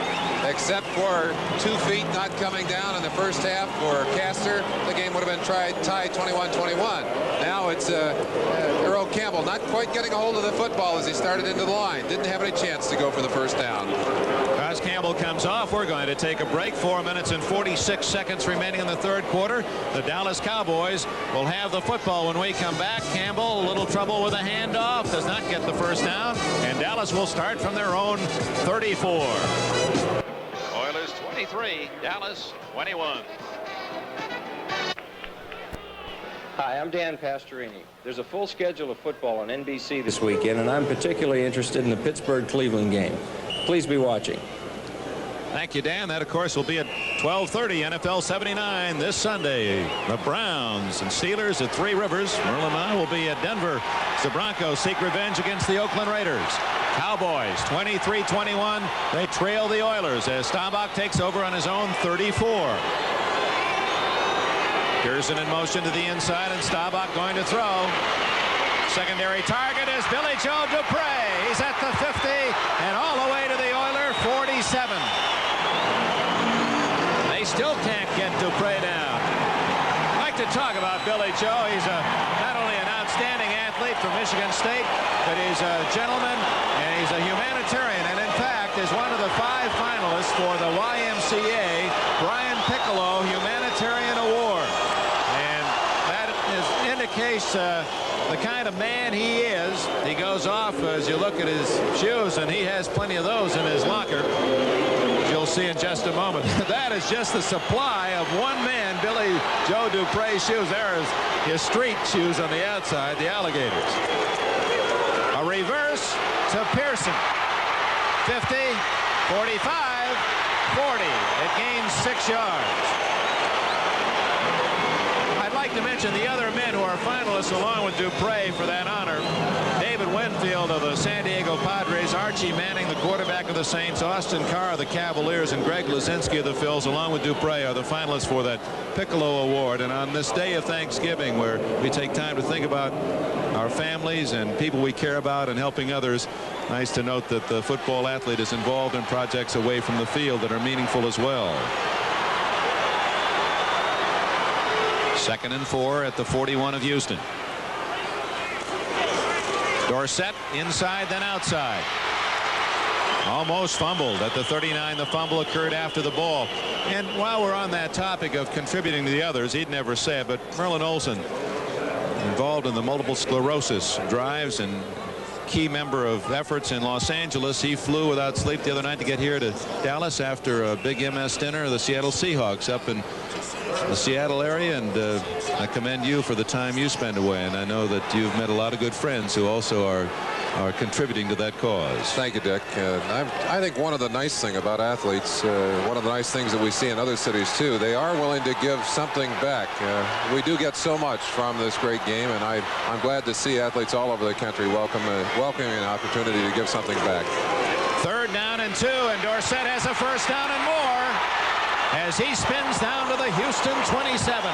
Except for 2 feet not coming down in the first half for Castor, the game would have been tied 21-21. Now it's Earl Campbell not quite getting a hold of the football as he started into the line. Didn't have any chance to go for the first down. As Campbell comes off, we're going to take a break. 4 minutes and 46 seconds remaining in the 3rd quarter. The Dallas Cowboys will have the football when we come back. Campbell, a little trouble with a handoff, does not get the first down, and Dallas will start from their own 34. Oilers 23, Dallas 21. Hi, I'm Dan Pastorini. There's a full schedule of football on NBC this weekend, and I'm particularly interested in the Pittsburgh-Cleveland game. Please be watching. Thank you, Dan. That, of course, will be at 12:30, NFL 79 this Sunday. The Browns and Steelers at Three Rivers. Merlin and I will be at Denver. The Broncos seek revenge against the Oakland Raiders. Cowboys 23-21. They trail the Oilers as Staubach takes over on his own 34. Pearson in motion to the inside, and Staubach going to throw. Secondary target is Billy Joe Dupre. He's at the 50 and all the way to the Oiler 47. They still can't get Dupre down. I'd like to talk about Billy Joe. He's not only an outstanding athlete from Michigan State, but he's a gentleman and he's a humanitarian, and in fact is one of the 5 finalists for the YMCA Brian Piccolo Humanitarian Award. And that indicates the kind of man he is. He goes off as you look at his shoes, and he has plenty of those in his locker. You'll see in just a moment. That is just the supply of one man, Billy Joe Dupre's shoes. There is his street shoes on the outside, the Alligators. A reverse to Pearson. 50, 45, 40. It gains 6 yards. I'd like to mention the other men who are finalists along with Dupre for that honor. David Winfield of the San Diego Padres, Archie Manning, the quarterback of the Saints, Austin Carr of the Cavaliers, and Greg Luzinski of the Phils, along with Dupre, are the finalists for that Piccolo Award. And on this day of Thanksgiving, where we take time to think about our families and people we care about and helping others, nice to note that the football athlete is involved in projects away from the field that are meaningful as well. 2nd and 4 at the 41 of Houston. Dorsett inside, then outside. Almost fumbled at the 39. The fumble occurred after the ball. And while we're on that topic of contributing to the others, he'd never say it, but Merlin Olsen, involved in the multiple sclerosis drives and key member of efforts in Los Angeles. He flew without sleep the other night to get here to Dallas after a big MS dinner of the Seattle Seahawks up in the Seattle area, and I commend you for the time you spend away, and I know that you've met a lot of good friends who also are contributing to that cause. Thank you, Dick. I think one of the nice thing about athletes, one of the nice things that we see in other cities too, they are willing to give something back. We do get so much from this great game, and I'm glad to see athletes all over the country welcoming an opportunity to give something back. 3rd down and 2, and Dorsett has a first down and more as he spins down to the Houston 27.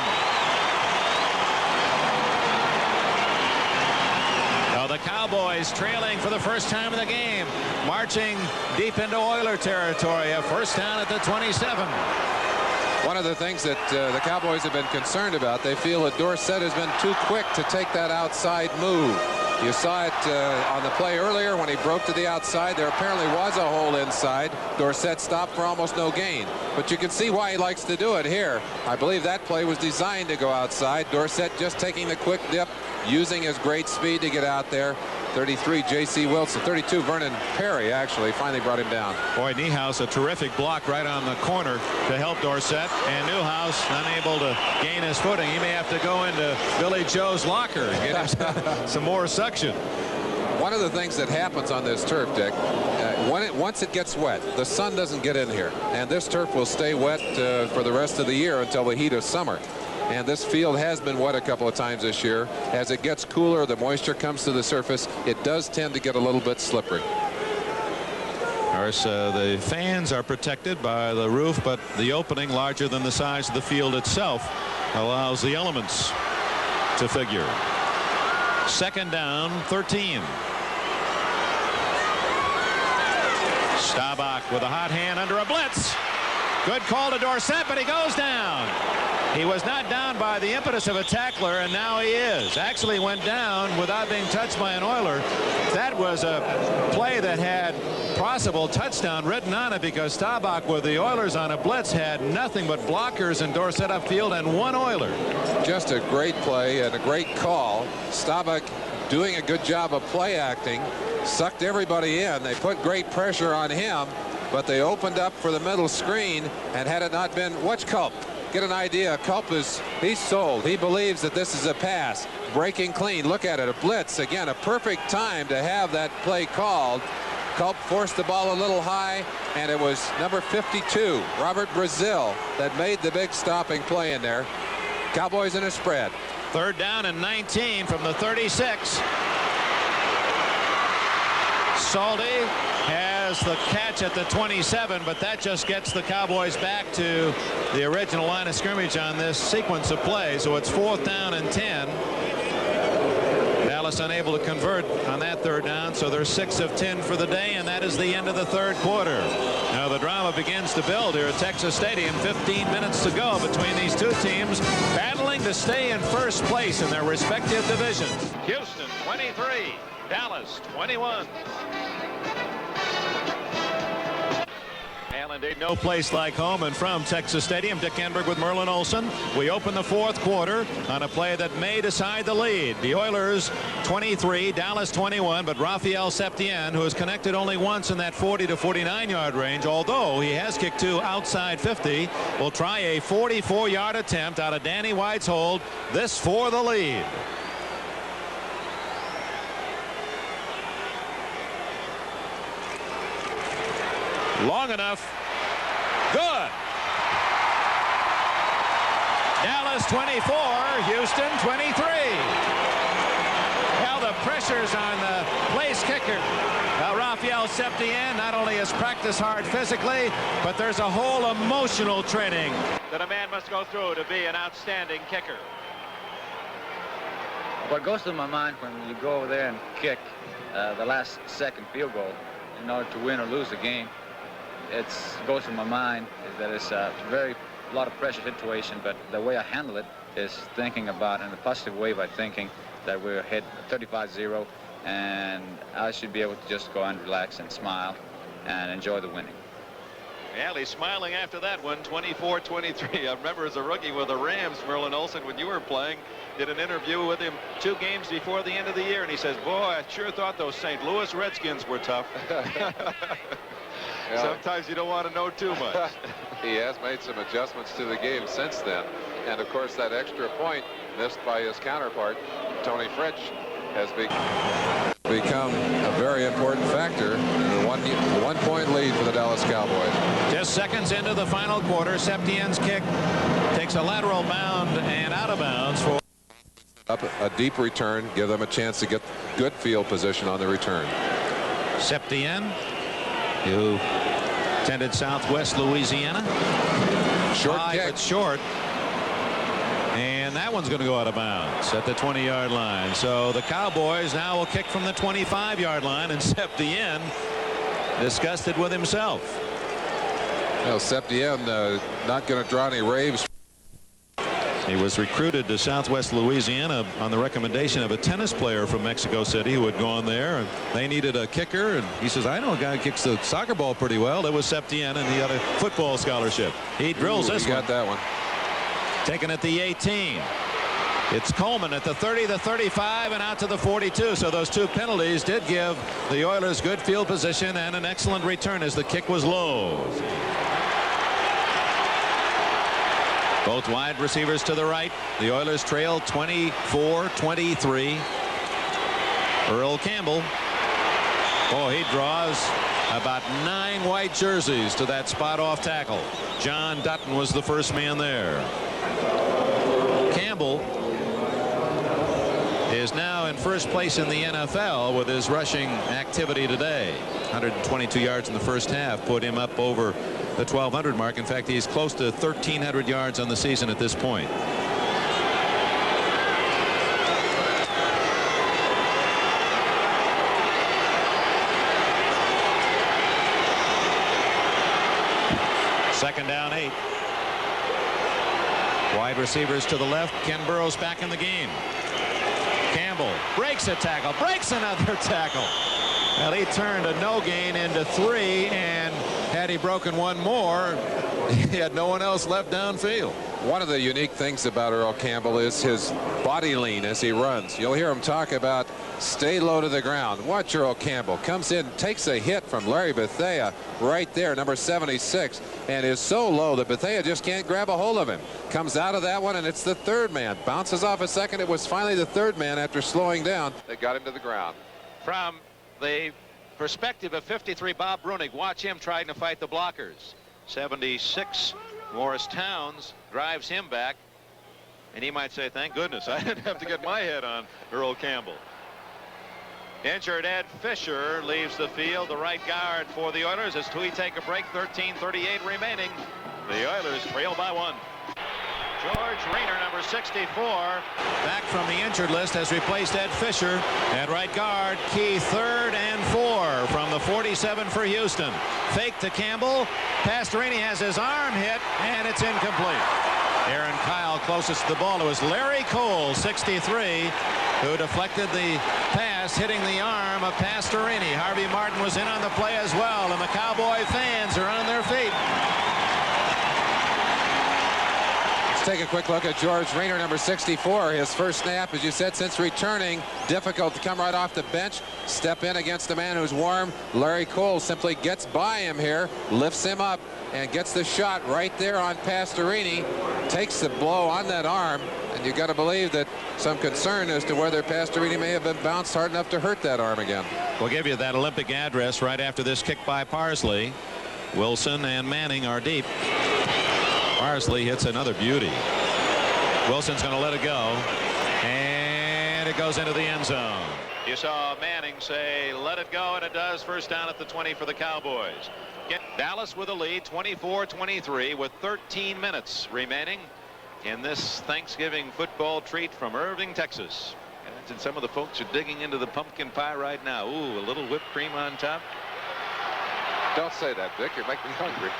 Now the Cowboys trailing for the first time in the game, marching deep into Oiler territory. A first down at the 27. One of the things that the Cowboys have been concerned about, they feel that Dorsett has been too quick to take that outside move. You saw it on the play earlier when he broke to the outside. There apparently was a hole inside. Dorsett stopped for almost no gain. But you can see why he likes to do it here. I believe that play was designed to go outside. Dorsett just taking the quick dip, using his great speed to get out there. 33, J.C. Wilson. 32, Vernon Perry, actually, finally brought him down. Boy, Niehaus, a terrific block right on the corner to help Dorsett. And Newhouse unable to gain his footing. He may have to go into Billy Joe's locker and get him some more suction. One of the things that happens on this turf, Dick, once it gets wet, the sun doesn't get in here. And this turf will stay wet for the rest of the year until the heat of summer. And this field has been wet a couple of times this year. As it gets cooler, the moisture comes to the surface. It does tend to get a little bit slippery. Of course, the fans are protected by the roof, but the opening, larger than the size of the field itself, allows the elements to figure. 2nd down, 13. Staubach with a hot hand under a blitz. Good call to Dorsett, but he goes down. He was not down by the impetus of a tackler, and now he is. Actually went down without being touched by an Oiler. That was a play that had possible touchdown written on it, because Staubach with the Oilers on a blitz had nothing but blockers and Dorsett upfield and one Oiler. Just a great play and a great call. Staubach doing a good job of play acting, sucked everybody in. They put great pressure on him, but they opened up for the middle screen, and had it not been, watch Culp. Get an idea. Culp he's sold. He believes that this is a pass. Breaking clean. Look at it. A blitz. Again, a perfect time to have that play called. Culp forced the ball a little high, and it was number 52, Robert Brazil, that made the big stopping play in there. Cowboys in a spread. 3rd down and 19 from the 36. Saldi has the catch at the 27, but that just gets the Cowboys back to the original line of scrimmage on this sequence of plays. So it's 4th down and 10. Dallas unable to convert on that 3rd down, so they're 6 of 10 for the day, and that is the end of the 3rd quarter. Now the drama begins to build here at Texas Stadium. 15 minutes to go between these two teams battling to stay in first place in their respective divisions. Houston 23, Dallas 21. Indeed, no place like home. And from Texas Stadium, Dick Enberg with Merlin Olsen. We open the fourth quarter on a play that may decide the lead. The Oilers 23, Dallas 21, but Rafael Septien, who has connected only once in that 40 to 49-yard range, although he has kicked 2 outside 50, will try a 44-yard attempt out of Danny White's hold. This for the lead. Long enough. Good. Dallas 24, Houston 23. Now the pressure's on the place kicker. Rafael Septien not only has practiced hard physically, but there's a whole emotional training that a man must go through to be an outstanding kicker. What goes through my mind when you go over there and kick the last second field goal in order to win or lose the game, it goes through my mind is that it's a lot of pressure situation, but the way I handle it is thinking about in a positive way by thinking that we're ahead 35-0 and I should be able to just go and relax and smile and enjoy the winning. Yeah, he's smiling after that one, 24-23. I remember as a rookie with the Rams, Merlin Olsen, when you were playing, did an interview with him 2 games before the end of the year, and he says, boy, I sure thought those St. Louis Redskins were tough. Yeah. Sometimes you don't want to know too much. He has made some adjustments to the game since then. And, of course, that extra point missed by his counterpart, Tony Fritsch, has become a very important factor in the one-point lead for the Dallas Cowboys. Just seconds into the final quarter, Septien's kick takes a lateral bound and out of bounds for up a deep return, give them a chance to get good field position on the return. Septien, who attended Southwest Louisiana. Short kick. But short. And that one's going to go out of bounds at the 20-yard line. So the Cowboys now will kick from the 25-yard line, and Septien disgusted with himself. Well, Septien not going to draw any raves. He was recruited to Southwest Louisiana on the recommendation of a tennis player from Mexico City who had gone there, and they needed a kicker, and he says, I know a guy who kicks the soccer ball pretty well. It was Septien, and he got a football scholarship. He drills this one. He got that one. Taken at the 18. It's Coleman at the 30, the 35, and out to the 42. So those 2 penalties did give the Oilers good field position and an excellent return as the kick was low. Both wide receivers to the right. The Oilers trail 24-23. Earl Campbell. Oh, he draws about 9 white jerseys to that spot off tackle. John Dutton was the first man there. Campbell is now in first place in the NFL with his rushing activity today. 122 yards in the first half put him up over the 1,200 mark. In fact, he's close to 1,300 yards on the season at this point. Second down 8. Wide receivers to the left. Ken Burrows back in the game. Campbell breaks a tackle, breaks another tackle. Well, he turned a no gain into 3, and had he broken one more, he had no one else left downfield. One of the unique things about Earl Campbell is his body lean as he runs. You'll hear him talk about stay low to the ground. Watch Earl Campbell. Comes in, takes a hit from Larry Bethea right there, number 76, and is so low that Bethea just can't grab a hold of him. Comes out of that one, and it's the 3rd man. Bounces off a second. It was finally the 3rd man after slowing down. They got him to the ground. From the perspective of 53, Bob Brunig, watch him trying to fight the blockers. 76, Morris Towns drives him back, and he might say, thank goodness I didn't have to get my head on Earl Campbell. Injured Ed Fisher leaves the field, the right guard for the Oilers, as we take a break. 13:38 remaining. The Oilers trail by 1. George Rayner, number 64, back from the injured list, has replaced Ed Fisher. At right guard, Key 3rd and 4 from the 47 for Houston. Fake to Campbell. Pastorini has his arm hit, and it's incomplete. Aaron Kyle closest to the ball. It was Larry Cole, 63, who deflected the pass, hitting the arm of Pastorini. Harvey Martin was in on the play as well, and the Cowboy fans are on their feet. Let's take a quick look at George Rayner, number 64. His first snap, as you said, since returning. Difficult to come right off the bench. Step in against a man who's warm. Larry Cole simply gets by him here, lifts him up, and gets the shot right there on Pastorini. Takes the blow on that arm, and you got to believe that some concern as to whether Pastorini may have been bounced hard enough to hurt that arm again. We'll give you that Olympic address right after this kick by Parsley. Wilson and Manning are deep. Parsley hits another beauty. Wilson's going to let it go, and it goes into the end zone. You saw Manning say, let it go, and it does. First down at the 20 for the Cowboys. Dallas with a lead, 24-23, with 13 minutes remaining in this Thanksgiving football treat from Irving, Texas. And some of the folks are digging into the pumpkin pie right now. Ooh, a little whipped cream on top. Don't say that, Dick. You're making me hungry.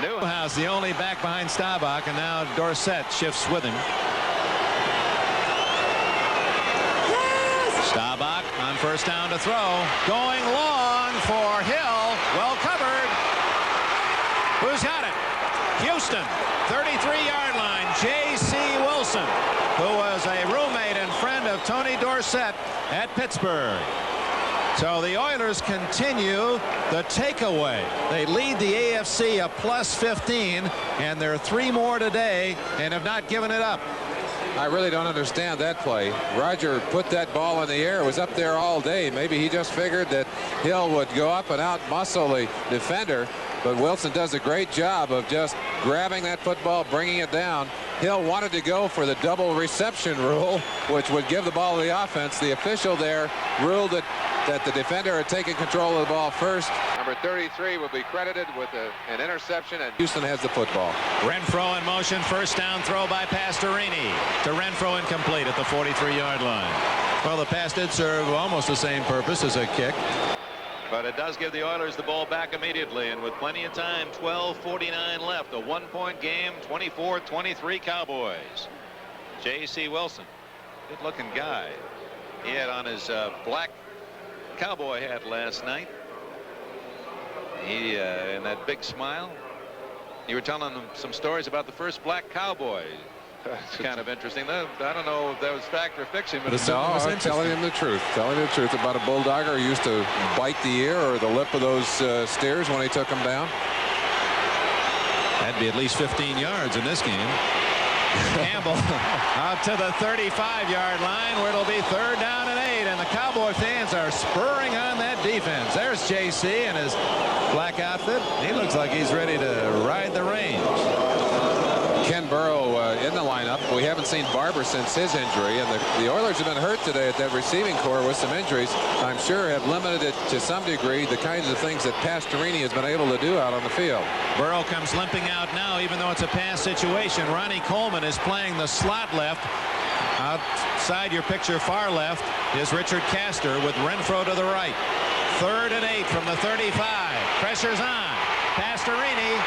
Newhouse, the only back behind Staubach, and now Dorsett shifts with him. Staubach on first down to throw. Going long for Hill. Well covered. Who's got it? Houston, 33-yard line. J.C. Wilson, who was a roommate and friend of Tony Dorsett at Pittsburgh. So the Oilers continue the takeaway. They lead the AFC a +15, and there are 3 more today and have not given it up. I really don't understand that play. Roger put that ball in the air. It was up there all day. Maybe he just figured that Hill would go up and out muscle the defender. But Wilson does a great job of just grabbing that football, bringing it down. Hill wanted to go for the double reception rule, which would give the ball to the offense. The official there ruled that the defender had taken control of the ball first. Number 33 will be credited with an interception, and Houston has the football. Renfro in motion, first down throw by Pastorini to Renfro, incomplete at the 43-yard line. Well, the pass did serve almost the same purpose as a kick. But it does give the Oilers the ball back immediately, and with plenty of time, 12:49 left, a 1-point game, 24-23 Cowboys. J.C. Wilson, good-looking guy. He had on his black cowboy hat last night. He and that big smile. You were telling them some stories about the first black cowboy. It's kind of interesting. I don't know if that was fact or fiction, but I'm telling him the truth. Telling him the truth about a bulldogger who used to bite the ear or the lip of those steers when he took them down. That'd be at least 15 yards in this game. Campbell out to the 35-yard line, where it'll be 3rd down and 8, and the Cowboy fans are spurring on that defense. There's JC in his black outfit. He looks like he's ready to ride the range. Ken Burrow in the lineup. We haven't seen Barber since his injury, and the Oilers have been hurt today at that receiving corps with some injuries. I'm sure have limited it to some degree the kinds of things that Pastorini has been able to do out on the field. Burrow comes limping out now, even though it's a pass situation. Ronnie Coleman is playing the slot left. Outside your picture, far left, is Richard Castor with Renfro to the right. 3rd and 8 from the 35. Pressure's on. Pastorini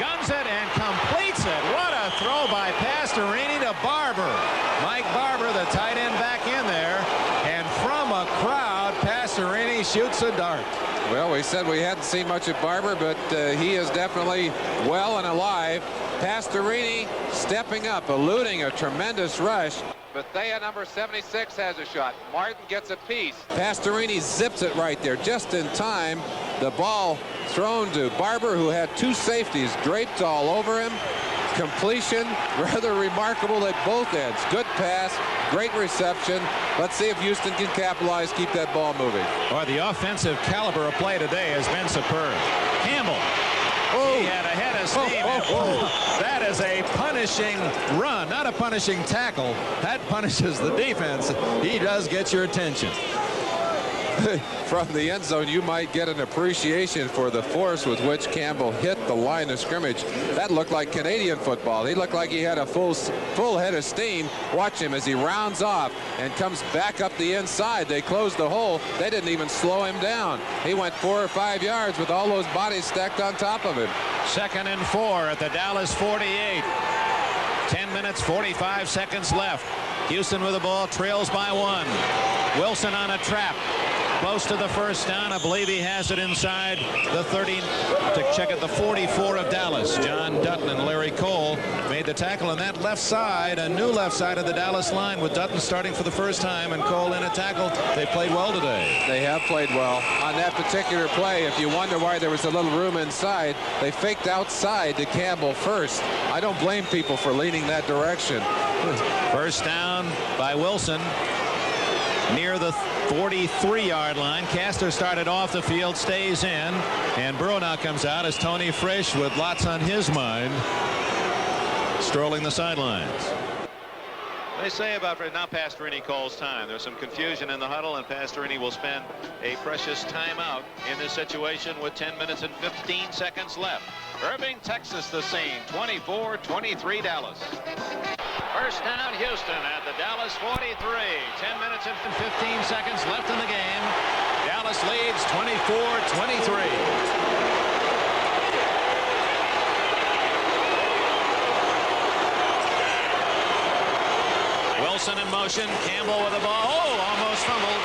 guns it and completes it. What a throw by Pastorini to Barber. Mike Barber, the tight end, back in there. And from a crowd, Pastorini shoots a dart. Well, we said we hadn't seen much of Barber, but he is definitely well and alive. Pastorini stepping up, eluding a tremendous rush. Bethea, number 76, has a shot. Martin gets a piece. Pastorini zips it right there just in time. The ball thrown to Barber, who had 2 safeties draped all over him. Completion, rather remarkable at both ends. Good pass, great reception. Let's see if Houston can capitalize, keep that ball moving. Boy, the offensive caliber of play today has been superb. Campbell. Oh. He had a head of steam. That is a punishing run, not a punishing tackle. That punishes the defense. He does get your attention. From the end zone, you might get an appreciation for the force with which Campbell hit the line of scrimmage. That looked like Canadian football. He looked like he had a full head of steam. Watch him as he rounds off and comes back up the inside. They closed the hole. They didn't even slow him down. He went 4 or 5 yards with all those bodies stacked on top of him. 2nd and 4 at the Dallas 48. 10 minutes, 45 seconds left. Houston with the ball, trails by 1. Wilson on a trap. Close to the first down. I believe he has it inside the 30 to check at the 44 of Dallas. John Dutton and Larry Cole made the tackle on that left side, a new left side of the Dallas line with Dutton starting for the first time and Cole in a tackle. They played well today. They have played well. On that particular play, if you wonder why there was a little room inside, they faked outside to Campbell first. I don't blame people for leaning that direction. First down by Wilson near the 43-yard line. Castor started off the field, stays in, and Burrow now comes out as Tony Frisch with lots on his mind, strolling the sidelines. They say about now Pastorini calls time. There's some confusion in the huddle, and Pastorini will spend a precious timeout in this situation with 10 minutes and 15 seconds left. Irving, Texas, the scene. 24-23 Dallas. First down, Houston at the Dallas 43. 10 minutes and 15 seconds left in the game. Dallas leads 24-23. Wilson in motion. Campbell with the ball. Oh, almost fumbled.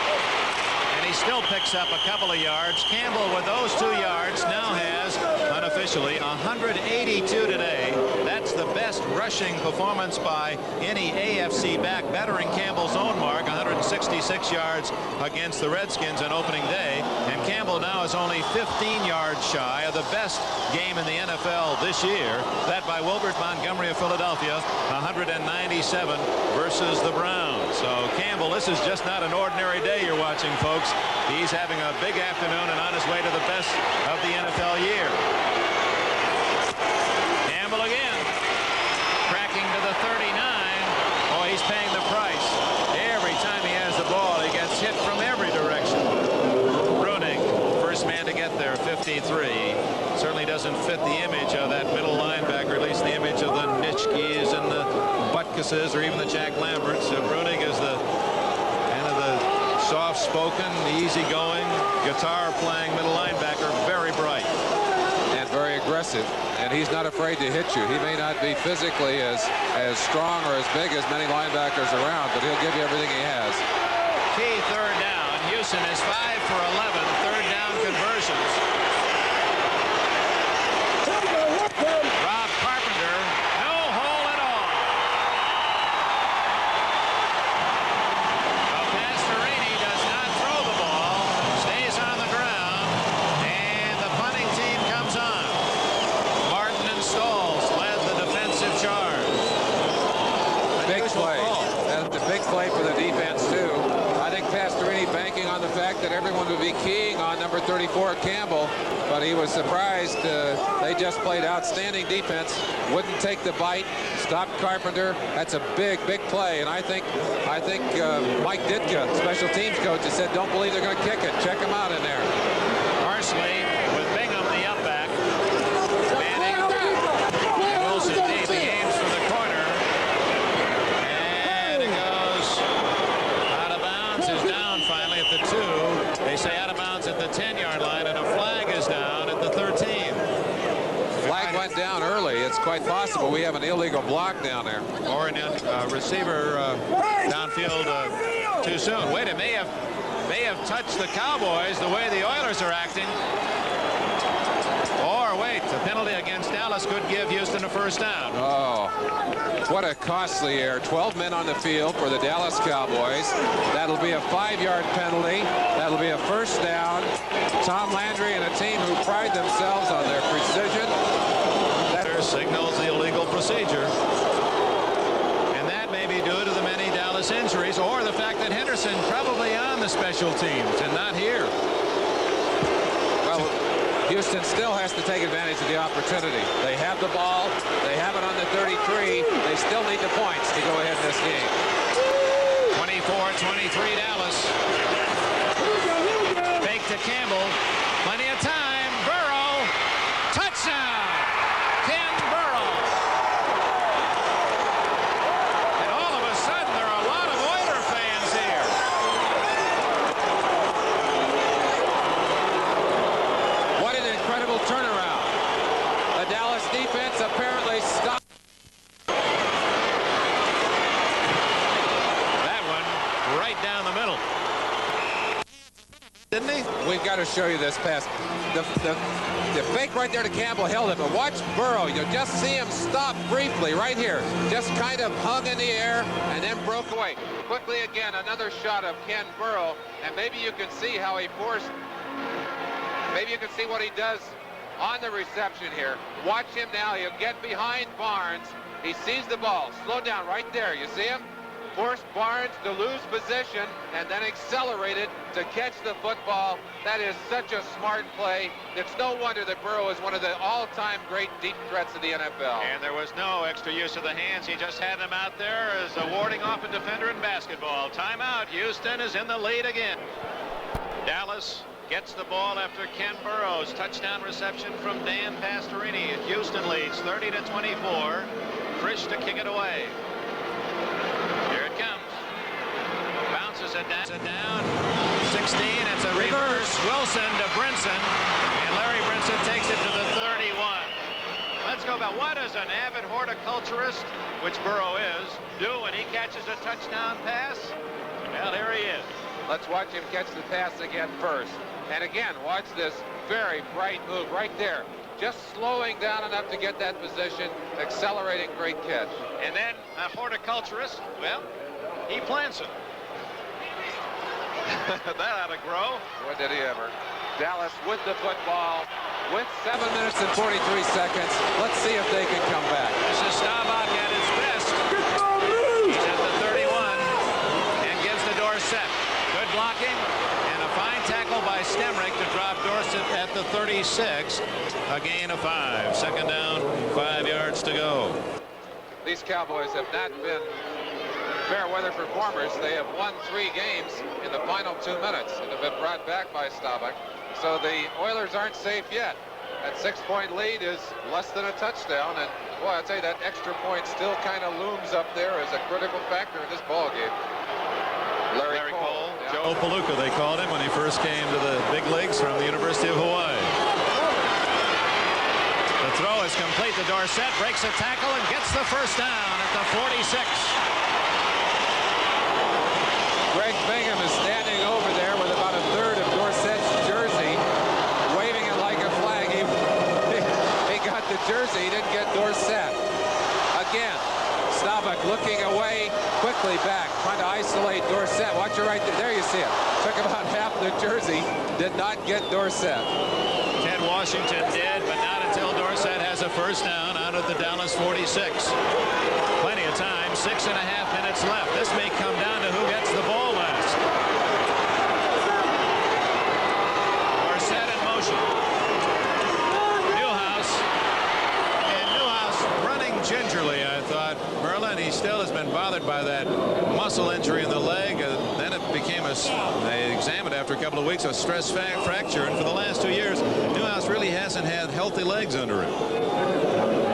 And he still picks up a couple of yards. Campbell with those 2 yards now has unofficially 182 today. That's the best rushing performance by any AFC back, bettering Campbell's own mark, 166 yards against the Redskins on opening day. And Campbell now is only 15 yards shy of the best game in the NFL this year. That by Wilbert Montgomery of Philadelphia, 197 versus the Browns. So Campbell, this is just not an ordinary day you're watching, folks. He's having a big afternoon and on his way to the best of the NFL year. Campbell again, cracking to the 39. Oh, he's paying the price. Every time he has the ball, he gets hit from every direction. Bruning, first man to get there, 53. Certainly doesn't fit the image of that middle linebacker, at least the image of the Nitschkes and the Butkuses or even the Jack Lamberts. So Bruning is the kind of the soft-spoken, easy-going, guitar-playing middle linebacker, very bright. And very aggressive. And he's not afraid to hit you. He may not be physically as strong or as big as many linebackers around, but he'll give you everything he has. Key third down. Houston is 5 for 11 third down conversions. Rob Carpenter, no hole at all. Pastorini does not throw the ball, stays on the ground, and the punting team comes on. Martin and Stalls led the defensive charge. Big play. That's a big play for the defense, too. I think Pastorini banking on the fact that everyone would be keying on number 34, Campbell, but he was surprised. They just played outstanding defense, wouldn't take the bite, stopped Carpenter. That's a big, big play, and I think Mike Ditka, special teams coach, has said, don't believe they're going to kick it. Check him out in there. Parsley with Bingham, the upback. Manning and Wilson lead the games for the corner. And it goes out of bounds. Is down finally at the 2. They say out of bounds at the 10-yard line, and a flag is down at the 13. Flag went down early. It's quite possible we have an illegal block down there. Or a receiver downfield too soon. Wait, it may have touched the Cowboys the way the Oilers are acting. Or wait, the penalty against Dallas could give Houston a first down. Oh, what a costly error. 12 men on the field for the Dallas Cowboys. That'll be a 5-yard penalty. That'll be a first down. Tom Landry and a team who pride themselves on their precision. That signals the illegal procedure. And that may be due to the many Dallas injuries or the fact that Henderson probably on the special teams and not here. Well, Houston still has to take advantage of the opportunity. They have the ball. They have it on the 33. They still need the points to go ahead in this game. 24-23 Dallas. Fake to Campbell. Plenty of time. Burrow. Touchdown. Ken Burrow. And all of a sudden, there are a lot of Oiler fans here. What an incredible turnaround. The Dallas defense apparently stopped. to show you this pass. The fake right there to Campbell held it, but watch Burrow. You'll just see him stop briefly right here. Just kind of hung in the air and then broke away. Quickly again, another shot of Ken Burrow, and maybe you can see how he forced. Maybe you can see what he does on the reception here. Watch him now. He'll get behind Barnes. He sees the ball. Slow down right there. You see him? Forced Barnes to lose position and then accelerated to catch the football. That is such a smart play. It's no wonder that Burrow is one of the all-time great deep threats of the NFL. And there was no extra use of the hands. He just had them out there as a warding off a defender in basketball. Timeout. Houston is in the lead again. Dallas gets the ball after Ken Burrow's touchdown reception from Dan Pastorini. Houston leads 30-24. Frisch to kick it away. Here it comes. Bounces it down. 16. It's a reverse. Wilson to Brinson. And Larry Brinson takes it to the 31. Let's go about what does an avid horticulturist, which Burrow is, do when he catches a touchdown pass? Well, here he is. Let's watch him catch the pass again first. And again, watch this very bright move right there. Just slowing down enough to get that position, accelerating, great catch. And then a horticulturist, well, he plants it. That ought to grow. What did he ever? Dallas with the football with 7 minutes and 43 seconds. Let's see if they can come back. This is Staubach at his best. He's at the 31 and gives to Dorsett. Good blocking. A fine tackle by Stemrick to drop Dorsett at the 36. A gain of 5. Second down, 5 yards to go. These Cowboys have not been fair weather performers. They have won 3 games in the final 2 minutes and have been brought back by Staubach. So the Oilers aren't safe yet. That 6-point lead is less than a touchdown. And boy, I'd say that extra point still kind of looms up there as a critical factor in this ball game. Larry Cole. Joe Palooka, they called him when he first came to the big leagues from the University of Hawaii. The throw is complete to Dorsett, breaks a tackle and gets the first down at the 46. Greg Bingham is standing over there with about a third of Dorsett's jersey, waving it like a flag. He got the jersey, he didn't get Dorsett. Again, Staubach looking away, quickly back, trying to isolate Dorsett. Watch it right there. There you see it. Took about half the jersey, did not get Dorsett. Ted Washington did, but not until Dorsett has a first down out of the Dallas 46. Plenty of time, 6.5 minutes left. This may come down to who gets the ball last. Dorsett in motion. Newhouse running gingerly, I thought. Merlin, he still has been bothered by that muscle injury in the leg. Then it became they examined after a couple of weeks a stress fracture, and for the last 2 years, Newhouse really hasn't had healthy legs under him.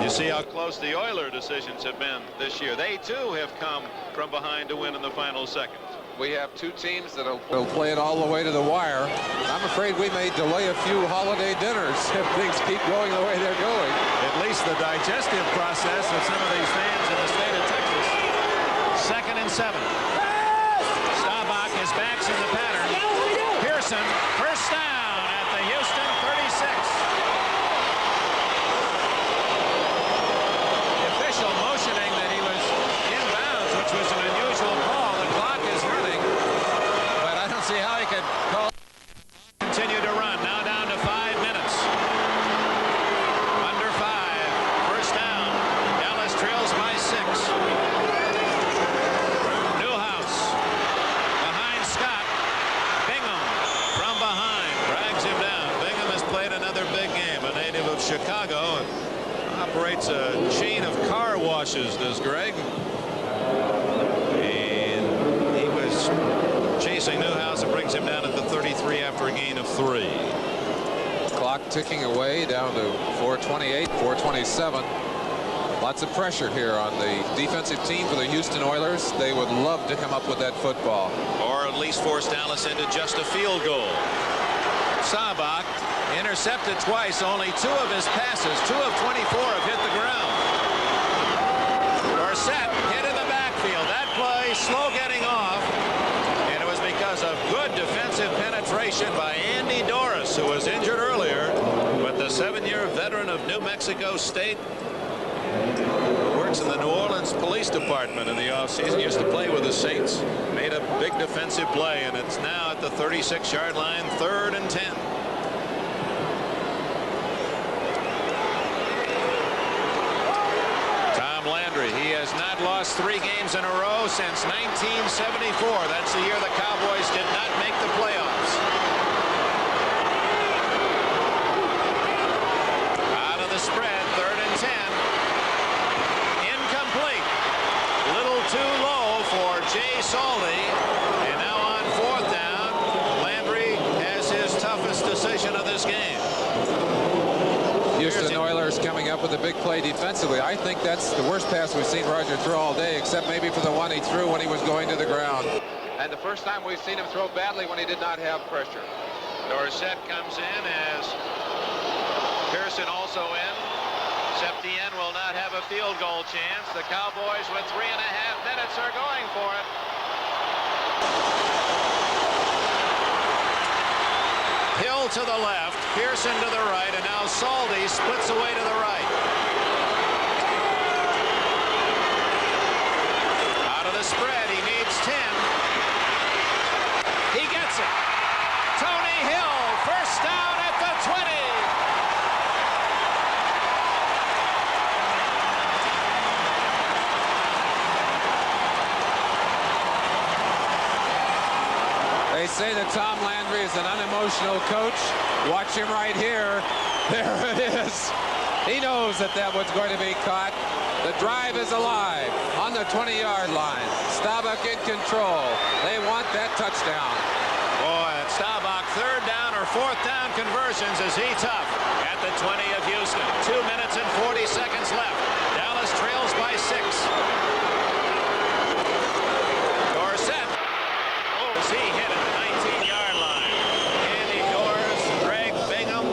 You see how close the Oiler decisions have been this year. They too have come from behind to win in the final seconds. We have 2 teams that will play it all the way to the wire. I'm afraid we may delay a few holiday dinners if things keep going the way they're going. At least the digestive process of some of these fans in the state of Texas. 2nd and 7. Staubach, his back's in the pattern. Pearson, first down at the Houston 36. The official motioning that he was inbounds, which was an unusual call. The clock is running, but I don't see how he could call. Continue to run. Now down to 5 minutes. Under 5. First down. Dallas trails by 6. Newhouse behind Scott. Bingham from behind drags him down. Bingham has played another big game. A native of Chicago and operates a chain of car washes, does Greg? And he was chasing Newhouse and brings him down at the 33 after a gain of 3. Clock ticking away down to 4:28, 4:27. Lots of pressure here on the defensive team for the Houston Oilers. They would love to come up with that football. Or at least force Dallas into just a field goal. Staubach intercepted twice. Only 2 of his passes, 2 of 24, have hit the ground. Dorsett hit in the backfield. That play slow getting off. And it was because of good defensive penetration by Andy Doris. the 7-year veteran of New Mexico State. Works in the New Orleans Police Department in the offseason. Used to play with the Saints. Made a big defensive play, and it's now at the 36-yard line, 3rd and 10. Tom Landry, he has not lost 3 games in a row since 1974. That's the year the Cowboys did not make the playoffs. Out of the spread, 3rd and 10. Incomplete. Little too low for Jay Salty. And now on 4th down, Landry has his toughest decision of this game. Houston Oilers coming up with a big play defensively. I think that's the worst pass we've seen Roger throw all day, except maybe for the one he threw when he was going to the ground. And the first time we've seen him throw badly when he did not have pressure. Dorsett comes in as Pearson also in. Septien will not have a field goal chance. The Cowboys with 3.5 minutes are going for it. Hill to the left, Pearson to the right, and now Salty splits away to the right. Out of the spread, he needs 10. He gets it. Tony Hill, first down at the 20. They say that Tom Landry is an unemotional coach. Watch him right here. There it is. He knows that that one's going to be caught. The drive is alive on the 20-yard line. Staubach in control. They want that touchdown. Boy, at Staubach, 3rd down or 4th down conversions. Is he tough? At the 20 of Houston. 2 minutes and 40 seconds left. Dallas trails by 6. Dorsett. As he hit at the 19-yard line. Andy Doors, Greg Bingham,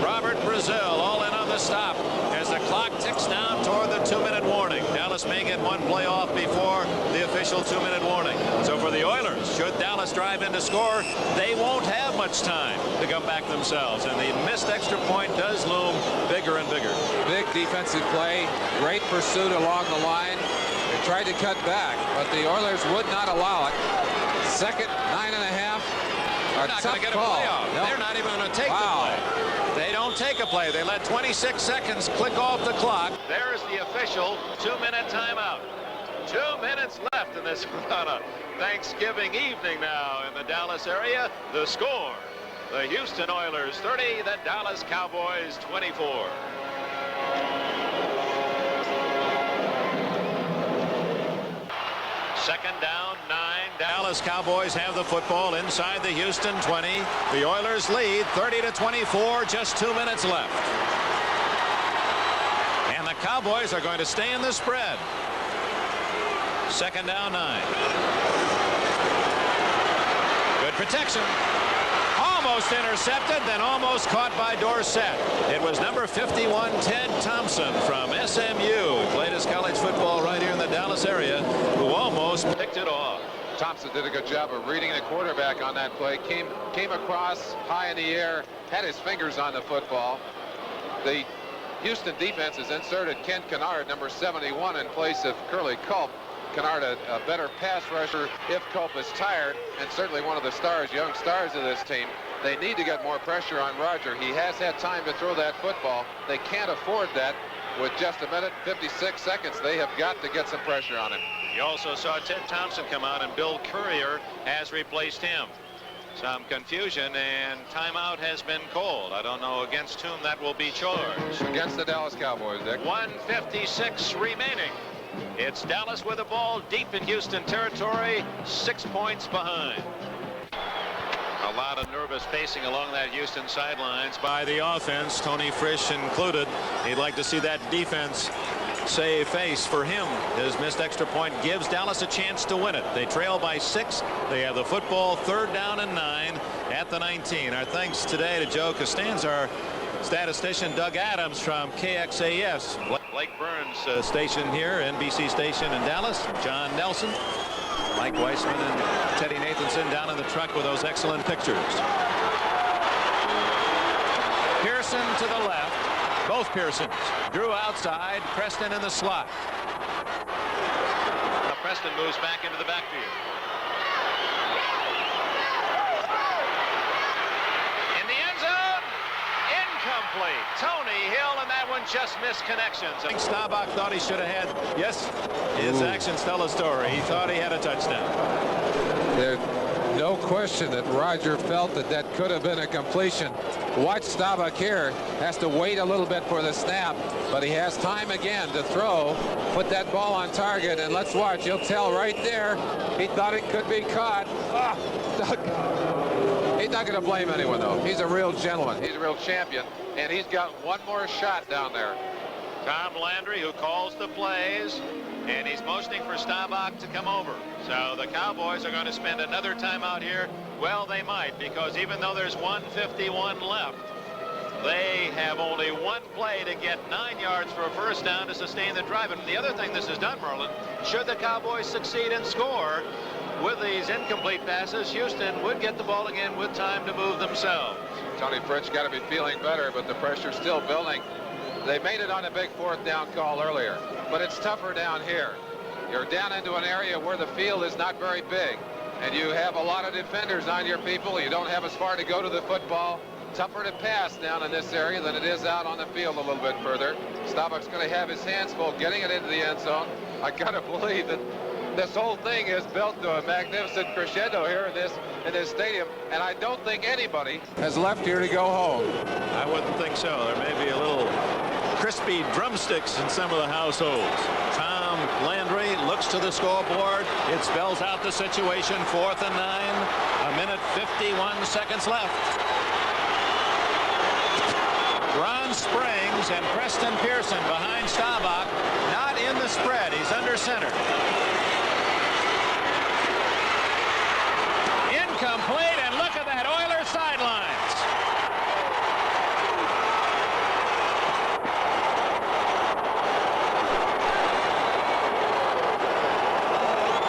Robert Brazil all in on the stop as the clock ticks down toward the 2-minute warning. Dallas may get one play off before the official 2-minute warning. So for the Oilers, should Dallas drive in to score, they won't have much time to come back themselves. And the missed extra point does loom bigger and bigger. Big defensive play. Great pursuit along the line. They tried to cut back, but the Oilers would not allow it. 2nd, 9.5. They're not going to get a playoff. No. They're not even going to take the play. They don't take a play. They let 26 seconds click off the clock. There's the official 2-minute timeout. 2 minutes left in this on a Thanksgiving evening now in the Dallas area. The score, the Houston Oilers 30, the Dallas Cowboys 24. Second down, 9. Dallas Cowboys have the football inside the Houston 20. The Oilers lead 30-24, just 2 minutes left. And the Cowboys are going to stay in the spread. Second down, 9. Good protection. Almost intercepted, then almost caught by Dorsett. It was number 51, Ted Thompson from SMU. He played his college football right here in the Dallas area, who almost picked it off. Thompson did a good job of reading the quarterback on that play. Came across high in the air, had his fingers on the football. The Houston defense has inserted Ken Kennard, number 71, in place of Curly Culp. Kennard, a better pass rusher if Culp is tired, and certainly one of the stars, young stars of this team. They need to get more pressure on Roger. He has had time to throw that football. They can't afford that. With just a minute, 56 seconds, they have got to get some pressure on him. You also saw Ted Thompson come out, and Bill Courier has replaced him. Some confusion, and timeout has been called. I don't know against whom that will be charged. Against the Dallas Cowboys, Dick. 1:56 remaining. It's Dallas with the ball deep in Houston territory, 6 points behind. A lot of nervous pacing along that Houston sidelines by the offense, Tony Frisch included. He'd like to see that defense save face for him. His missed extra point gives Dallas a chance to win it. They trail by 6. They have the football, 3rd down and 9 at the 19. Our thanks today to Joe Costanza, our statistician Doug Adams from KXAS. Blake Burns station here, NBC station in Dallas. John Nelson, Mike Weissman, and Teddy Nathanson down in the truck with those excellent pictures. Pearson to the left. Both Pearsons. Drew outside. Preston in the slot. Now Preston moves back into the backfield. In the end zone. Incomplete. Tony Hill, and that one just missed connections. I think Staubach thought he should have had. Yes, his actions tell a story. He thought he had a touchdown. There's no question that Roger felt that that could have been a completion. Watch Staubach here. Has to wait a little bit for the snap, but he has time again to throw. Put that ball on target, and let's watch. He'll tell right there. He thought it could be caught. He's not going to blame anyone, though. He's a real gentleman. He's a real champion, and he's got one more shot down there. Tom Landry, who calls the plays, and he's motioning for Staubach to come over. So the Cowboys are going to spend another timeout here. Well, they might, because even though there's 1:51 left, they have only one play to get 9 yards for a first down to sustain the drive. And the other thing this has done, Merlin, should the Cowboys succeed and score with these incomplete passes, Houston would get the ball again with time to move themselves. Tony Fritz got to be feeling better, but the pressure's still building. They made it on a big fourth down call earlier, but it's tougher down here. You're down into an area where the field is not very big, and you have a lot of defenders on your people. You don't have as far to go to the football. Tougher to pass down in this area than it is out on the field a little bit further. Staubach's going to have his hands full getting it into the end zone. I got to believe that this whole thing is built to a magnificent crescendo here in this stadium, and I don't think anybody has left here to go home. I wouldn't think so. There may be a little crispy drumsticks in some of the households. Tom Landry looks to the scoreboard. It spells out the situation. 4th and 9. 1:51 seconds left. Ron Springs and Preston Pearson behind Staubach. Not in the spread. He's under center. Incomplete, and look at that, Oilers sidelines.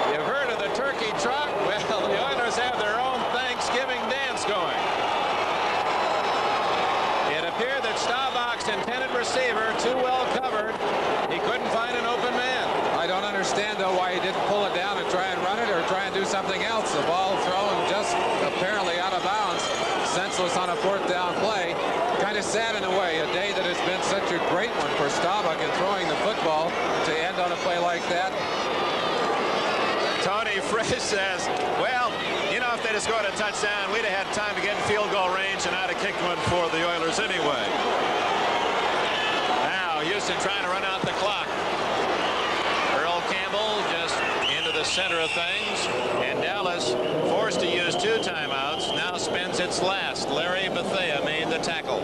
You've heard of the turkey trot? Well, the Oilers have their own Thanksgiving dance going. It appeared that Staubach's intended receiver, too well covered, he couldn't find an open man. I don't understand, though, why he didn't pull it down and try and run it or try and do something else. The ball thrown just apparently out of bounds, senseless on a 4th down play. Kind of sad in a way, a day that has been such a great one for Staubach in throwing the football to end on a play like that. Tony Frisch says, well, you know, if they'd have scored a touchdown, we'd have had time to get in field goal range, and I'd have kicked one for the Oilers anyway. Now Houston trying to run out the clock. Earl Campbell just into the center of things, and Dallas forced to use 2 timeouts, now spends its last. Larry Bethea made the tackle.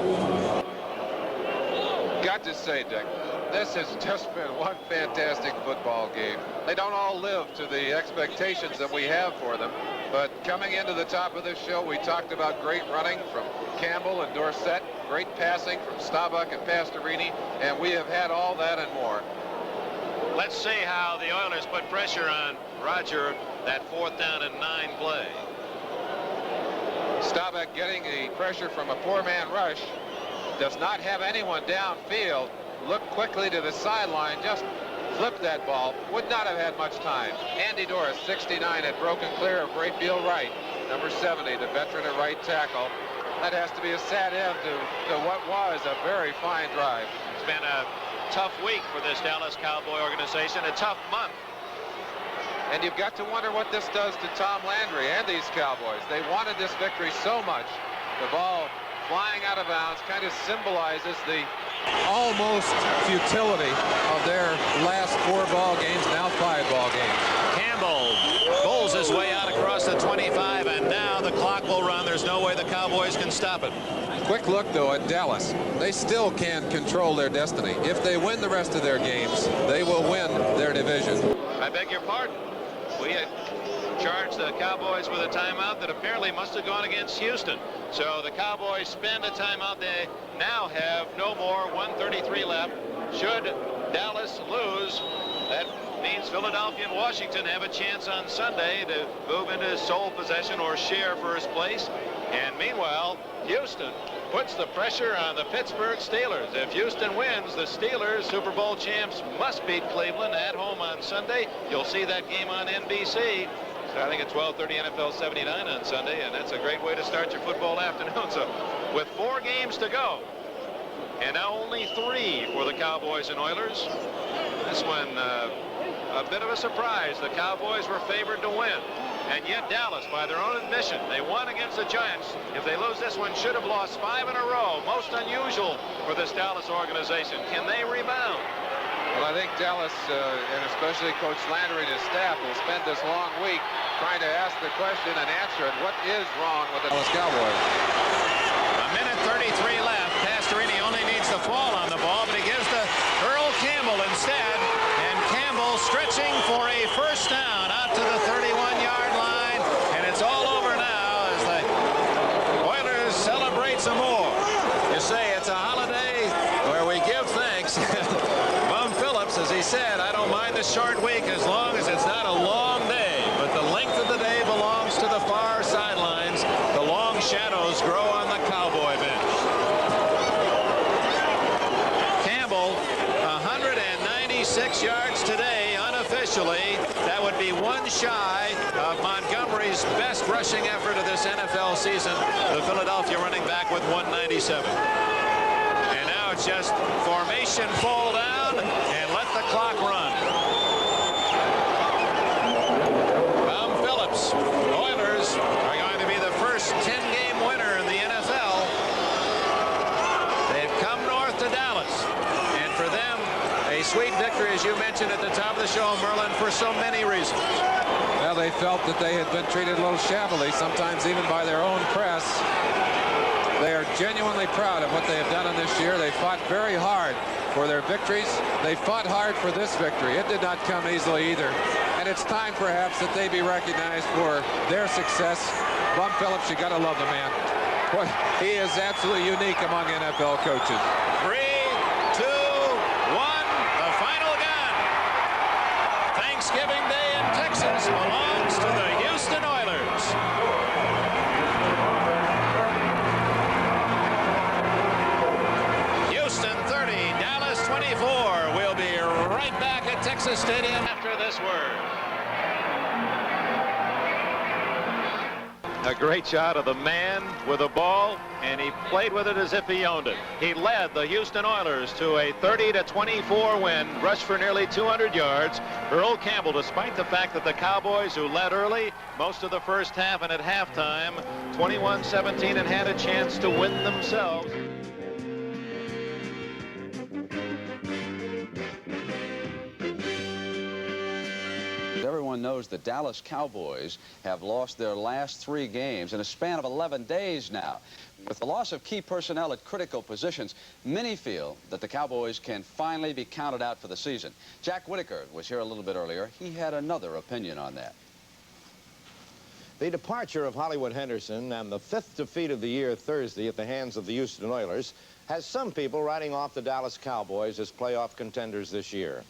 Got to say, Dick, this has just been one fantastic football game. They don't all live to the expectations that we have for them, but coming into the top of this show, we talked about great running from Campbell and Dorsett, great passing from Staubach and Pastorini, and we have had all that and more. Let's see how the Oilers put pressure on Roger, that 4th down and 9 play. Staubach getting the pressure from a 4-man rush, does not have anyone downfield. Look quickly to the sideline, just flipped that ball. Would not have had much time. Andy Doris, 69, had broken clear of Rayfield Wright. Number 70, the veteran at right tackle. That has to be a sad end to what was a very fine drive. It's been a tough week for this Dallas Cowboy organization, a tough month. And you've got to wonder what this does to Tom Landry and these Cowboys. They wanted this victory so much. The ball flying out of bounds kind of symbolizes the almost futility of their last 4 ball games, now 5 ball games. Campbell bowls his way out across the 25, and now the clock will run. There's no way the Cowboys can stop it. Quick look, though, at Dallas. They still can control their destiny. If they win the rest of their games, they will win their division. I beg your pardon. We had charged the Cowboys with a timeout that apparently must have gone against Houston. So the Cowboys spend a timeout. They now have no more. 1:33 left. Should Dallas lose, that means Philadelphia and Washington have a chance on Sunday to move into sole possession or share first place. And meanwhile, Houston puts the pressure on the Pittsburgh Steelers. If Houston wins, the Steelers, Super Bowl champs, must beat Cleveland at home on Sunday. You'll see that game on NBC. Starting at 12:30 NFL 79 on Sunday, and that's a great way to start your football afternoon. So with 4 games to go, and now only 3 for the Cowboys and Oilers. This one, a bit of a surprise. The Cowboys were favored to win. And yet Dallas, by their own admission, they won against the Giants. If they lose this one, should have lost 5 in a row. Most unusual for this Dallas organization. Can they rebound? Well, I think Dallas, and especially Coach Landry and his staff, will spend this long week trying to ask the question and answer it. What is wrong with the Dallas Cowboys? A minute 33 left. Pastorini only needs the fall on the ball, but he gives to Earl Campbell instead. And Campbell stretching for a first down out to the 31-yard line. And it's all over now as the Oilers celebrate some more. You say it's a holiday where we give thanks. As he said, I don't mind the short week as long as it's not a long day. But the length of the day belongs to the far sidelines. The long shadows grow on the Cowboy bench. Campbell, 196 yards today unofficially. That would be 1 shy of Montgomery's best rushing effort of this NFL season. The Philadelphia running back with 197. And now it's just formation fall down and let the clock run. Phillips, Oilers are going to be the first 10-game winner in the NFL. They've come north to Dallas, and for them, a sweet victory, as you mentioned at the top of the show, Merlin, for so many reasons. Well, they felt that they had been treated a little shabbily, sometimes even by their own press. They are genuinely proud of what they have done in this year. They fought very hard for their victories. They fought hard for this victory. It did not come easily either. And it's time, perhaps, that they be recognized for their success. Bum Phillips, you got to love the man. Boy, he is absolutely unique among NFL coaches. 3, 2, 1, the final gun. Thanksgiving Day in Texas belongs to the Houston Oilers. Houston 30, Dallas 24. We'll be right back at Texas Stadium after this word. A great shot of the man with the ball, and he played with it as if he owned it. He led the Houston Oilers to a 30-24 win, rushed for nearly 200 yards. Earl Campbell, despite the fact that the Cowboys, who led early most of the first half and at halftime, 21-17, and had a chance to win themselves. Everyone knows the Dallas Cowboys have lost their last 3 games in a span of 11 days now. With the loss of key personnel at critical positions, many feel that the Cowboys can finally be counted out for the season. Jack Whitaker was here a little bit earlier. He had another opinion on that. The departure of Hollywood Henderson and the 5th defeat of the year Thursday at the hands of the Houston Oilers has some people writing off the Dallas Cowboys as playoff contenders this year.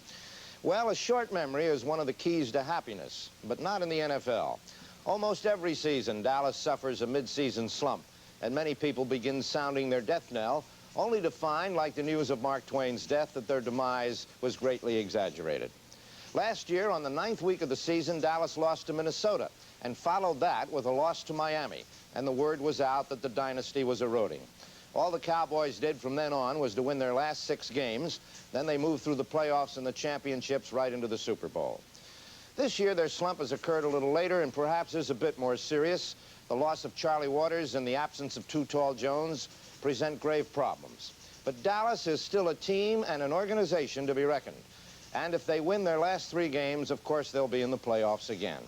Well, a short memory is one of the keys to happiness, but not in the NFL. Almost every season, Dallas suffers a mid-season slump, and many people begin sounding their death knell, only to find, like the news of Mark Twain's death, that their demise was greatly exaggerated. Last year, on the 9th week of the season, Dallas lost to Minnesota, and followed that with a loss to Miami, and the word was out that the dynasty was eroding. All the Cowboys did from then on was to win their last 6 games. Then they moved through the playoffs and the championships right into the Super Bowl. This year, their slump has occurred a little later and perhaps is a bit more serious. The loss of Charlie Waters and the absence of Too Tall Jones present grave problems. But Dallas is still a team and an organization to be reckoned. And if they win their last 3 games, of course, they'll be in the playoffs again.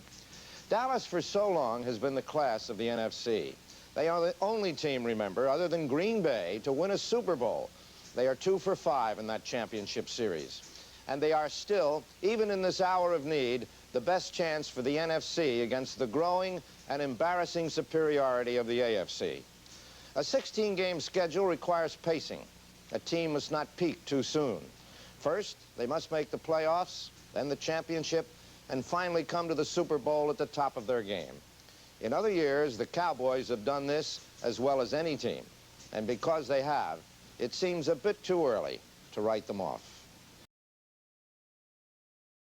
Dallas, for so long, has been the class of the NFC. They are the only team, remember, other than Green Bay, to win a Super Bowl. They are 2 for 5 in that championship series. And they are still, even in this hour of need, the best chance for the NFC against the growing and embarrassing superiority of the AFC. A 16-game schedule requires pacing. A team must not peak too soon. First, they must make the playoffs, then the championship, and finally come to the Super Bowl at the top of their game. In other years, the Cowboys have done this as well as any team. And because they have, it seems a bit too early to write them off.